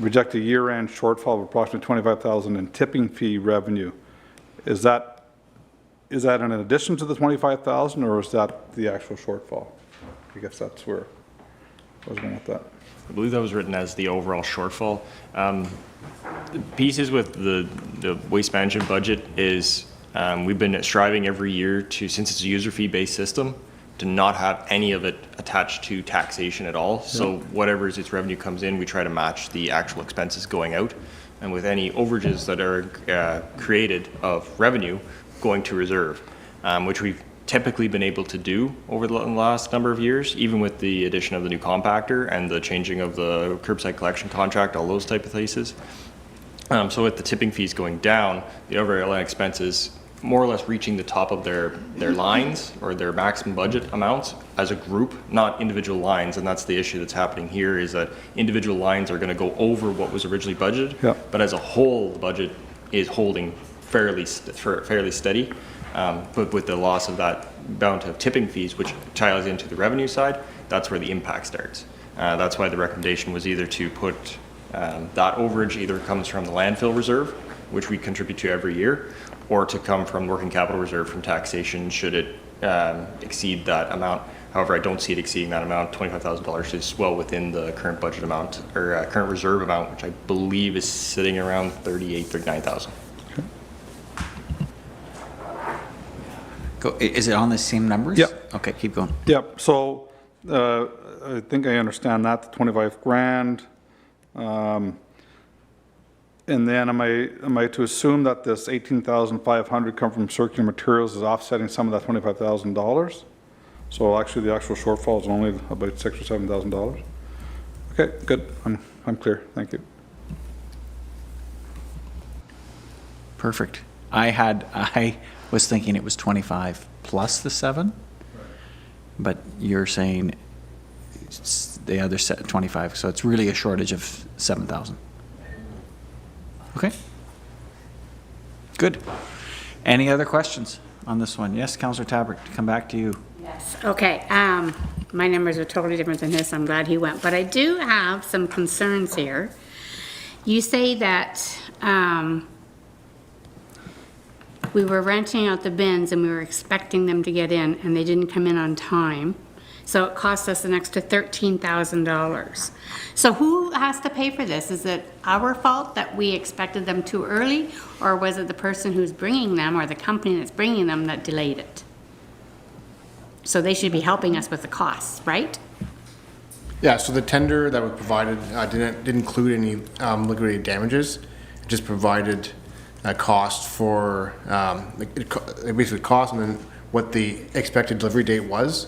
reject a year-end shortfall of approximately 25,000 in tipping fee revenue. Is that in addition to the 25,000, or is that the actual shortfall? I guess that's where I was going with that. I believe that was written as the overall shortfall. The pieces with the waste management budget is we've been striving every year to, since it's a user fee-based system, to not have any of it attached to taxation at all. So whatever its revenue comes in, we try to match the actual expenses going out. And with any overages that are created of revenue, going to reserve, which we've typically been able to do over the last number of years, even with the addition of the new compactor and the changing of the curbside collection contract, all those type of places. So with the tipping fees going down, the overall expenses more or less reaching the top of their lines or their maximum budget amounts as a group, not individual lines. And that's the issue that's happening here, is that individual lines are going to go over what was originally budgeted, but as a whole, the budget is holding fairly steady. But with the loss of that amount of tipping fees, which ties into the revenue side, that's where the impact starts. That's why the recommendation was either to put that overage either comes from the landfill reserve, which we contribute to every year, or to come from working capital reserve from taxation should it exceed that amount. However, I don't see it exceeding that amount. $25,000 is well within the current budget amount, or current reserve amount, which I believe is sitting around $39,000. Is it on the same numbers? Yep. Okay, keep going. Yep. So I think I understand that, the 25 grand. And then am I to assume that this 18,500 come from circular materials is offsetting some of that $25,000? So actually the actual shortfall is only about $6,000 or $7,000. Okay, good. I'm clear. Thank you. Perfect. I was thinking it was 25 plus the 7, but you're saying it's the other 25, so it's really a shortage of 7,000. Okay. Good. Any other questions on this one? Yes, Councillor Tabbert, come back to you. Yes. Okay, my numbers are totally different than his. I'm glad he went, but I do have some concerns here. You say that we were renting out the bins and we were expecting them to get in and they didn't come in on time. So it cost us an extra $13,000. So who has to pay for this? Is it our fault that we expected them too early, or was it the person who's bringing them or the company that's bringing them that delayed it? So they should be helping us with the costs, right? Yeah, so the tender that was provided didn't include any liquidated damages. It just provided a cost for, basically cost and then what the expected delivery date was.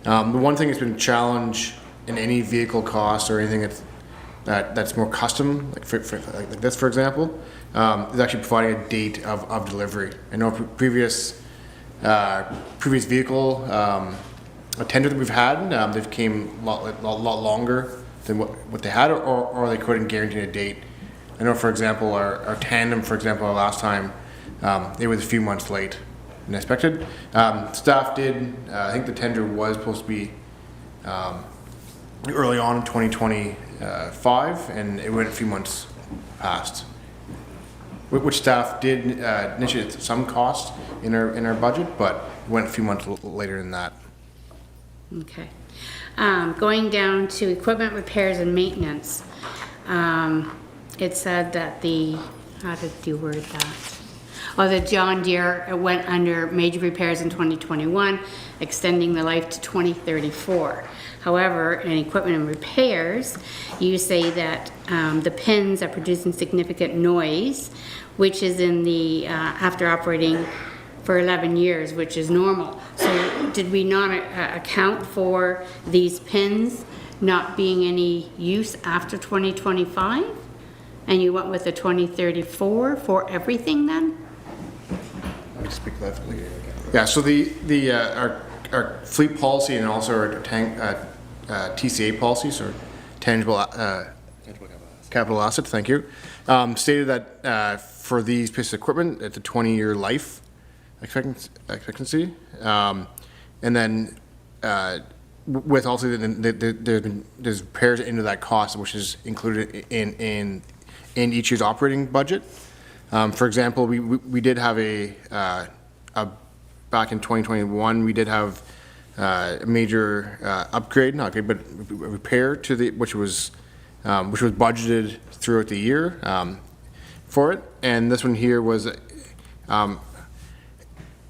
The one thing that's been a challenge in any vehicle cost or anything that's more custom, like this, for example, is actually providing a date of delivery. I know previous vehicle tender that we've had, they've came a lot longer than what they had, or they couldn't guarantee a date. I know, for example, our tandem, for example, our last time, it was a few months late. than expected. Staff did, I think the tender was supposed to be early on in 2025, and it went a few months past. Which staff did initiate some cost in our budget, but went a few months later than that. Okay. Going down to equipment repairs and maintenance, it said that how did you word that? Oh, the John Deere went under major repairs in 2021, extending the life to 2034. However, in equipment and repairs, you say that the pins are producing significant noise, which is in the, after operating for 11 years, which is normal. So did we not account for these pins not being any use after 2025? And you went with the 2034 for everything then? Let me speak left. Yeah, so our fleet policy and also our TCA policy, so tangible capital asset, thank you, stated that for these pieces of equipment, it's a 20-year life expectancy. And then with also there's repairs into that cost, which is included in each year's operating budget. For example, we did have back in 2021, we did have a major upgrade, not upgrade, but repair to which was budgeted throughout the year for it. And this one here was a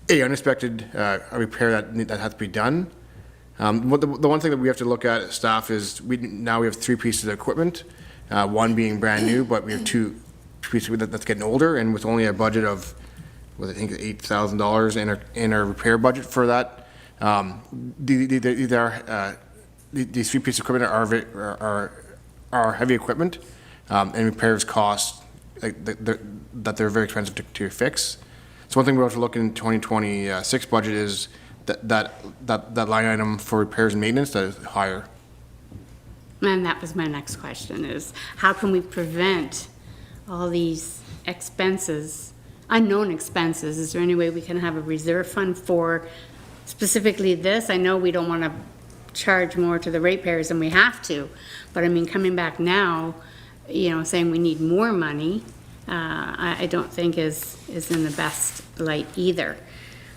unexpected repair that had to be done. The one thing that we have to look at staff is now we have 3 pieces of equipment, one being brand new, but we have 2 pieces that's getting older, and with only a budget of, I think $8,000 in our repair budget for that. These 3 pieces of equipment are heavy equipment, and repairs cost that they're very expensive to fix. So one thing we have to look in 2026 budget is that line item for repairs and maintenance that is higher. And that was my next question, is how can we prevent all these expenses, unknown expenses? Is there any way we can have a reserve fund for specifically this? I know we don't want to charge more to the ratepayers than we have to, but I mean, coming back now, saying we need more money, I don't think is in the best light either.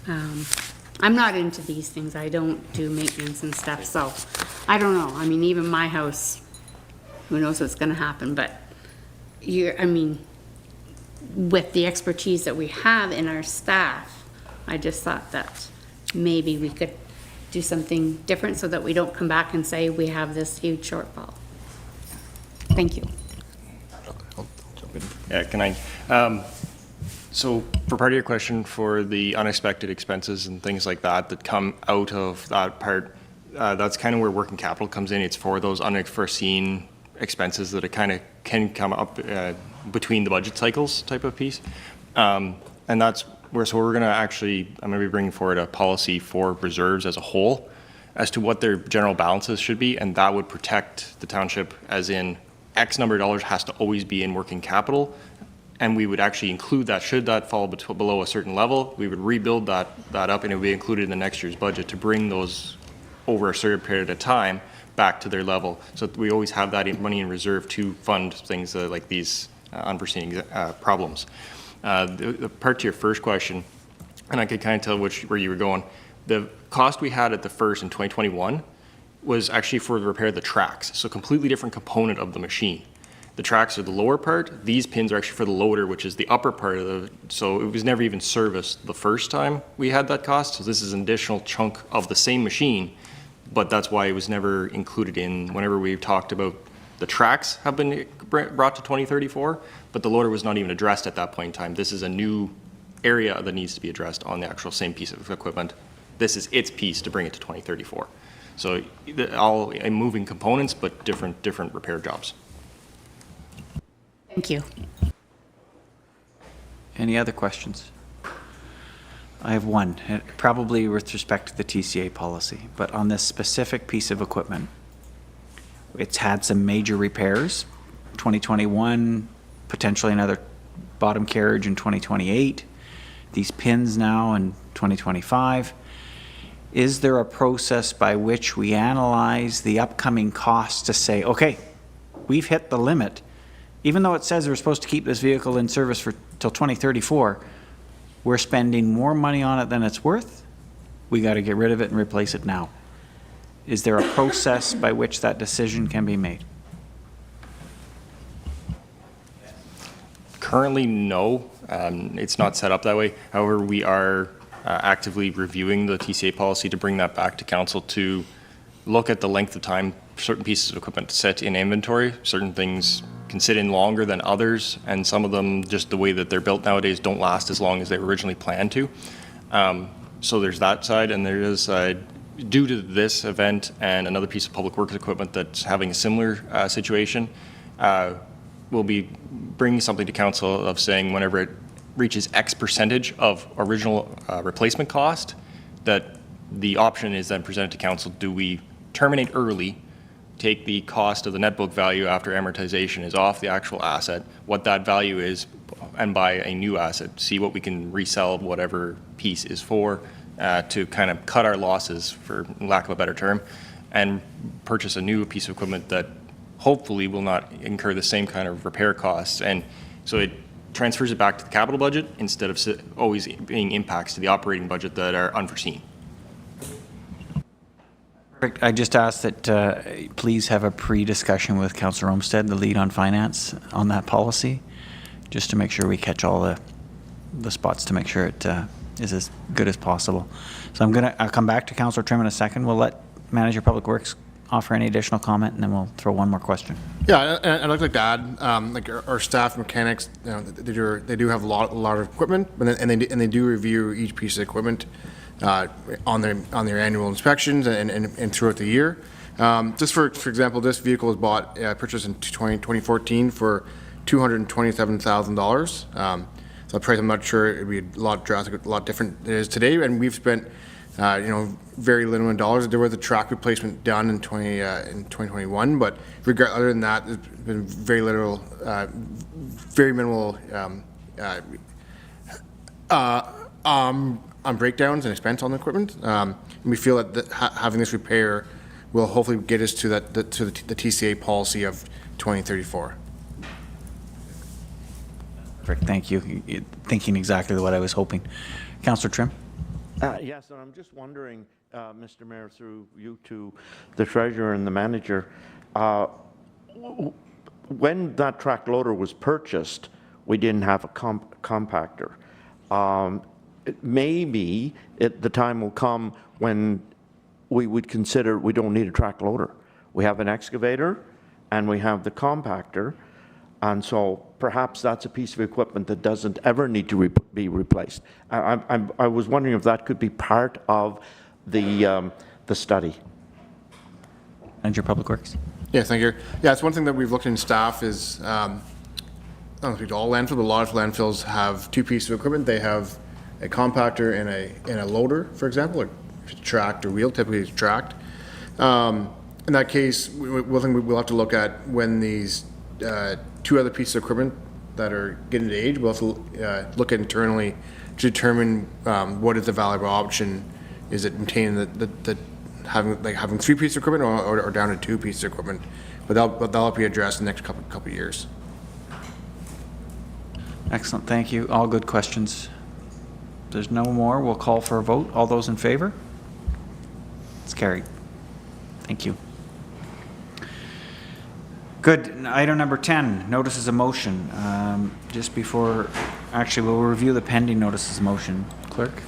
I'm not into these things. I don't do maintenance and stuff, so I don't know. I mean, even my house, who knows what's going to happen, but with the expertise that we have in our staff, I just thought that maybe we could do something different so that we don't come back and say we have this huge shortfall. Thank you. Yeah, can I? So for part of your question, for the unexpected expenses and things like that come out of that part, that's kind of where working capital comes in. It's for those unforeseen expenses that it kind of can come up between the budget cycles type of piece. And that's where, so we're going to actually, I'm going to be bringing forward a policy for reserves as a whole as to what their general balances should be, and that would protect the township, as in X number of dollars has to always be in working capital. And we would actually include that, should that fall below a certain level, we would rebuild that up, and it would be included in the next year's budget to bring those over a certain period of time back to their level. So we always have that money in reserve to fund things like these unforeseen problems. The part to your first question, and I could kind of tell where you were going, the cost we had at the first in 2021 was actually for the repair of the tracks, so completely different component of the machine. The tracks are the lower part. These pins are actually for the loader, which is the upper part of the, so it was never even serviced the first time we had that cost. So this is an additional chunk of the same machine, but that's why it was never included in, whenever we've talked about the tracks have been brought to 2034, but the loader was not even addressed at that point in time. This is a new area that needs to be addressed on the actual same piece of equipment. This is its piece to bring it to 2034. So all moving components, but different repair jobs. Thank you. Any other questions? I have one, probably with respect to the TCA policy, but on this specific piece of equipment, it's had some major repairs, 2021, potentially another bottom carriage in 2028. these pins now in 2025. Is there a process by which we analyze the upcoming costs to say, okay, we've hit the limit? Even though it says we're supposed to keep this vehicle in service for till 2034, we're spending more money on it than it's worth. We got to get rid of it and replace it now. Is there a process by which that decision can be made? Currently, no. It's not set up that way. However, we are actively reviewing the TCA policy to bring that back to council to look at the length of time certain pieces of equipment sit in inventory. Certain things can sit in longer than others, and some of them, just the way that they're built nowadays, don't last as long as they were originally planned to. So there's that side, and there is, due to this event and another piece of public works equipment that's having a similar situation, we'll be bringing something to council of saying whenever it reaches X percentage of original replacement cost, that the option is then presented to council. Do we terminate early, take the cost of the net book value after amortization is off the actual asset, what that value is, and buy a new asset, see what we can resell whatever piece is for, to kind of cut our losses, for lack of a better term, and purchase a new piece of equipment that hopefully will not incur the same kind of repair costs. And so it transfers it back to the capital budget instead of always being impacts to the operating budget that are unforeseen. Perfect. I just ask that please have a pre-discussion with Councillor Olmsted, the lead on finance, on that policy, just to make sure we catch all the spots to make sure it is as good as possible. So I'll come back to Councillor Trim in a second. We'll let Manager Public Works offer any additional comment, and then we'll throw one more question. Yeah, and I'd like to add, like our staff mechanics, you know, they do have a lot of equipment, and they do review each piece of equipment on their annual inspections and throughout the year. Just for example, this vehicle was purchased in 2014 for $227,000. So the price, I'm not sure it'd be a lot different than it is today, and we've spent very little in dollars. There was a track replacement done in 2021, but other than that, there's been very little, very minimal on breakdowns and expense on the equipment. And we feel that having this repair will hopefully get us to the TCA policy of 2034. Perfect. Thank you. You're thinking exactly what I was hoping. Councillor Trim. Yes, and I'm just wondering, Mr. Mayor, through you to the treasurer and the manager, when that track loader was purchased, we didn't have a compactor. Maybe the time will come when we would consider we don't need a track loader. We have an excavator and we have the compactor, and so perhaps that's a piece of equipment that doesn't ever need to be replaced. I was wondering if that could be part of the study. Manager Public Works. Yeah, thank you. Yeah, it's one thing that we've looked in staff is, I don't think all landfills, but a lot of landfills have two pieces of equipment. They have a compactor and a loader, for example, like tracked or wheeled. Typically it's tracked. In that case, we'll have to look at when these two other pieces of equipment that are getting to age, we'll have to look at internally to determine what is the valuable option. Is it maintaining the having three pieces of equipment or down to two pieces of equipment? But that'll be addressed in the next couple of years. Excellent. Thank you. All good questions. If there's no more, we'll call for a vote. All those in favor? It's carried. Thank you. Good. Item number 10, notices of motion. Just before, actually, we'll review the pending notices of motion. Clerk?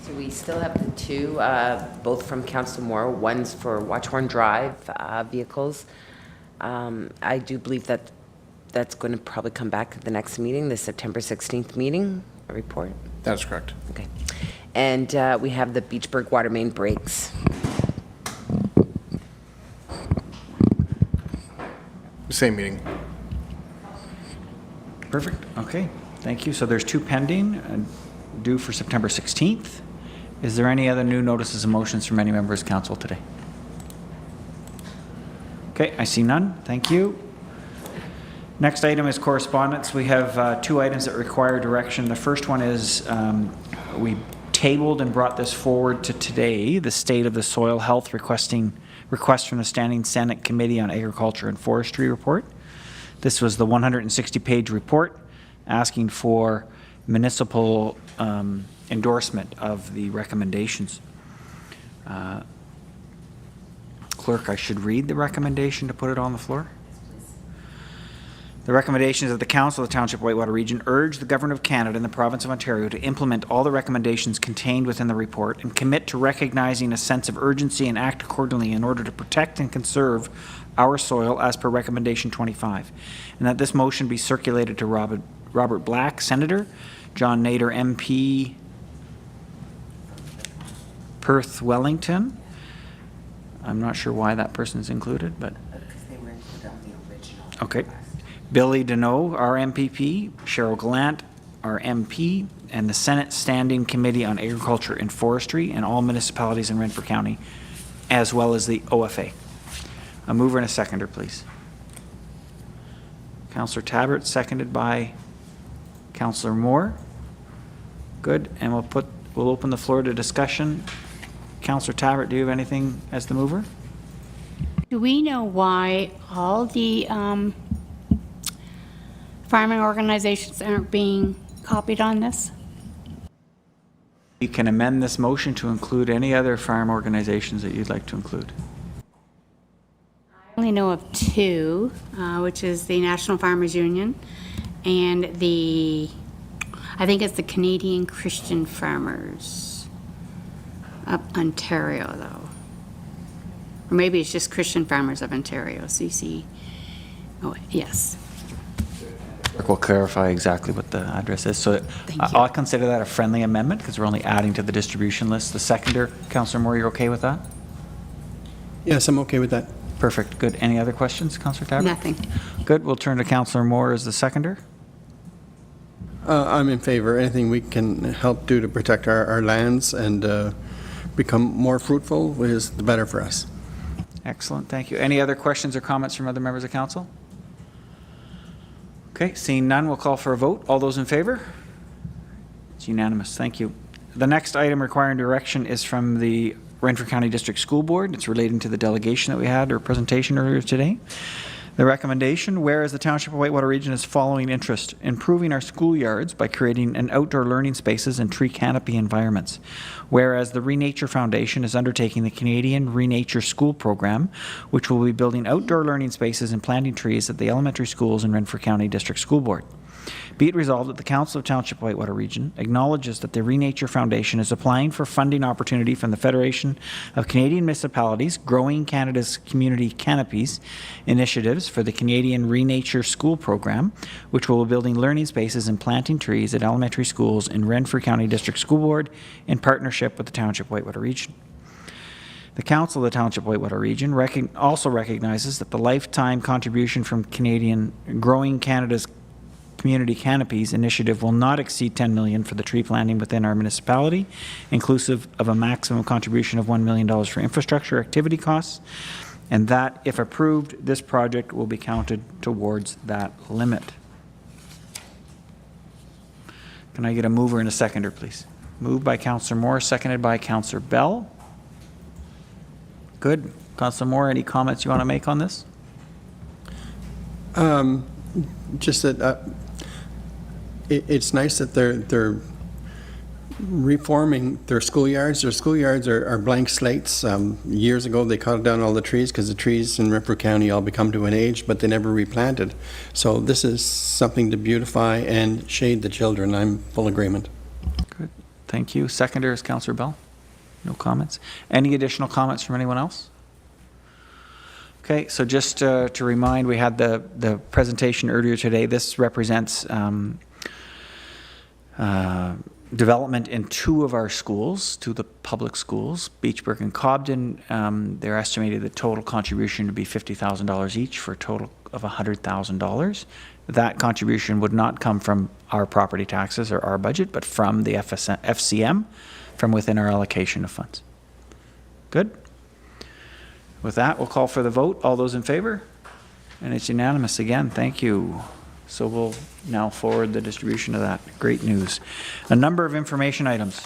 So we still have the two, both from Councillor Moore. One's for Watchorn Drive vehicles. I do believe that that's going to probably come back at the next meeting, the September 16th meeting, a report. That's correct. Okay. And we have the Beachburg water main breaks. Same meeting. Perfect. Okay. Thank you. So there's two pending, due for September 16th. Is there any other new notices of motions from any members of council today? Okay, I see none. Thank you. Next item is correspondence. We have two items that require direction. The first one is we tabled and brought this forward to today, the state of the soil health request from the Standing Senate Committee on Agriculture and Forestry report. This was the 160-page report asking for municipal endorsement of the recommendations. Clerk, I should read the recommendation to put it on the floor. The recommendations of the Council of the Township of Whitewater Region urge the Government of Canada and the Province of Ontario to implement all the recommendations contained within the report and commit to recognizing a sense of urgency and act accordingly in order to protect and conserve our soil as per Recommendation 25, and that this motion be circulated to Robert Black, Senator, John Nader, MP, Perth Wellington. I'm not sure why that person is included, but... Because they were included on the original. Okay. Billy Deneau, our MPP, Cheryl Gallant, our MP, and the Senate Standing Committee on Agriculture and Forestry, and all municipalities in Renfrew County, as well as the OFA. A mover and a seconder, please. Councillor Tabbert, seconded by Councillor Moore. Good, and we'll open the floor to discussion. Councillor Tabbert, do you have anything as the mover? Do we know why all the farming organizations aren't being copied on this? You can amend this motion to include any other farm organizations that you'd like to include. I only know of two, which is the National Farmers Union and I think it's the Canadian Christian Farmers of Ontario, though. Or maybe it's just Christian Farmers of Ontario, CC. Oh, yes. We'll clarify exactly what the address is. So I'll consider that a friendly amendment because we're only adding to the distribution list. The seconder, Councillor Moore, you're okay with that? Yes, I'm okay with that. Perfect. Good. Any other questions, Councillor Tabbert? Nothing. Good. We'll turn to Councillor Moore as the seconder. I'm in favor. Anything we can help do to protect our lands and become more fruitful is the better for us. Excellent. Thank you. Any other questions or comments from other members of council? Okay, seeing none, we'll call for a vote. All those in favor? It's unanimous. Thank you. The next item requiring direction is from the Renfrew County District School Board. It's relating to the delegation that we had, or presentation earlier today. The recommendation, whereas the Township of Whitewater Region is following interest, improving our schoolyards by creating an outdoor learning spaces and tree canopy environments. Whereas the Renature Foundation is undertaking the Canadian Renature School Program, which will be building outdoor learning spaces and planting trees at the elementary schools in Renfrew County District School Board. Be it resolved that the Council of Township of Whitewater Region acknowledges that the Renature Foundation is applying for funding opportunity from the Federation of Canadian Municipalities Growing Canada's Community Canopies initiatives for the Canadian Renature School Program, which will be building learning spaces and planting trees at elementary schools in Renfrew County District School Board in partnership with the Township of Whitewater Region. The Council of the Township of Whitewater Region also recognizes that the lifetime contribution from Canadian Growing Canada's Community Canopies initiative will not exceed $10 million for the tree planting within our municipality, inclusive of a maximum contribution of $1 million for infrastructure activity costs, and that, if approved, this project will be counted towards that limit. Can I get a mover and a seconder, please? Moved by Councillor Moore, seconded by Councillor Bell. Good. Councillor Moore, any comments you want to make on this? Just that it's nice that they're reforming their schoolyards. Their schoolyards are blank slates. Years ago, they cut down all the trees because the trees in Renfrew County all become to an age, but they never replanted. So this is something to beautify and shade the children. I'm full agreement. Good. Thank you. Seconder is Councillor Bell. No comments. Any additional comments from anyone else? Okay, so just to remind, we had the presentation earlier today. This represents development in two of our schools, two of the public schools, Beachburg and Cobden. They're estimated the total contribution to be $50,000 each for a total of $100,000. That contribution would not come from our property taxes or our budget, but from the FCM, from within our allocation of funds. Good? With that, we'll call for the vote. All those in favor? And it's unanimous again. Thank you. So we'll now forward the distribution of that. Great news. A number of information items.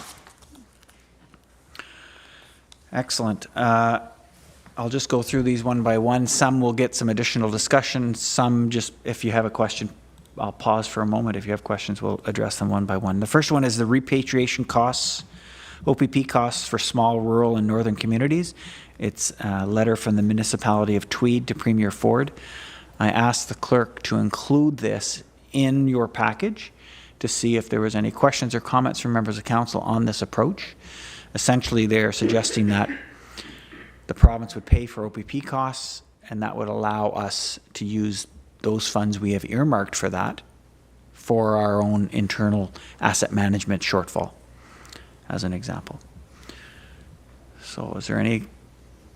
Excellent. I'll just go through these one by one. Some will get some additional discussion. Some just, if you have a question, I'll pause for a moment. If you have questions, we'll address them one by one. The first one is the repatriation costs, OPP costs for small, rural, and northern communities. It's a letter from the municipality of Tweed to Premier Ford. I asked the clerk to include this in your package to see if there was any questions or comments from members of council on this approach. Essentially, they're suggesting that the province would pay for OPP costs, and that would allow us to use those funds we have earmarked for that for our own internal asset management shortfall, as an example. So is there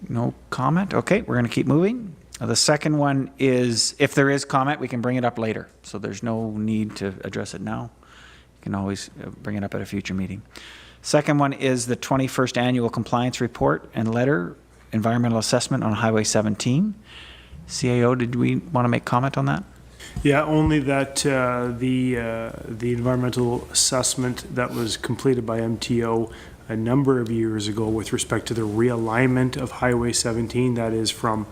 no comment? Okay, we're going to keep moving. The second one is, if there is comment, we can bring it up later. So there's no need to address it now. You can always bring it up at a future meeting. Second one is the 21st Annual Compliance Report and Letter, Environmental Assessment on Highway 17. CAO, did we want to make comment on that? Yeah, only that the environmental assessment that was completed by MTO a number of years ago with respect to the realignment of Highway 17, that is from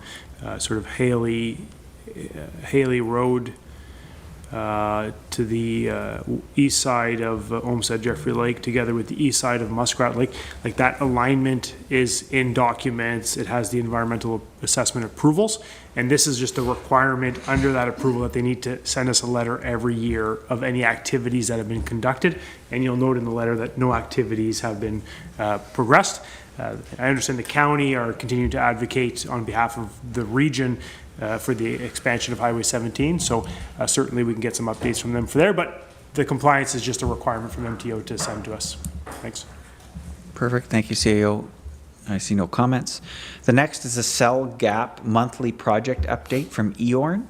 sort of Haley Road to the east side of Olmsted Jeffrey Lake, together with the east side of Muskrat Lake. Like, that alignment is in documents. It has the environmental assessment approvals, and this is just a requirement under that approval that they need to send us a letter every year of any activities that have been conducted. And you'll note in the letter that no activities have been progressed. I understand the county are continuing to advocate on behalf of the region for the expansion of Highway 17, so certainly we can get some updates from them for there, but the compliance is just a requirement from MTO to send to us. Thanks. Perfect, thank you, CAO. I see no comments. The next is a Cell Gap monthly project update from EORN.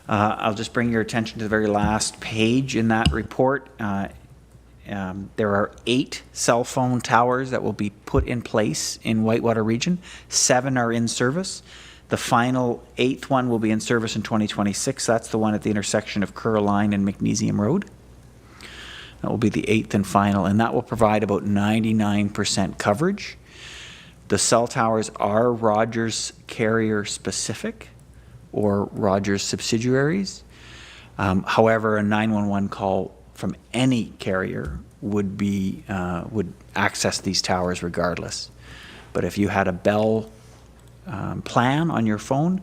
I'll just bring your attention to the very last page in that report. There are 8 cell phone towers that will be put in place in Whitewater region. 7 are in service. The final 8th one will be in service in 2026. That's the one at the intersection of Curl Line and Magnesium Road. That will be the 8th and final, and that will provide about 99% coverage. The cell towers are Rogers carrier specific or Rogers subsidiaries. However, a 911 call from any carrier would access these towers regardless. But if you had a Bell plan on your phone,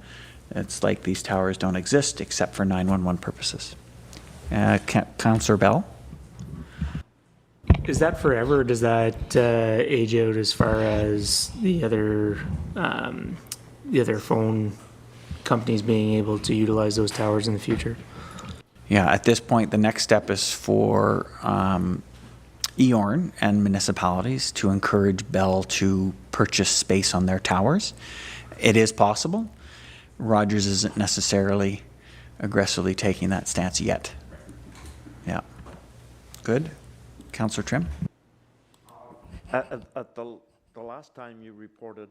it's like these towers don't exist except for 911 purposes. Councillor Bell? Is that forever, or does that age out as far as the other phone companies being able to utilize those towers in the future? Yeah, at this point, the next step is for EORN and municipalities to encourage Bell to purchase space on their towers. It is possible. Rogers isn't necessarily aggressively taking that stance yet. Yeah. Good. Councillor Trim? At the last time you reported,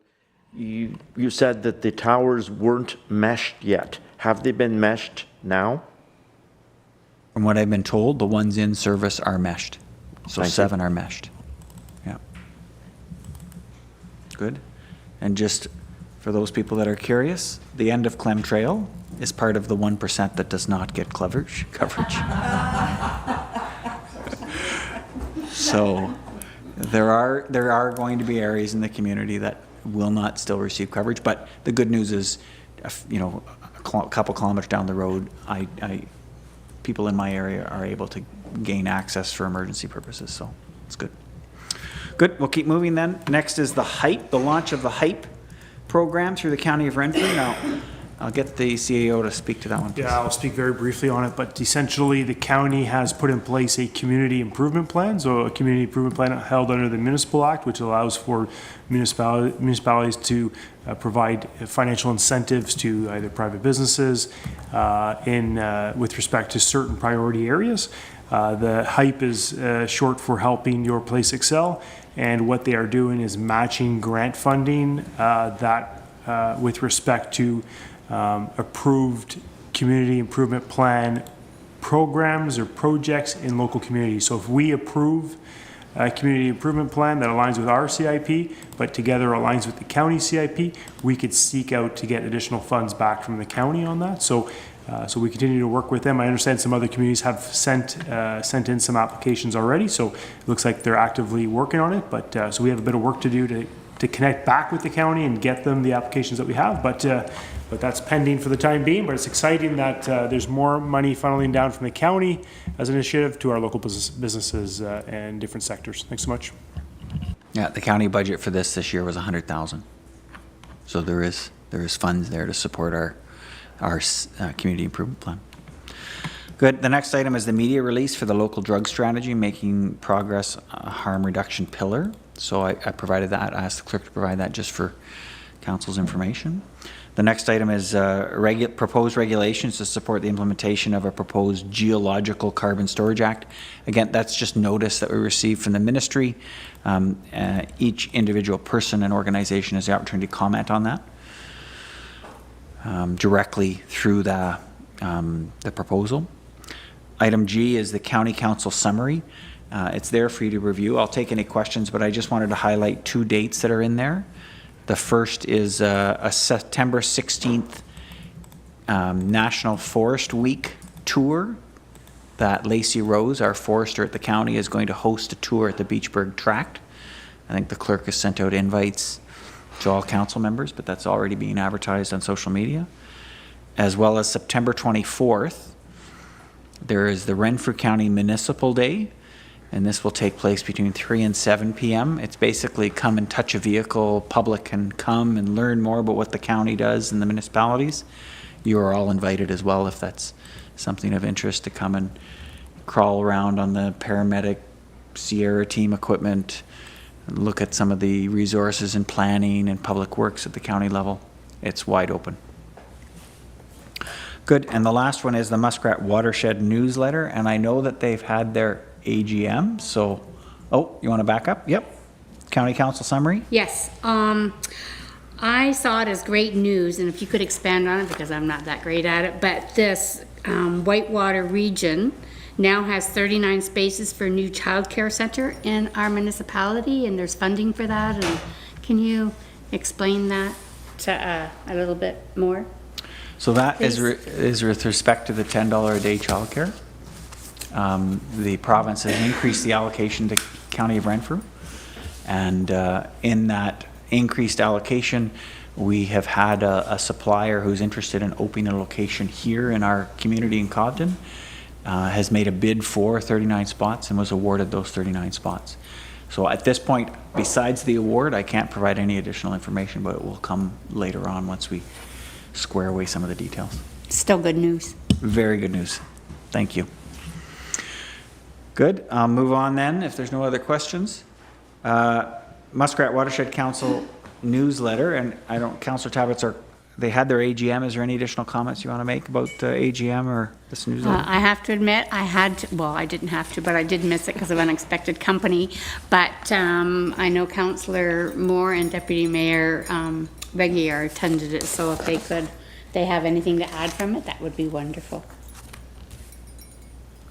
you said that the towers weren't meshed yet. Have they been meshed now? From what I've been told, the ones in service are meshed. So 7 are meshed. Yeah. Good. And just for those people that are curious, the end of Clem Trail is part of the 1% that does not get coverage. So there are going to be areas in the community that will not still receive coverage, but the good news is, you know, a couple kilometers down the road, people in my area are able to gain access for emergency purposes, so it's good. Good, we'll keep moving then. Next is the HYPE, the launch of the HYPE program through the County of Renfrew. Now, I'll get the CAO to speak to that one, please. Yeah, I'll speak very briefly on it, but essentially the county has put in place a community improvement plan. So a community improvement plan held under the Municipal Act, which allows for municipalities to provide financial incentives to either private businesses with respect to certain priority areas. The HYPE is short for Helping Your Place Excel, and what they are doing is matching grant funding that with respect to approved community improvement plan programs or projects in local communities. So if we approve a community improvement plan that aligns with our CIP, but together aligns with the county CIP, we could seek out to get additional funds back from the county on that. So we continue to work with them. I understand some other communities have sent in some applications already, so it looks like they're actively working on it. But so we have a bit of work to do to connect back with the county and get them the applications that we have. But that's pending for the time being. But it's exciting that there's more money funneling down from the county as an initiative to our local businesses and different sectors. Thanks so much. Yeah, the county budget for this year was 100,000. So there is funds there to support our community improvement plan. Good. The next item is the media release for the local drug strategy, making progress harm reduction pillar. So I provided that. I asked the clerk to provide that just for council's information. The next item is proposed regulations to support the implementation of a proposed Geological Carbon Storage Act. Again, that's just notice that we received from the ministry. Each individual person and organization has the opportunity to comment on that directly through the proposal. Item G is the County Council summary. It's there for you to review. I'll take any questions, but I just wanted to highlight 2 dates that are in there. The first is a September 16th National Forest Week tour that Lacey Rose, our forester at the county, is going to host a tour at the Beachburg tract. I think the clerk has sent out invites to all council members, but that's already being advertised on social media. As well as September 24th, there is the Renfrew County Municipal Day, and this will take place between 3 and 7 p.m. It's basically come and touch a vehicle. Public can come and learn more about what the county does and the municipalities. You are all invited as well if that's something of interest, to come and crawl around on the paramedic Sierra team equipment, and look at some of the resources and planning and public works at the county level. It's wide open. Good. And the last one is the Muskrat Watershed newsletter, and I know that they've had their AGM, so, you want to back up? Yep. County Council summary? Yes. I saw it as great news, and if you could expand on it, because I'm not that great at it, but this Whitewater region now has 39 spaces for a new childcare center in our municipality, and there's funding for that. And can you explain that to a little bit more? So that is with respect to the $10 a day childcare. The province has increased the allocation to County of Renfrew, and in that increased allocation, we have had a supplier who's interested in opening a location here in our community in Cobden, has made a bid for 39 spots and was awarded those 39 spots. So at this point, besides the award, I can't provide any additional information, but it will come later on once we square away some of the details. Still good news. Very good news. Thank you. Good. I'll move on then, if there's no other questions. Muskrat Watershed Council newsletter, and Councillor Tabbits, they had their AGM. Is there any additional comments you want to make about AGM or this newsletter? I have to admit, I didn't have to, but I did miss it because of unexpected company. But I know Councillor Moore and Deputy Mayor Begier attended it, so if they have anything to add from it, that would be wonderful.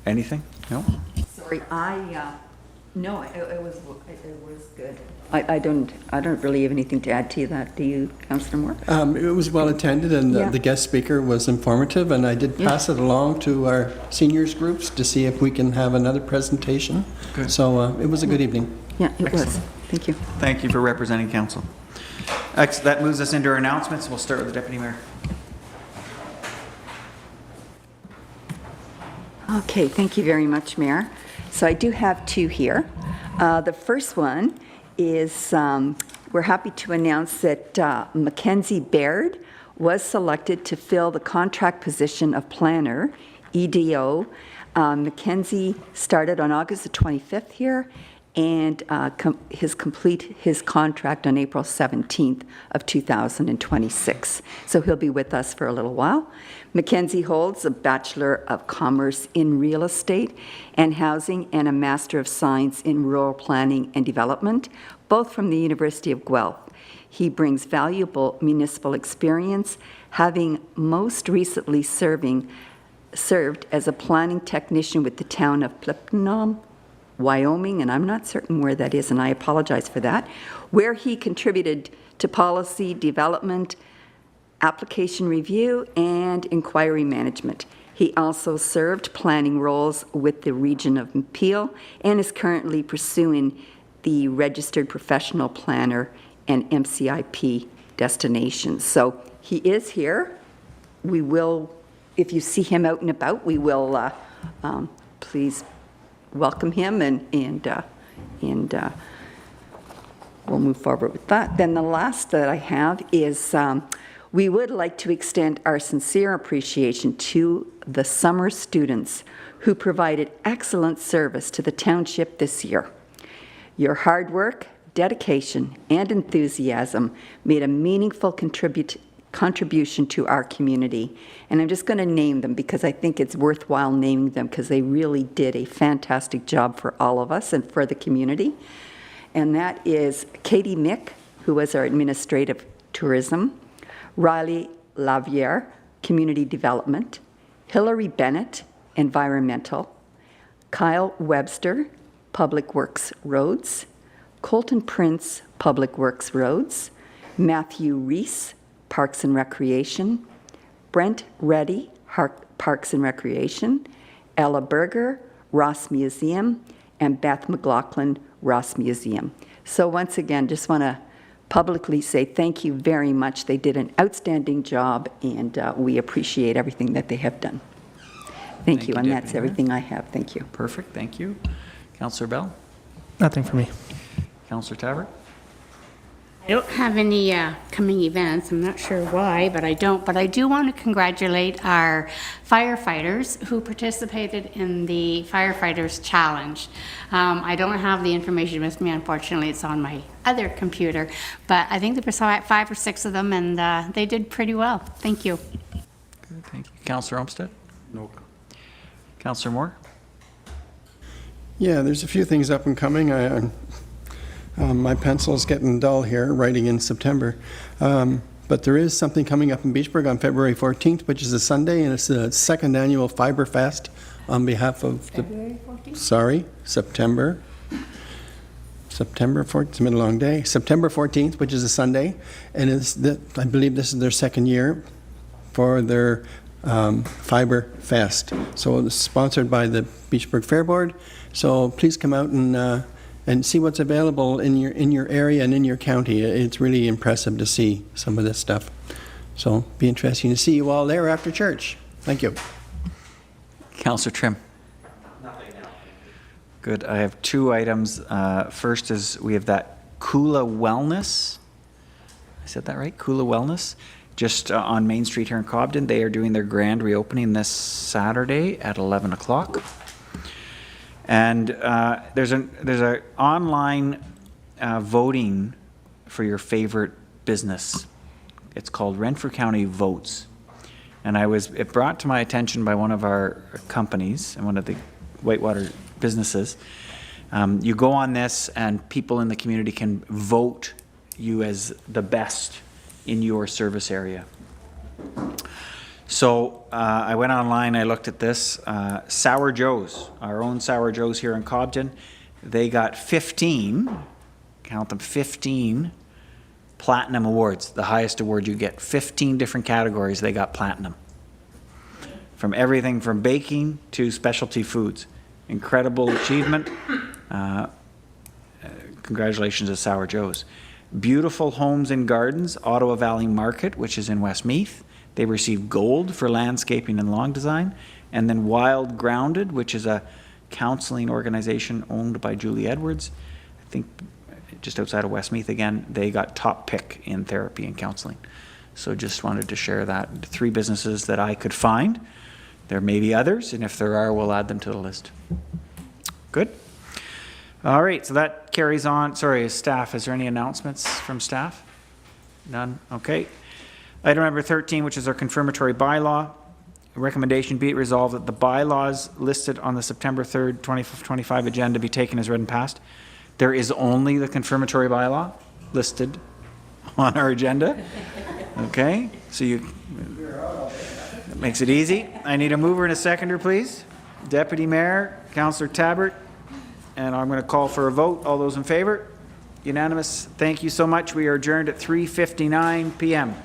Anything? No? Sorry, no, it was good. I don't really have anything to add to that. Do you, Councillor Moore? It was well attended, and the guest speaker was informative, and I did pass it along to our seniors groups to see if we can have another presentation. Good. So it was a good evening. Yeah, it was. Thank you. Thank you for representing council. That moves us into our announcements. We'll start with the Deputy Mayor. Okay, thank you very much, Mayor. So I do have 2 here. The first one is we're happy to announce that Mackenzie Baird was selected to fill the contract position of planner, EDO. Mackenzie started on August the 25th here, and complete his contract on April 17th of 2026. So he'll be with us for a little while. Mackenzie holds a Bachelor of Commerce in Real Estate and Housing and a Master of Science in Rural Planning and Development, both from the University of Guelph. He brings valuable municipal experience, having most recently served as a planning technician with the town of Plipnom, Wyoming, and I'm not certain where that is, and I apologize for that, where he contributed to policy development, application review, and inquiry management. He also served planning roles with the region of Peel and is currently pursuing the registered professional planner and MCIP destinations. So he is here. We will, if you see him out and about, we will please welcome him and we'll move forward with that. Then the last that I have is we would like to extend our sincere appreciation to the summer students who provided excellent service to the township this year. Your hard work, dedication, and enthusiasm made a meaningful contribution to our community. And I'm just going to name them because I think it's worthwhile naming them because they really did a fantastic job for all of us and for the community. And that is Katie Mick, who was our administrative tourism, Riley Lavier, community development, Hillary Bennett, environmental, Kyle Webster, public works roads, Colton Prince, public works roads, Matthew Reese, parks and recreation, Brent Reddy, parks and recreation, Ella Berger, Ross Museum, and Beth McLaughlin, Ross Museum. So once again, just want to publicly say thank you very much. They did an outstanding job, and we appreciate everything that they have done. Thank you, and that's everything I have. Thank you. Perfect, thank you. Councillor Bell? Nothing for me. Councillor Tabbert? I don't have any coming events. I'm not sure why, but I don't. But I do want to congratulate our firefighters who participated in the Firefighters Challenge. I don't have the information with me, unfortunately. It's on my other computer. But I think there were 5 or 6 of them, and they did pretty well. Thank you. Good, thank you. Councillor Olmsted? No. Councillor Moore? Yeah, there's a few things up and coming. My pencil's getting dull here, writing in September. But there is something coming up in Beachburg on February 14th, which is a Sunday, and it's the second annual Fiber Fest on behalf of the... February 14th? Sorry, September 14th, it's been a long day. September 14th, which is a Sunday, and I believe this is their second year for their Fiber Fest. So it's sponsored by the Beachburg Fair Board. So please come out and see what's available in your area and in your county. It's really impressive to see some of this stuff. So be interesting to see you all there after church. Thank you. Councillor Trim? Nothing now. Good. I have 2 items. First is we have that Kula Wellness. I said that right? Kula Wellness. Just on Main Street here in Cobden. They are doing their grand reopening this Saturday at 11 o'clock. And there's an online voting for your favorite business. It's called Renfrew County Votes. And it brought to my attention by one of our companies and one of the Whitewater businesses. You go on this and people in the community can vote you as the best in your service area. So I went online, I looked at this. Sour Joe's, our own Sour Joe's here in Cobden, they got 15, count them, 15 platinum awards, the highest award you get. 15 different categories, they got platinum. From everything from baking to specialty foods. Incredible achievement. Congratulations to Sour Joe's. Beautiful Homes and Gardens, Ottawa Valley Market, which is in Westmeath. They received gold for landscaping and lawn design. And then Wild Grounded, which is a counseling organization owned by Julie Edwards. I think just outside of Westmeath again, they got top pick in therapy and counseling. So just wanted to share that. 3 businesses that I could find. There may be others, and if there are, we'll add them to the list. Good. All right, so that carries on. Sorry, staff, is there any announcements from staff? None? Okay. Item number 13, which is our confirmatory bylaw. Recommendation be it resolved that the bylaws listed on the September 3rd, 2025 agenda be taken as read and passed. There is only the confirmatory bylaw listed on our agenda. Okay, so That makes it easy. I need a mover and a seconder, please. Deputy Mayor, Councillor Tabbert, and I'm going to call for a vote. All those in favor? Unanimous. Thank you so much. We are adjourned at 3:59 p.m.